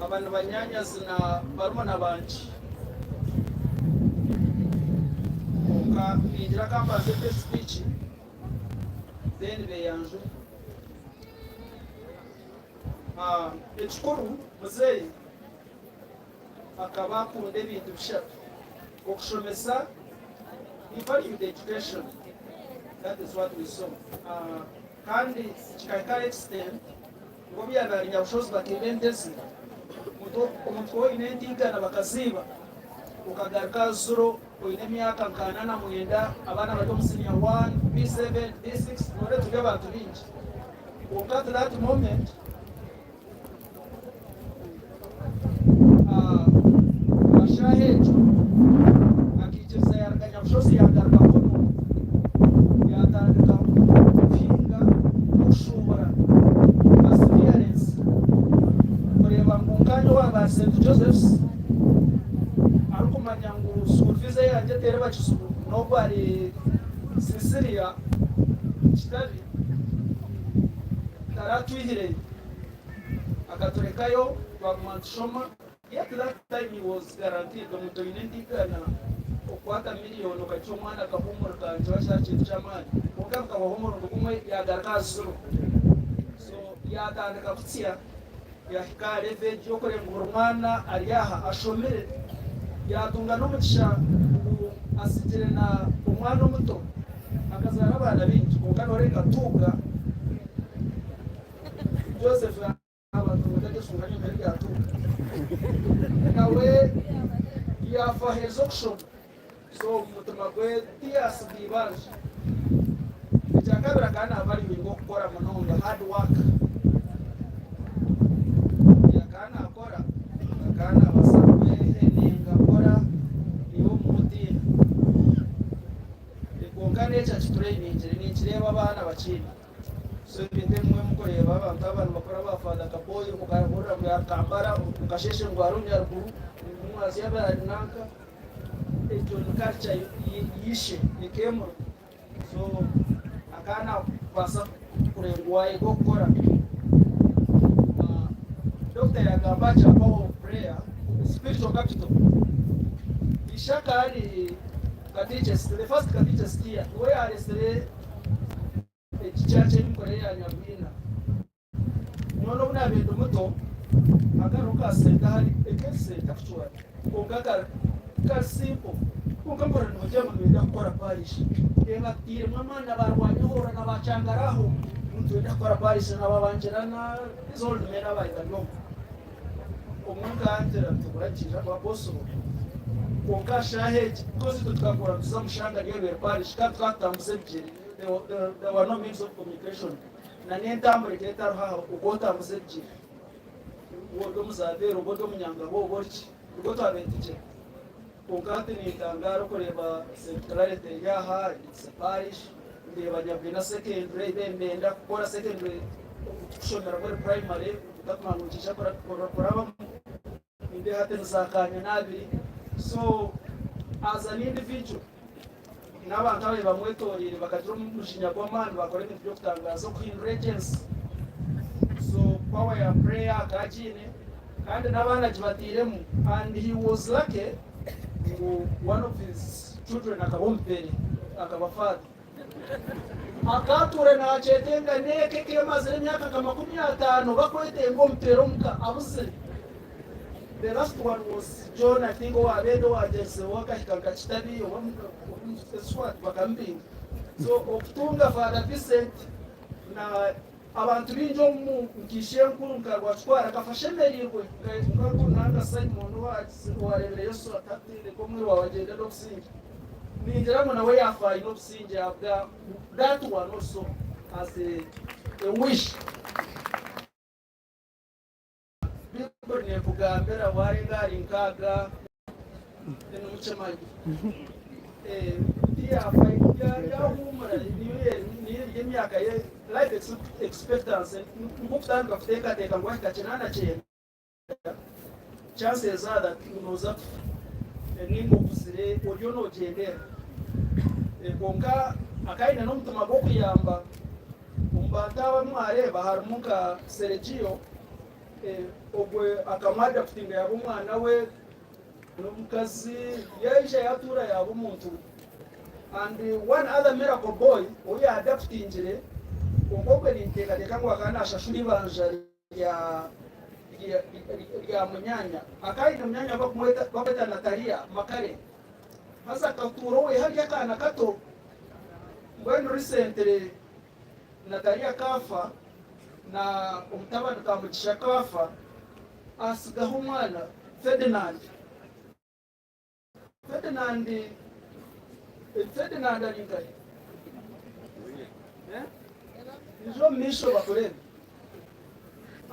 aba nibanyanyazina barumuna banje konka ningira kambaze pe speech then beyanje ekikuru muzeeyi akaba akunda ebintu bishatu okushomesa. He valued education. That is what we saw. Kandi kikaika extent ngo byabarinya bushobozi bakibendeze omuntu woine entingana bakaziba ukagaruka zuro oine emyaka nkana na mwenda abana bari omu senior 1 B7 B6 nore turi abantu bingi konka at that moment ashaaha ekyo akikiriza yaraganya bushobozi yagaruka kono yatandika kuhinga okushubura perseverance kureba ngu nkanya waba St. Joseph's arikumanya ngu school fees yanje tere bakisubu nobwo ari Sicilia kitali taratwihire akaturekayo twagumantishoma. Yet that time he was guaranteed omuntu oine entigana okwata miliyoni okaca omwana akahumuro kanje bashaka kintu ky'amaani konka bukabahumuro gumwe yagaruka zero. So yatandika kutsya yahika level y'okurengura omwana ari aha ashomere yatunga n'omugisha asigire na omwana omuto akazaara abaana bingi konka norenga tuuga Joseph abantu batagesunganya mbere yatuuga nawe yafaheza okushoma. So umutima gwe tiyasidibaje ekyakabiri akaana abaliwinga okukora munonga hard work yakaana akora akaana abasabe enenga akora niwo mumutima konka nekyo kitureiningire ninkireeba abaana bakiri. So ebintu ebimwe mukureba abantu abantu bakora bafada kaboyi mukahurira muyakambara mukasheshe ngu hariho nyaruguru mwazi yabarinanka ekyo ni culture yishe nikemura. So akaana kwasa kurengwaye gokora. Dr. yagamba kya power of prayer spiritual capital ishaka ali cateches the first cateches here where are the ekicaca emikore ya nyabwina nono buna bintu muto agaruka senta hari ekesenta kuchwa konka ka simple konka mbona nojya mu bintu akora parish yenga tire mwana barwanyora na bacangaraho muntu yakora parish na babanjirana izold mena bayidano omunga antera tukurachira kwa boso konka shaheje kozi tukakora tuzamushanga yewe parish ka twatamuzebye. There were no means of communication. Na n'entambure ketaro ha ugota muzebye wodo muzabero wodo munyanga bo borki ugota abentije konka ni tangaro kureba centrality yaha it's a parish ndeba nyabwina secondary then ndenda kukora secondary kushomera kuri primary ndakumanukisha kuraba inde hate nzakanya nabiri. So as an individual n'abantu abe bamwetorire bakagira umushinya gw'amani bakora ibintu byo kutangaza ku regents. So power ya prayer akajine kandi n'abana jibatiremu and he was lucky one of his children akabompere akabafata akature na chetenga neke kemaze emyaka kama 15 bakwetenga ompero muka abuze. The last one was John, I think, or Abedo, or just worker, he can catch Tabi, or one swat, Bakambing. So, Oktunga, Father Vincent, now, abantu binjo mukishenkuruka gwatwara kafashemerirwe ngakunanga Simon wa Revelation atatire komwe wawagenda n'okusinja ninjira muna we yafa inokusinja abwa that one also as a wish. Bibone kugambera wari ngari nkaga n'umuchamaji yafa ya humura ni emyaka ye life expectancy ngokutanga kuteka ngo akachenana chena chances are that unoza ningo kusire oryo no gendera konka akaina no mutuma go kuyamba umbata bamwareba harumuka Sergio ogwe akamada kutinga yabo mwana we n'umukazi yaje yatura yabo umuntu. And one other miracle boy oya adaptingire ongogwe ninteeka ngo akanasha shuri banja ya munyanya akaina munyanya bakweta Natalia Makare hasa katuro we hali yakana kato when recently Natalia kafa na umutabani kamugisha kafa asigaho umwana Ferdinand alingaye nijo misho bakurebe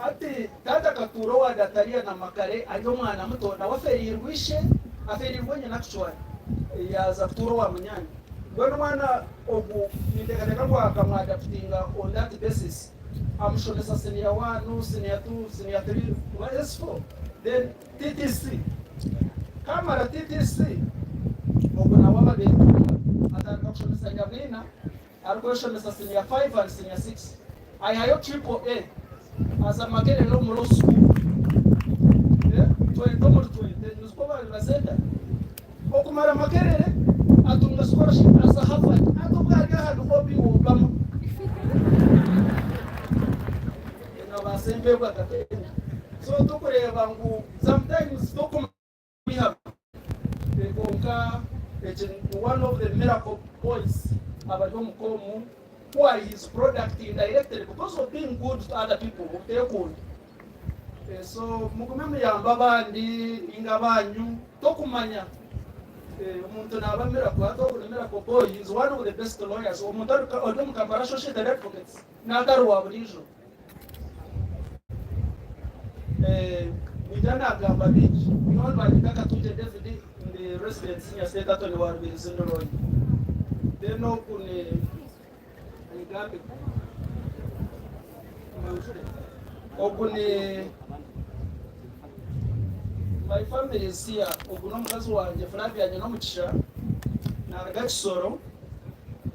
ati tata katuro wa Natalia na Makare ajo mwana muto na waferirwishe aferirwenye nakchwa yaza katuro wa munyanya ngono mwana ogu nindekateka ngo akamwada kutinga on that basis amshonesa senior 1 senior 2 senior 3 S4 then TTC kamera TTC ogu na wama de ataka kushonesa nyabina alikoshonesa senior 5 and senior 6 ayayo triple A asa Makere lo mulo school 20 nuskoba lazenda okumara Makere atunga scholarship asa Harvard atubwari hano obi Obama ina basembe bakatenya so tukureba ngo sometimes we have konka one of the miracle boys abado mukomu who are his product indirectly because of being good to other people utekunda so mukumemu yamba bandi ingabanyu tokumanya umuntu nabamira kwato kunemera ko boy is one of the best lawyers umuntu odomu kambara social advocates nagaruwa burijo nijana gamba biki non bagitaka tuje David in the residence ya state attorney wa Bizindoro deno kune ngambe okune my family is here oguno mukazi wanje Flavia nyina mucisha na Gagisoro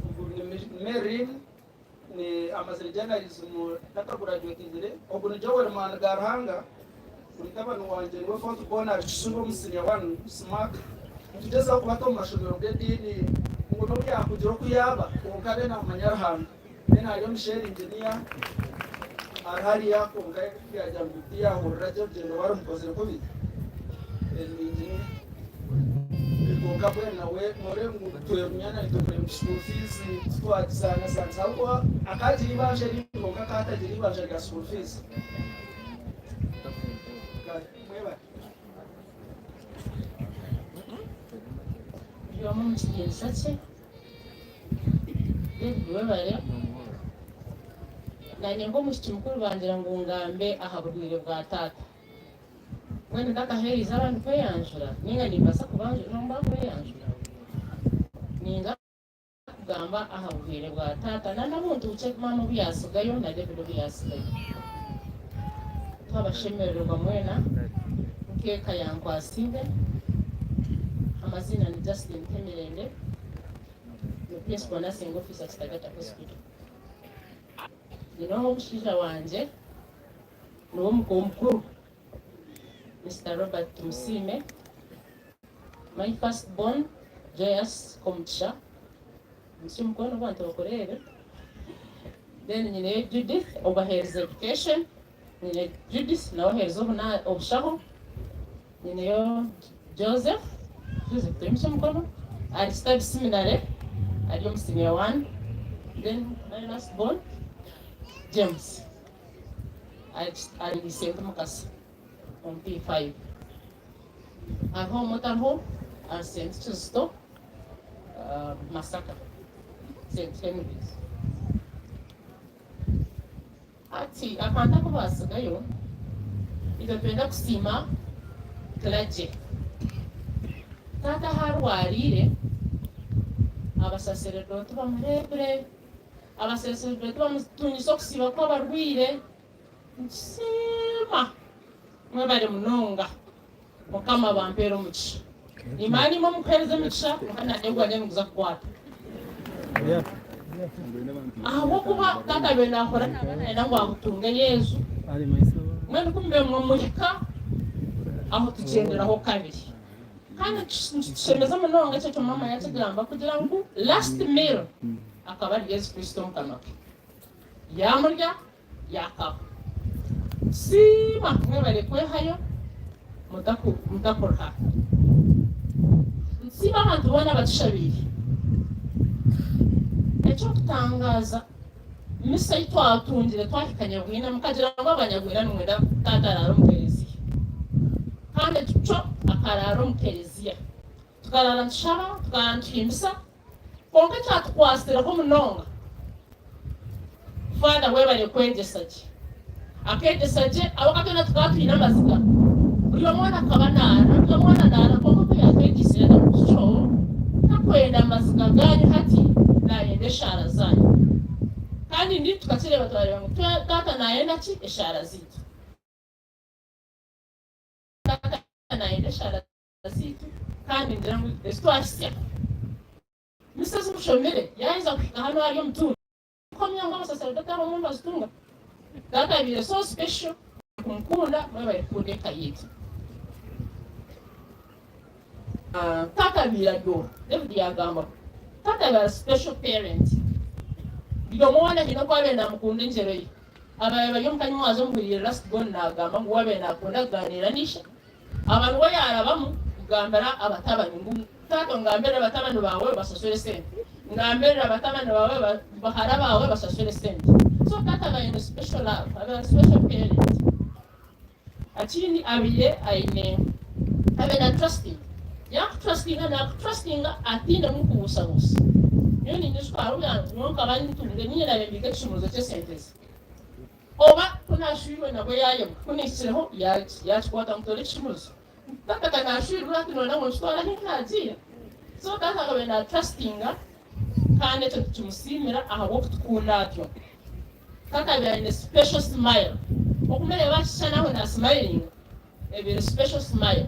oguni Mary ni amazire journalism nakagraduate ndire oguni Joel man garhanga kuntabano wanje we found bona chisubo musinya one smack tugeza ku bato mashobero gedini ngono yakujiro kuyaba onkabe na manyarhanga nena yo msheri engineer arhari yako ngai ya jambitia horaje jeno warum kozero covid konka bwena we more mutwe mnyana ito school fees kwa sana sawa akati libanje konka kata libanje ya school fees yo mumsiye sache bwebare nanye ngo mushiki mukuru bandira ngo ngambe ahabudwire bwa tata mwene kaka heri z'abantu kweyanjura ninga nibasa kubanjura nomba kweyanjura ninga kugamba ahabudwire bwa tata nanda muntu uce mama byasigayo na David byasigayo twabashemererwa mwena nkeka yankwasinde amazina ni Justin Temirende the principal nursing officer at Tagata Hospital. Ninaho mushija wanje nuwo mukuru Mr. Robert Musime, my first born Joyous Komcha mkono bantu bakorere, then nyine Judith over his education, nyine Judith na hers na obshaho, nyine yo Joseph mkono I studied seminary at senior 1, then my last born James I St. Lucas on P5. At home motorhome at St. Justo Masaka St. Henry's. Ati akanta kubasigayo idapenda kusima klaje tata harwarire abasaseredoti bamurebere abasaseredoti bamutunyisa okusiba kw'abarwire nsima mwebale munonga mukama bampera omugisha imani mo mukereze miksha kana negwa ne muza kwata aho kuba tata bena akora n'abana ngo agutunge Yesu mwene kumbe mu muhika aho tugenderaho kabiri kandi tushemeza munonga cyo mama yatugamba kugira ngo last meal akaba ari Yesu Kristo mukanoke yamurya yakaba sima mwebale kwehayo mudakora sima abantu bona batushabiri ecyo kutangaza misa itwatungire twahikanye bwina mukagira ngo abanyagwira n'umwenda tatararo mukereziya kandi tuco akararo mukereziya tukarara nshaba tukanchimsa konka cyatwasira ko munonga fada webale kwengesaje akengesaje abakatona tukatwina amazika uyo mwana kabanana uyo mwana nana konka yakwengisira na kucho nakwenda amazika ganyu hati nayende shara zanyu kandi ndi tukatire batware ngo tata nayenda ki eshara zitu tata nayenda shara zitu kandi ndira ngo estwasya misazi mushomere yayiza kufika hano ari mtu komya ngo sacerdote abo mu bazitunga tata bire so special kumkunda mwe bayikude kayitu tata bira do David yagamba tata ba special parent bigo mwana hino kwa bena mukunde njero yi abaye bari mu kanyu wazo mbirira last born nagamba ngo wabena akunda ganira nisha abantu bo yarabamu gambara abatabani ngo tato ngambere abatabani bawe basasure sente ngambere abatabani bawe bahara bawe basasure sente so tata ba in special love aba special parent achini abiye aine abena trusting yak trusting atinda mukubusabusa yoni nishwaro ya nonka bani tunge nyina bembike chumuzo cye sentence oba kuna shiro nabo yayo kunisireho ya kwata mutore chumuzo tata kana shiro lati nona ngo shwara hikazi so tata kabena trusting kandi tumusimira aho kutukunatyo tata bya in a special smile okumere bashana ho na smiling a very special smile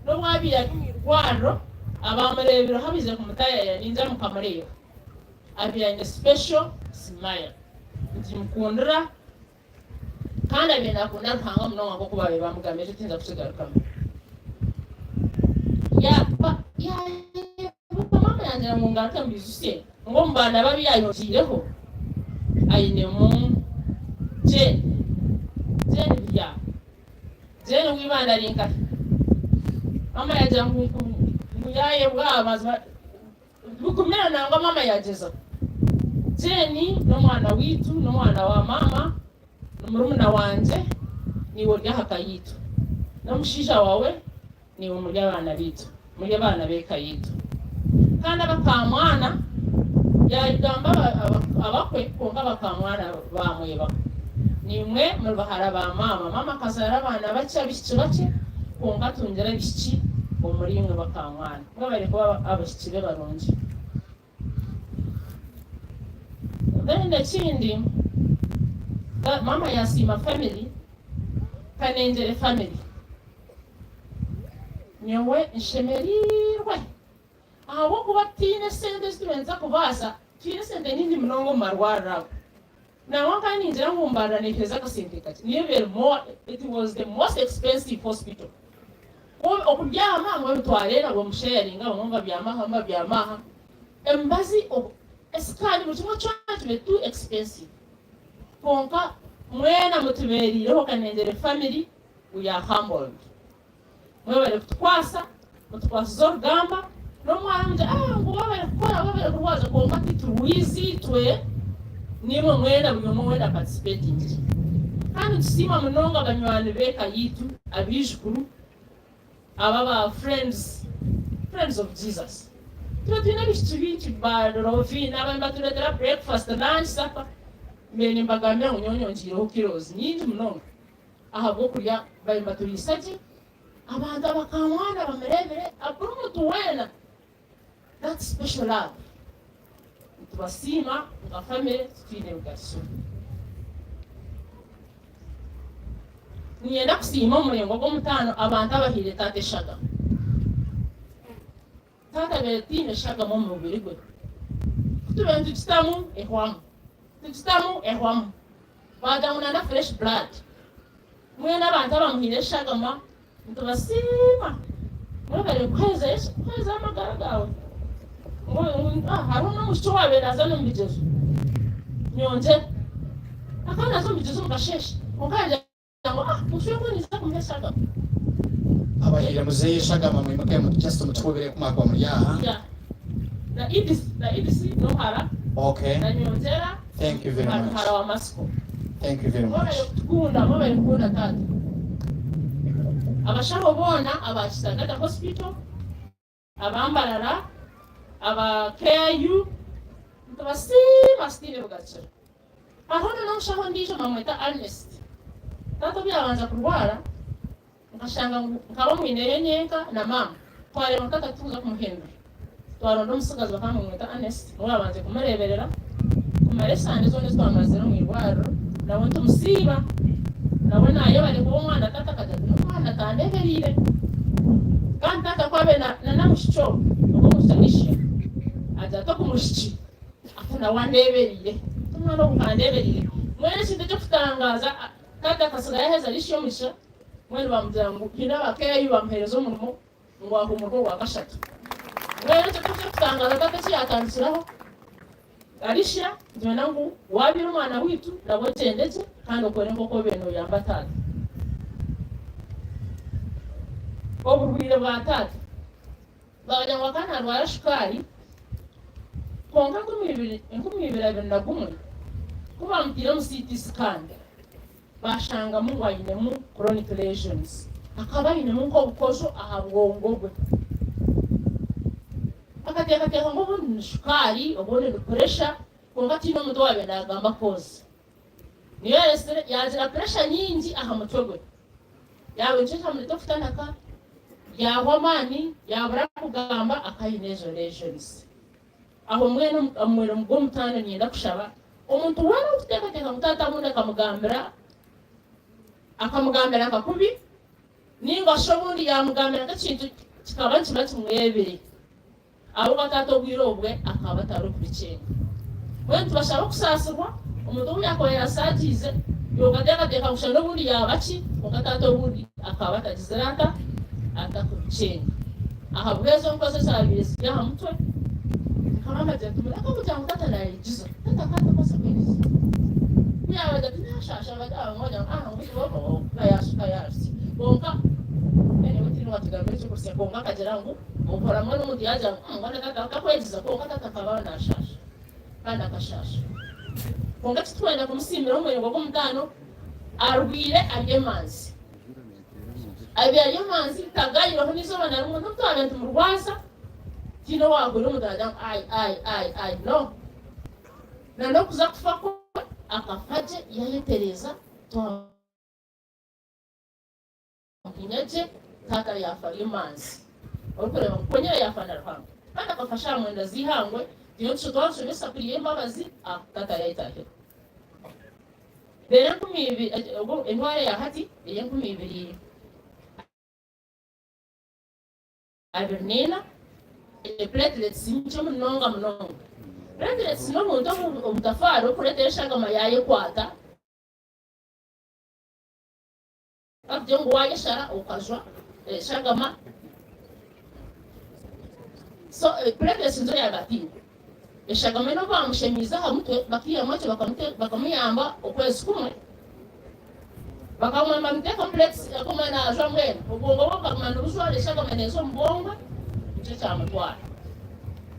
no wabi ya kwaro abamurebera habize kumutaya ya ninja mukamareba abya in a special smile ndimukundira kandi abena kunda ntanga muno ngo kubabe bamugamije tinza kusigaruka ya mama yanjye mu ngaka mbizuse ngo mbana babi yayotireho ayine mu je wibanda rinka mama yaje muyaye bwabazwa bukumera nanga mama yageza jeni no mwana witu no mwana wa mama no murumuna wanje ni worya hakayitu no mushisha wawe ni umurya abana bitu muri abana bekayitu kandi abakamwana yagamba abakwe konga bakamwana bamweba nimwe mu bahara ba mama kazara abana bacha bishiki bache konga tunjera bishiki umurimwe bakamwana ngo bari kuba abashiki be baronje then the chindi mama yasima family kanengere family nyewe nshemerirwe aho kuba tine sente studenza kubasa tine sente nindi mnongo marwara na wakani njira ngumbara nipeza kasente kati niye more it was the most expensive hospital okubyama ngo bitwalera ngo musharinga ngo byamaha embassy of escali mutumo church be too expensive konka mwena mutuberireho kanengere family we are humbled mwebale kutukwasa zorugamba no mwana mje ngo babere kuwaza konka tituwizi twe nimwe mwenda byo mwenda participating kandi tusima munonga banywani beka yitu abishukuru ababa friends of Jesus tutina bishibinchi barovi nabamba tuletera breakfast lunch supper mene mbagambira unyonyonjiro kilos nyinji munonga ahabo kurya bayimba turisaje abantu abakamwana bamerebere apurumu tuwena that special love tubasima nga family twine ugaso niyenda kusima omulengo gw'omutano abantu abahire tate shaga tata betine shaka mu mubiri gwe tubentu tukitamu ehwamu badamuna na fresh blood mwena abantu abamuhire shagama ntubasima mwebale kweza amagara gawe haruna mushito wawe nazana mubigezo nyonje akana zo mubigezo mukasheshe mukaje ngo mushuye kuniza kumbe shagama abahira muzeyi shagama mwimuke mu just mutubere kumaka muri yaha na ibisi no hara okay na nyonjera thank you very much hara wa masiko thank you very much mwabaye kukunda tata abashabo bona abakisagata hospital abambarara aba KIU ntubasima stile bugacira ahona no shaho ndijo mamweta Ernest tata byabanza kurwara nkashanga nkaba mwinere nyenka na mama tware mutata tuza kumuhindura twaronda umusigazi bakamwita Ernest mwabanze kumureberera kumaresande zone twamazira mu irwaro nawe tumusiba nawe nayo bari kuba umwana tata kadatu n'umwana kandeberire kandi tata kwabe na mushyo ubwo musanishe aja to kumushiki afuna wandeberire tumwana ukandeberire mwene sinde cyo kutangaza tata kasigaye heza lisho misha mwene bamujya ngo hina bakeyi bampereza umurimo ngo ahumurwa wa gashatu mwene cyo kutangaza tata cyatandisiraho Alisha njonangu wabira umwana witu nabotendeze kandi ukore ngoko beno yamba tata oburwire bwa tata bajya ngo kana arwara shukari konka kumibira na gumwe kuba mutira mu CT scan bashanga mu wayine mu chronic lesions akaba yine mu ko bukozo ahabwongogwe akateka ngo ubundi shukari ubundi pressure konga tino muto wabe nagamba koze niyo yesere yazira pressure nyingi aha mutogwe yawe nshaka muri tofutanaka yahomani yabura kugamba akayinezo lesions aho mwene amwere mgo mutane nyenda kushaba umuntu wari utekateka mutata munda akamugambira akakubi ningo shobundi yamugambira kakintu kikaba kibati mwebere abo batato bwirobwe akaba taro kubicenga we tubashaka kusasirwa umuntu yakorera satize yogateka kushano bundi yabachi ukatato bundi akaba atagizerata atakubicenga aha bwezo mkoze sabire siya hamutwe kama majetumira akabuja mutata na yigizo tata kata kosa kwezi yawe datina shasha bada ngoja ngo kayasi bonka ene witini watugambe cyo kurse bonka kajerangu ukora mwana mundi yaja ngwana tata akakweza bonka tata kabana na shasha kana kashasha bonka twenda kumusimira umwe ngo kumutano arwire agemanzi agemanzi tagayiro nizo bana rumuntu mutwana tumurwaza kino wagura umudada ai no na kuza kufa ko akafaje yayetereza to kinyaje tata yafa imanzi okureba konyera yafa narahanga kandi akafasha mwenda zihangwe iyo tshotwaso besakuriye mbabazi tata yayitahe rero kumibi ubwo intware ya hati iyo kumibiri abernena platelets sincho mnonga platelets no muntu umutafaro kuretesha kama yaye kwata abyo ngo wayeshara ukazwa shagama so platelets nzo yagati eshagama no bamushemiza hamutwe bakiya macho bakamuyamba ukwezi kumwe bakamwamba mte complex akoma na jamwe ubongo bakamanda uzwa shagama nezo mbonga cyo cyamutwara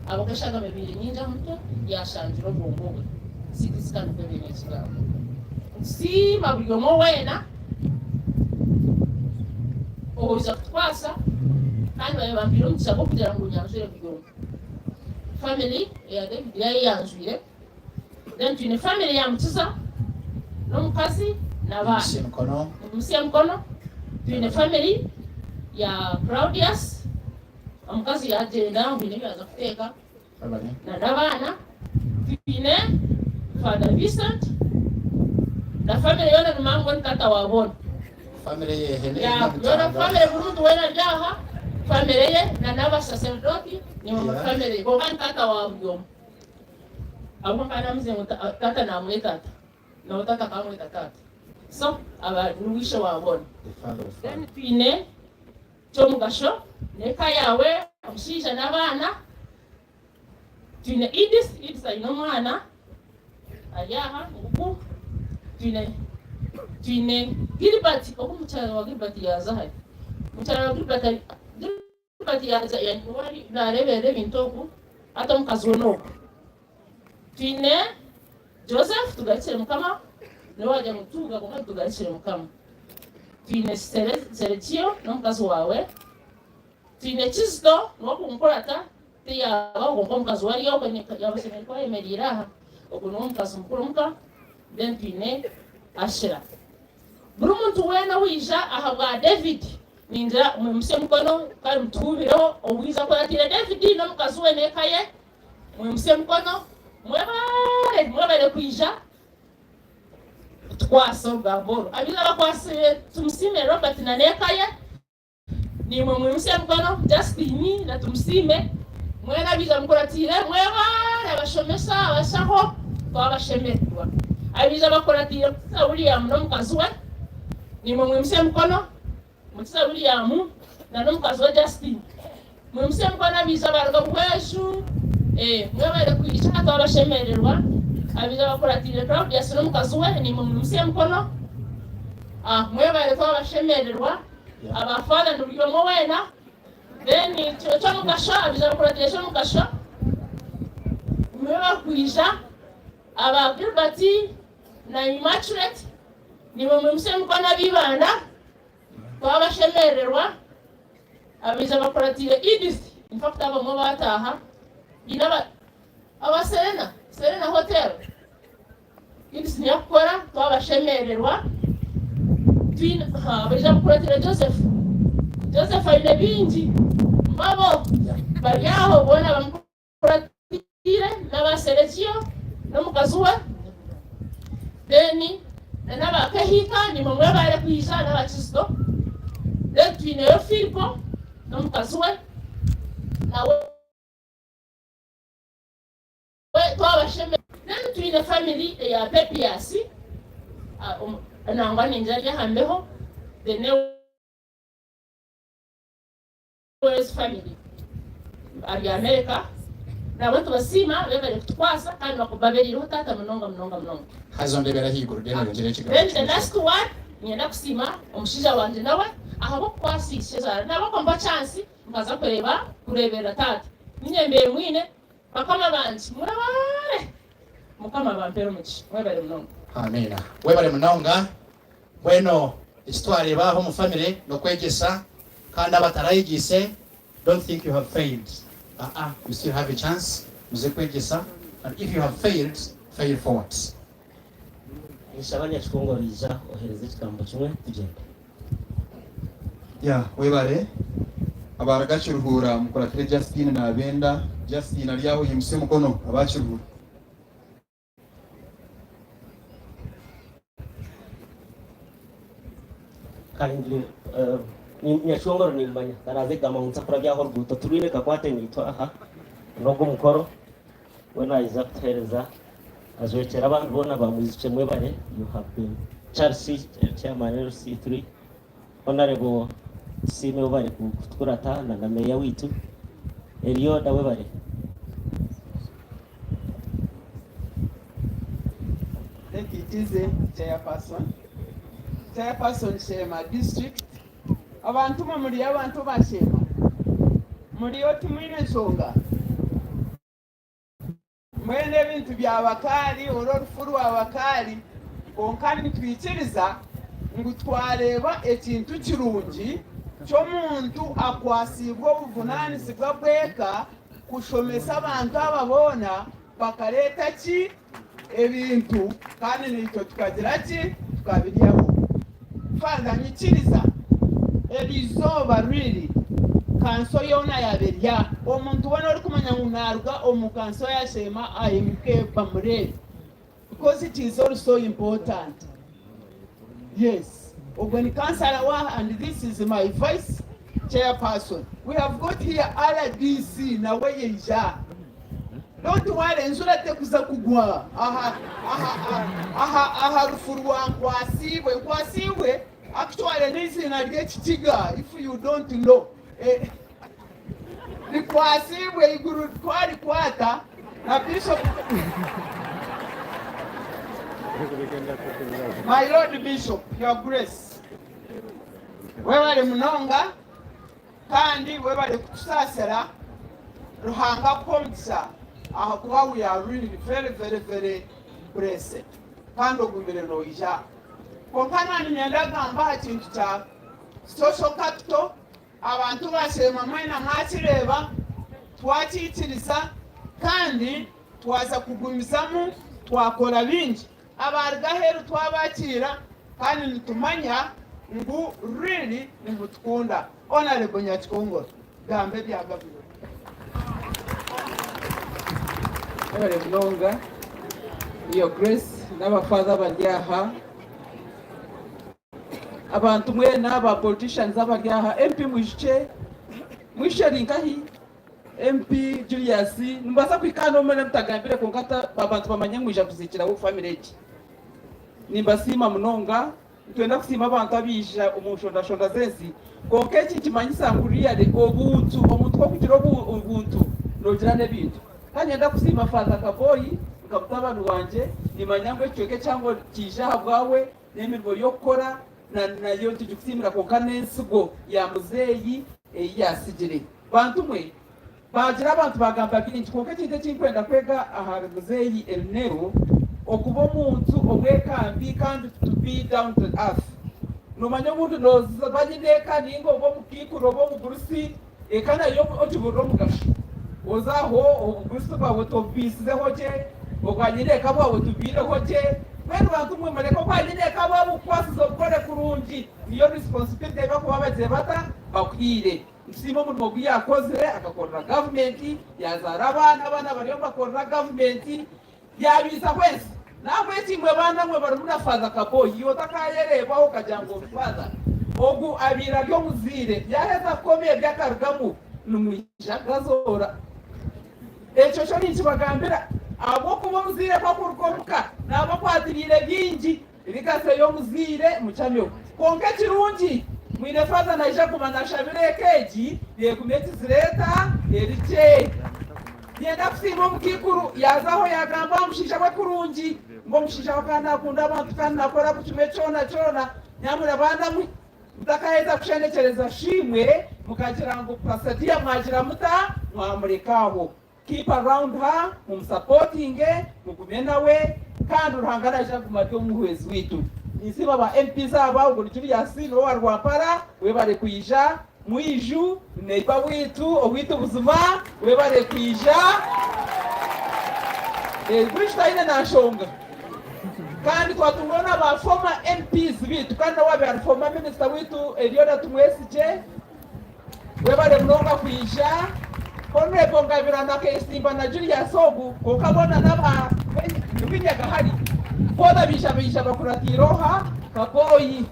abakashaka mebiri nyinja mto yashanjiro bongo sikisikana bebe nyesira si mabyo mo wena oza kwasa kandi bayambira umtsako kugira ngo nyanzure byo family ya David yanzure then tune family ya mtisa no mukazi na ba msia mkono tune family ya Claudius omukazi yagenda ngwine byaza kuteka na nabana tine Father Vincent na family yona numango nkata wabona family ye hele ya yona family burundu wena jaha family ye na naba sacerdote ni mama family bo kan tata wa byom abo kana mzengo tata na mwetata na utata kama tata so aba nuwisha wa bona then twine chomugasho neka yawe omushisha n'abana twine idis ayino mwana ayaha uku twine Gilbert okumukyala wa Gilbert yazahaye mukyala wa Gilbert yaza yanwali narebera ebintu oku ate omukazi onoku twine Joseph tugarikire mukama niwajya mutuga konka tugarikire mukama twine Serekio n'omukazi wawe twine Kizito n'okunkorata teyaba okonka omukazi waliyo yabashemereire kuba yemereire aha ogu n'omukazi mukuru muka then twine Ashera buri muntu wena wija aha bwa David ninjira mumuse mukono kali mutubireho obwiza ko yatire David n'omukazi we nekaye mumuse mukono mwebale kwija tukwaso gaboro abira bakwase tumusime Robert na nekaye ni mumuse mukono Justin na tumusime mwena biza mukoratire mwebale bashomesa abashaho twabashemerwa abiza bakoratire William n'omukazi we ni mumuse mukono mutisa William na n'omukazi wa Justin mumuse mukono abiza baraga bweshu mwebale kwija twabashemererwa abiza bakoratire Claudius n'omukazi we ni mumuse mukono mwebale twabashemererwa abafana n'uburyomo wena then cyo mugasho abiza bakoratire cyo mugasho mwebale kwija aba Gilbert na Immaculate ni mumuse mukono abibanda twabashemererwa abiza bakoratire Idis in fact abo mo bataha inaba aba Serena Hotel Idis ni akora twabashemererwa twin abiza bakoratire Joseph ayine bingi mbabo bari aho bona bamukoratire n'abaserekio n'omukazi we deni n'abakahika ni mumwe bari kwija n'abakizito then twine yo Filipo n'omukazi we nawe twabasheme then twine family ya Pepias nangwa ninja hambeho the Newes family ari America abantu basima bebere kukwasa kandi bakubaberira tata munonga hazondebera higuru deno ngire kigaho then the last one nyenda kusima omushija wanje nawe ahabo kwasisha nabo komba chance mbaza kurebera tata ninyembere mwine bakama banje murabare mukama bampero muki webere munonga amina webere munonga bueno histoire baho mu family no kwegesa kandi abatarayigise don't think you have failed. You still have a chance. And if you have failed, fail forward. Yeah, webare abaragachiruhura mukoratire Justin na Benda Justin ali yaho yimuse mukono abachiruhura kandi nyashongoro nimbanya karaze kama unsakura byaho ruguto turine kakwate nitwa aha nogo mukoro wena iza kutereza azwekera abantu bona bamuzice mwebare you have been Chelsea chairman LC3 honorable sime ubare kuturata na meya witu Elio dawebare Thank you, Tize, Chairperson Shema District. Abantu muri abantu bashema. Muri otumine nsonga. Mwene ebintu byabakali ororufuru abakali onkani twikiriza ngutwareba ekintu kirungi ky'omuntu akwasibwa obuvunanyizibwa bweka kushomesa abantu ababona bakareta ki ebintu kandi nicyo tukagira ki tukabiryaho fanga nyikiriza elizoba riri kanso yona yaberya omuntu wona ori kumanya ngunarwa omukanso yashema ayimuke bamurebe because it is also important. Yes, when cancer and this is my voice chairperson. We have got here RDC na weyeja. Don't worry, nsura tekuza kugwa. Aha rufurwa kwasiwe. Actually, this is a get chiga if you don't know. The kwasiwe iguru kwari kwata na bishop. My Lord Bishop, Your Grace. Webale munonga kandi webale kusasera ruhanga komsa ahakuba we are really very blessed kandi ogumbere no ija konkana nyenda gamba kintu cha social capital abantu basema mwena mwakireba twakitiriza kandi twaza kugumizamu twakora bingi abargaheru twabakira kandi nitumanya ngu really nimutukunda. Honorable Nyakongoro gambe byagabiro Honorable Longa, Your Grace n'abafather baryaha abantu mwe n'aba politicians abaryaha MP mwishe rinkahi MP Julius mbasa kwikana omene mutagambire konkata abantu bamanye mwija kuzikira wo family eki nimbasima munonga twenda kusima abantu abija umushondashonda zezi konke eki kimanyisa nguriya de obuntu omuntu okugira obuntu nogira n'ebintu kandi enda kusima Father Kaboyi nkamutabani wanje nimanya ngo ekyoke cyangwa kija habwawe n'emirimo yo gukora nayo tujukusimira konka n'ensigo ya muzeyi yasigire bantu mwe bagira abantu bagamba bingi konke kinte kinkwenda kwega aha muzeyi Ernero okuba omuntu omwekambi kandi to be down to earth nomanya omuntu nozabanyineka ningo obo mukikuro obo mugurusi ekana yo otuburo mugasho ozaho obugurusi bwawe tobisizeho je ogwanyineka bwawe tubireho je mwene bantu mwe mareko kwanyineka bwawe kwasizo gukore kurungi niyo responsibility bakuba bagiye bata bakwire nsimo mu mugwi yakoze agakorera government yazara abana bariyo bakorera government yabiza kwese nawe kimwe bana mwe barumuna Father Kaboyi yotakayereba ukajango Father ogu abira ryo muzire yaheza komeye byakarugamu numwijagazora echo cyo nikibagambira abo kuba muzire kwa kurukomuka nabo kwadirire bingi bigase yo muzire mucamyo konke kirungi mwine Father naija kumanasha birekeji yekumeti zireta eriche yenda kusima mukikuru yazaho yagamba mushisha we kurungi ngo mushisha wakana akunda abantu kandi nakora kutume chona nyamura bana mwe mtakaheza kushenekereza shimwe mukagira ngo pasadia mwagira muta mwamurekaho keep around her mumsupporting mugumena we kandi urahangana je kumatyo muhwezi witu nisiba ba MP zaba ubwo Julius no warwapara we bare kuyija mwiju neiba witu owitu buzuma we bare kuyija Gwishtaine na shonga kandi twatungona ba former MPs bitu kandi wabe ari former minister witu Elioda tumwesije we bare mnonga kuyija konwe bonga birana ke Simba na Julius Ogu kokabona naba binyaga hari boda bisha bakuratiroha Kaboyi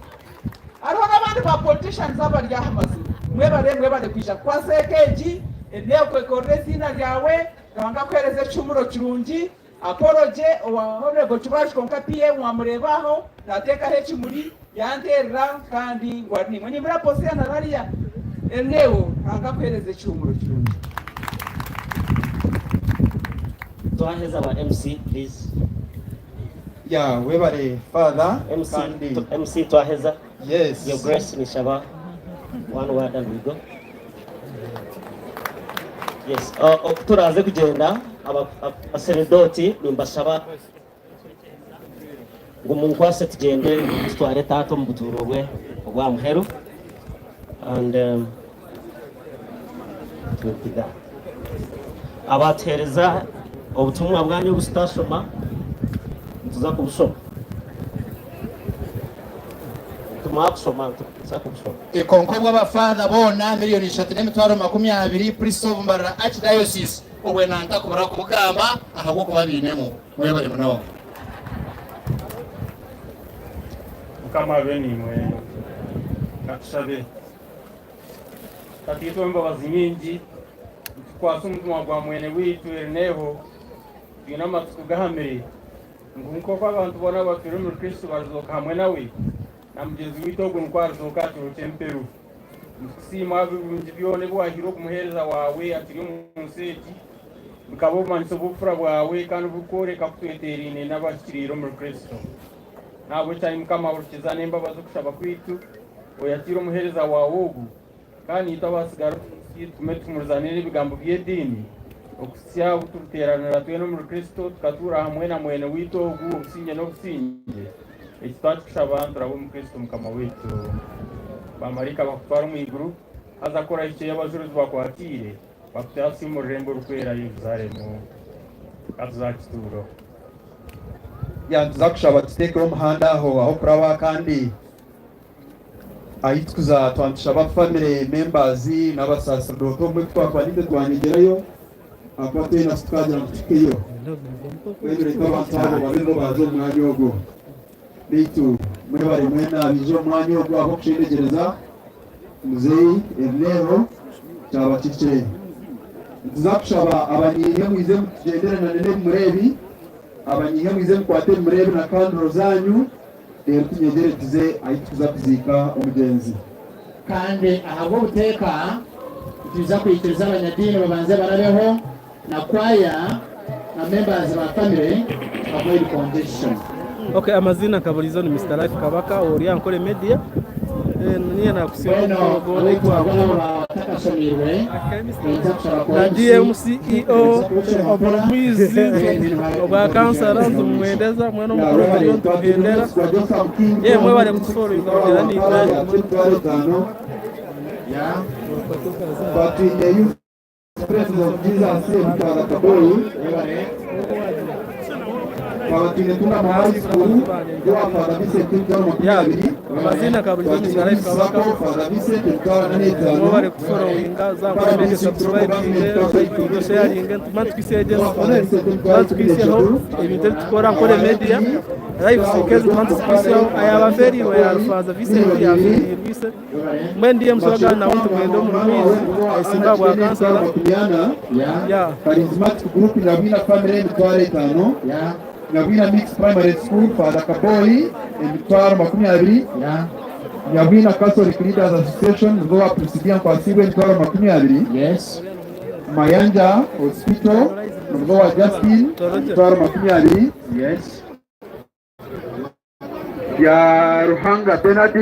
ariho n'abandi ba politicians abaryahamaze mwe bare kwisha kwa sekeji eneo kwekore zina ryawe ranga kwereze cumuro kirungi apoloje wahone go tubashi konka pie mwamurebaho nateka hechi muri yanterera kandi ngwani mwenye mura posia na raria eneo ranga kwereze cumuro kirungi twaheza ba MC please webare Father MC twaheza. Yes. Your Grace Nishaba. One word and we go. Yes. Turaze kugenda abasaseredoti nimbashaba ngo munkwase tugende tware tato mbuturwe obwa muheru and tukiga abatereza obutumwa bwanyu busitashoma tuza kubusoma ikonkobwa abafather bona miliyoni 320 Priesthof Mbarara Archdiocese obwenanta kubara kumugamba ahubwo kubabinemu mwe bari muno kama beni mwe nakusabe tatito mbabazi nyingi twasa umutima gwa mwene witu Erneho twina amatsuku gahamire nkuko kwa abantu bona bafire muri Kristo bazoka hamwe nawe na mugezi witogo nkwaruzoka turutemperu sima byone bwahiro kumuhereza wawe atiri umuseti bukabo manso bufura bwawe kandi bukore kakutweterine n'abakiriro muri Kristo nabo cyane mukama urukiza nemba bazukushaba kwitu oyatira umuhereza wawe ugu kandi itabasigara tumetumurizanire ibigambo by'edini okusya ututeranira twene muri Kristo tukatura hamwe na mwene witogo ubusinge no businge ekitwatukusha abantu rabo mu Kristo mukama witu bamarika bakutwara mu iguru azakora icyo y'abajuruzi bakwatire bakutasi mu rembo rukwera Yerusalemu kazakituro ya tuzakushaba tutekero umuhanda aho kuraba kandi ahitkuza twantushaba family members n'abasacerdote mu twakwa ninde twanigerayo akwate na tukagira tukeyo wende reka batabo babino bazo mwanya ogo bitu muri bari mwena bijo mwanya ogo aho kushendegereza muzeyi Erneho cyabatice tuzakushaba abanyihe mwize mugenderana nene murebi abanyihe mwize mukwate murebi na kandro zanyu rero tunyegeretize ahituza kuzika umugenzi kandi ahabwo buteka tuza kwikiriza abanyadini babanze barabeho na kwaya na members ba family avoid condition. Okay, amazina kaburizo ni Mr. Life Kabaka Oria Nkole Media. Niye na kusema na DMCEO Obulumwizi oba kansara tumwendeza mweno mukuru bariyo tugendera ye mwe bari kuforo ingabira ni kandi ya but the youth president of Jesus Mtwara Kaboi Wabatine tuna mahali skuru kwa Fadabise Mtwara Mwakiabiri amazina kaburizo ni Mr. Life Kabaka Fadabise Mtwara Nanetano mwe bari kuforo ingaza kwa mbele subscribe ingero share ingento mantukise mantukiseho ibintu tukora Nkole Media live sikeze mantukiseho ayabaferi we alfaza Vincent ya Vice mwe ndiye msoga na watu mwendo mrumizi Simba bwa kansala ya charismatic group Nyabwina family Mtwara 5 ya Nyabwina Mixed Primary School Father Kaboi Mtwara 20 ya Nyabwina Catholic Leaders Association Ngoa Presidium kwa Siwe Mtwara 20 yes Mayanja Hospital Ngoa Justin Mtwara 20 yes ya Ruhanga Benadi